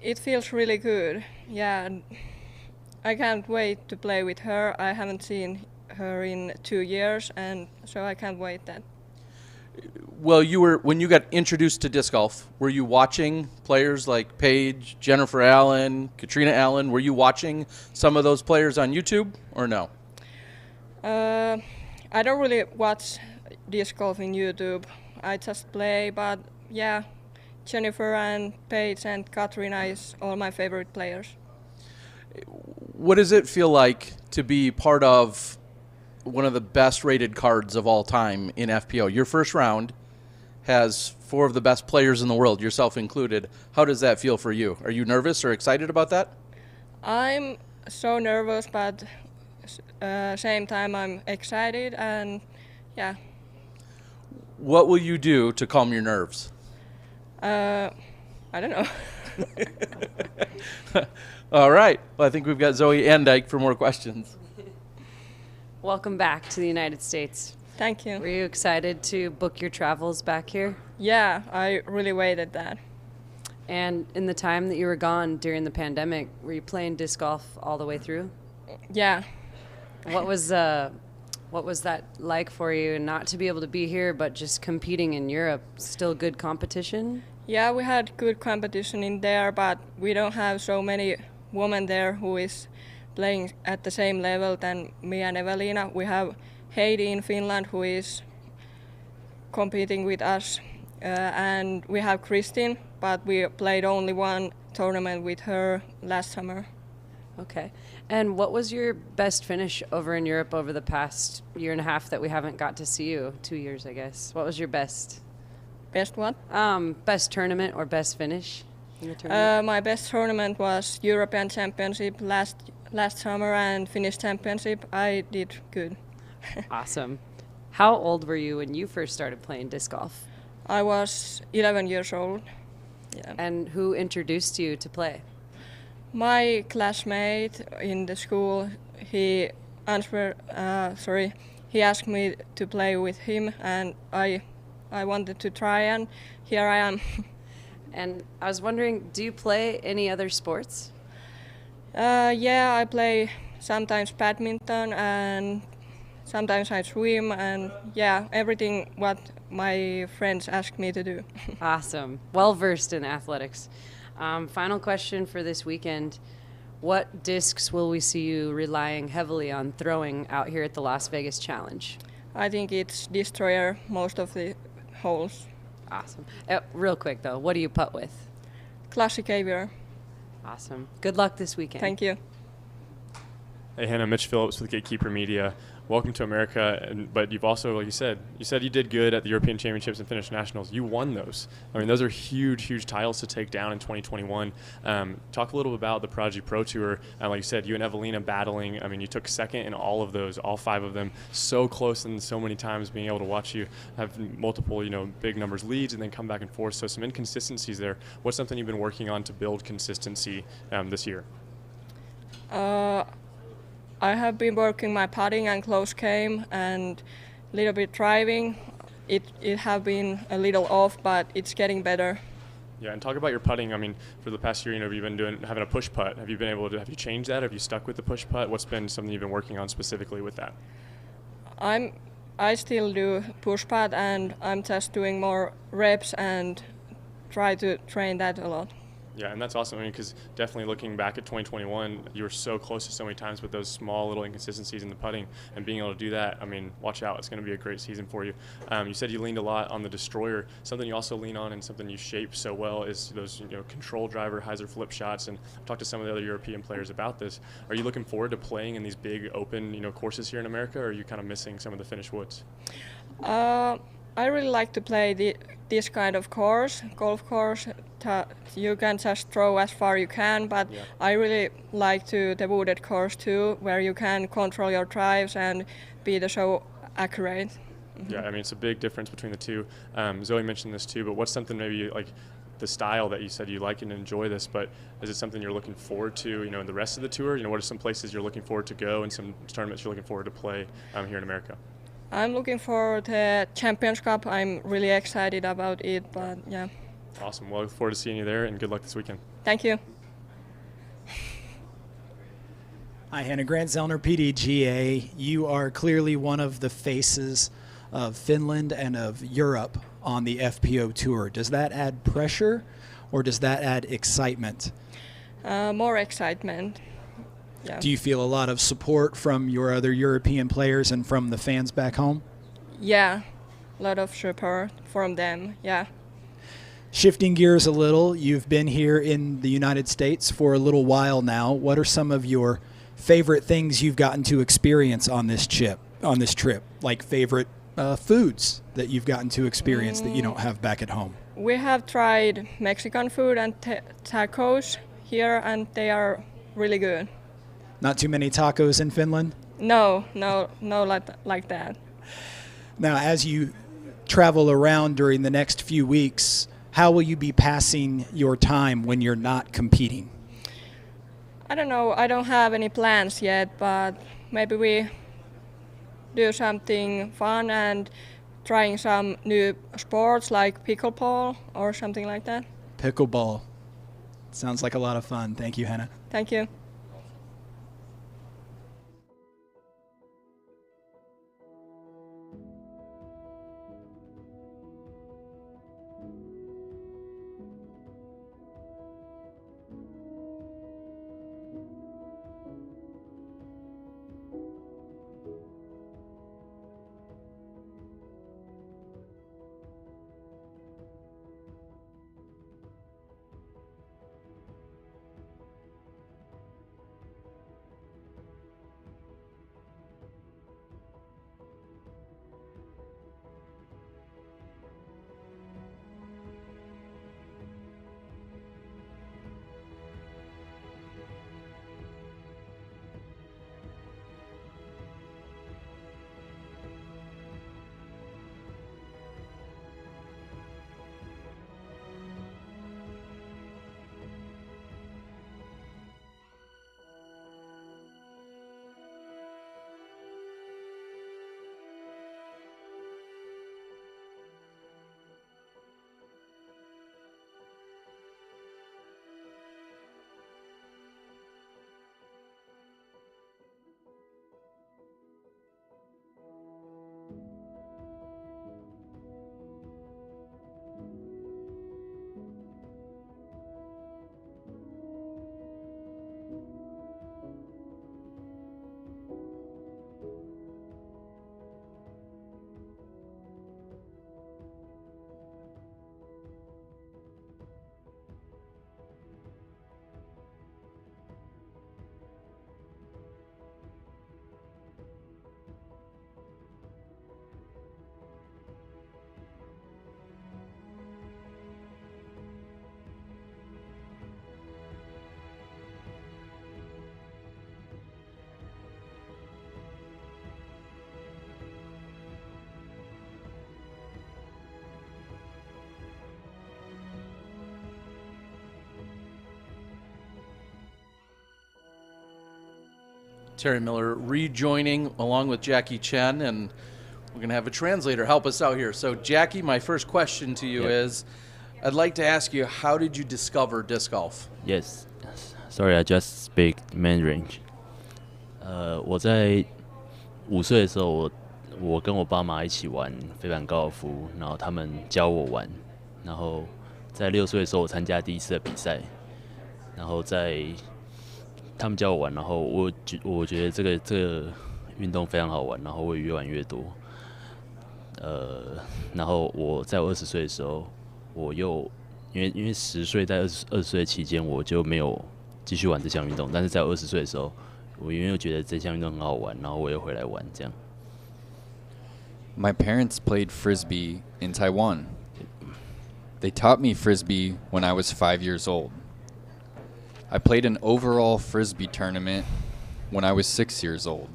It feels really good. Yeah, I can't wait to play with her. I haven't seen her in 2 years, and so I can't wait that. Well, when you got introduced to disc golf, were you watching players like Paige, Jennifer Allen, Katrina Allen? Were you watching some of those players on YouTube or no? I don't really watch disc golf in YouTube. I just play, but yeah, Jennifer and Paige and Katrina is all my favorite players. What does it feel like to be part of one of the best rated cards of all time in FPO? Your first round has 4 of the best players in the world, yourself included. How does that feel for you? Are you nervous or excited about that? I'm so nervous, but same time I'm excited, and yeah. What will you do to calm your nerves? I don't know. All right. Well, I think we've got Zoe and Dyke for more questions. Welcome back to the United States. Thank you. Were you excited to book your travels back here? Yeah, I really waited that. And in the time that you were gone during the pandemic, were you playing disc golf all the way through? Yeah. What was that like for you, not to be able to be here, but just competing in Europe? Still good competition? Yeah, we had good competition in there, but we don't have so many women there who is playing at the same level than me and Eveliina. We have Heidi in Finland who is competing with us, and we have Kristin, but we played only one tournament with her last summer. Okay. And what was your best finish over in Europe over the past year and a half that we haven't got to see you? 2 years, I guess. What was your best? Best what? Best tournament or best finish in the tournament? My best tournament was European Championship last summer and Finnish Championship. I did good. Awesome. How old were you when you first started playing disc golf? I was 11 years old. Yeah. And who introduced you to play? My classmate in the school, he asked me to play with him, and I wanted to try, and here I am. And I was wondering, do you play any other sports? Yeah, I play sometimes badminton, and sometimes I swim, and yeah, everything what my friends ask me to do. Awesome. Well versed in athletics. Final question for this weekend. What discs will we see you relying heavily on throwing out here at the Las Vegas Challenge? I think it's Destroyer most of the holes. Awesome. Real quick though, what do you putt with? Classic Aviator. Awesome. Good luck this weekend. Thank you. Hey Hannah, Mitch Phillips with Gatekeeper Media. Welcome to America, but you've also, like you said you did good at the European Championships and Finnish Nationals. You won those. I mean, those are huge titles to take down in 2021. Talk a little about the Paju Pro Tour. Like you said, you and Eveliina battling. I mean, you took second in all of those, all 5 of them. So close and so many times being able to watch you have multiple, big numbers leads and then come back and forth. So some inconsistencies there. What's something you've been working on to build consistency this year? I have been working my putting and close game and a little bit driving. It have been a little off, but it's getting better. Yeah, and talk about your putting. I mean, for the past year, you've been having a push putt. Have you changed that? Have you stuck with the push putt? What's been something you've been working on specifically with that? I still do push putt, and I'm just doing more reps and try to train that a lot. Yeah, and that's awesome. I mean, because definitely looking back at 2021, you were so close to so many times with those small little inconsistencies in the putting, and being able to do that, I mean, watch out. It's going to be a great season for you. You said you leaned a lot on the Destroyer. Something you also lean on and something you shape so well is those control driver, hyzer flip shots, and I've talked to some of the other European players about this. Are you looking forward to playing in these big open courses here in America, or are you kind of missing some of the Finnish woods? I really like to play this kind of course, golf course. You can just throw as far you can, but yeah. I really like the wooded course too, where you can control your drives and be so accurate. Mm-hmm. Yeah, I mean, it's a big difference between the two. Zoe mentioned this too, but what's something maybe like the style that you said you like and enjoy this, but is it something you're looking forward to, in the rest of the tour? What are some places you're looking forward to go and some tournaments you're looking forward to play here in America? I'm looking for the Champions Cup. I'm really excited about it, but yeah. Awesome. Well, I look forward to seeing you there, and good luck this weekend. Thank you. Hi, Henna Blomroos, PDGA. You are clearly one of the faces of Finland and of Europe on the FPO Tour. Does that add pressure, or does that add excitement? More excitement. Yeah. Do you feel a lot of support from your other European players and from the fans back home? Yeah, a lot of support from them, yeah. Shifting gears a little, you've been here in the United States for a little while now. What are some of your favorite things you've gotten to experience on this trip? Like favorite foods that you've gotten to experience that you don't have back at home? We have tried Mexican food and tacos here, and they are really good. Not too many tacos in Finland? No, like that. Now, as you travel around during the next few weeks, how will you be passing your time when you're not competing? I don't know. I don't have any plans yet, but maybe we do something fun and trying some new sports like pickleball or something like that. Pickleball. Sounds like a lot of fun. Thank you, Henna. Thank you. Terry Miller rejoining along with Jacki Chen, and we're going to have a translator help us out here. So, Jackie, my first question to you is, I'd like to ask you, how did you discover disc golf? Yes. Sorry, I just speak Mandarin. 我在5岁的时候，我跟我爸妈一起玩飞盘高尔夫，然后他们教我玩，然后在6岁的时候，我参加第一次的比赛，然后在他们教我玩，然后我觉得这个运动非常好玩，然后我也越玩越多。然后我在20岁的时候，我又因为10岁在20岁期间我就没有继续玩这项运动，但是在20岁的时候，我因为觉得这项运动很好玩，然后我又回来玩这样。My parents played Frisbee in Taiwan. They taught me Frisbee when I was 5 years old. I played an overall Frisbee tournament when I was 6 years old.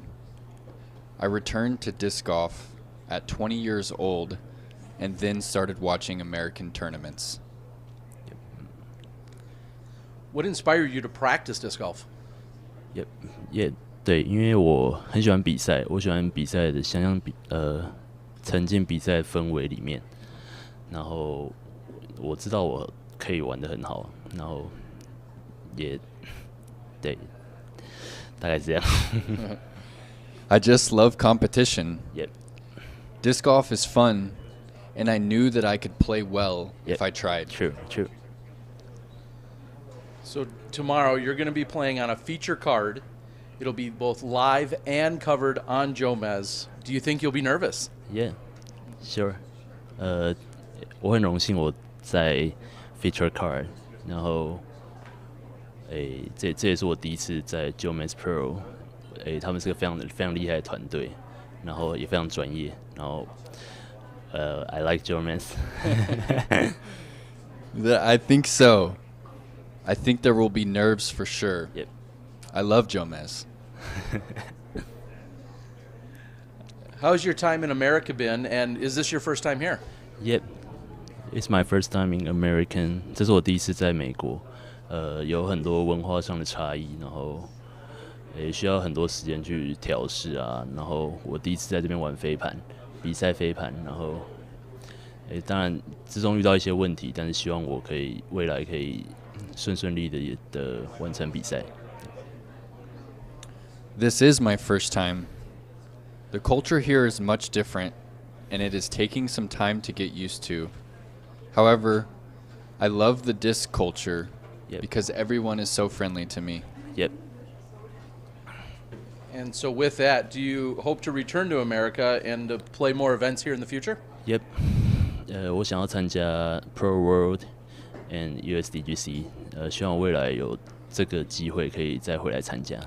I returned to disc golf at 20 years old and then started watching American tournaments. What inspired you to practice disc golf? Yeah, 对，因为我很喜欢比赛，我喜欢比赛的沉浸比赛氛围里面，然后我知道我可以玩得很好，然后也对，大概是这样。I just love competition. Yep. Disc golf is fun, and I knew that I could play well if I tried. True. So tomorrow you're going to be playing on a feature card. It'll be both live and covered on Jomez. Do you think you'll be nervous? Yeah, sure. 我很荣幸我在 feature card， 然后这也是我第一次在 Jomez Pro。他们是个非常厉害的团队，然后也非常专业，然后I like Jomez. I think so. I think there will be nerves for sure. Yep. I love Jomez. How's your time in America been, and is this your first time here? Yep. It's my first time in American. 这是我第一次在美国，有很多文化上的差异，然后也需要很多时间去调试啊。然后我第一次在这边玩飞盘，比赛飞盘，然后当然之中遇到一些问题，但是希望我未来可以顺顺利的完成比赛。This is my first time. The culture here is much different, and it is taking some time to get used to. However, I love the disc culture because everyone is so friendly to me. Yep. And so with that, do you hope to return to America and to play more events here in the future? Yep. 我想要参加 Pro World and USDGC，希望未来有这个机会可以再回来参加。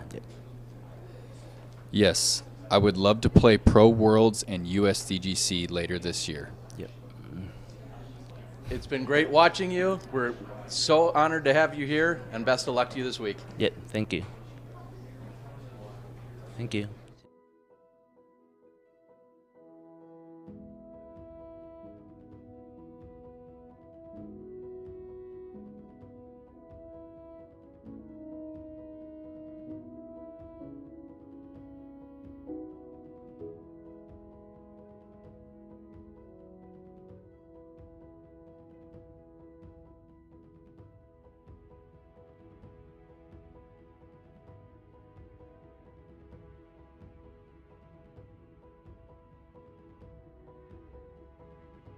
Yes, I would love to play Pro Worlds and USDGC later this year. Yep. It's been great watching you. We're so honored to have you here, and best of luck to you this week. Yep. Thank you. Thank you.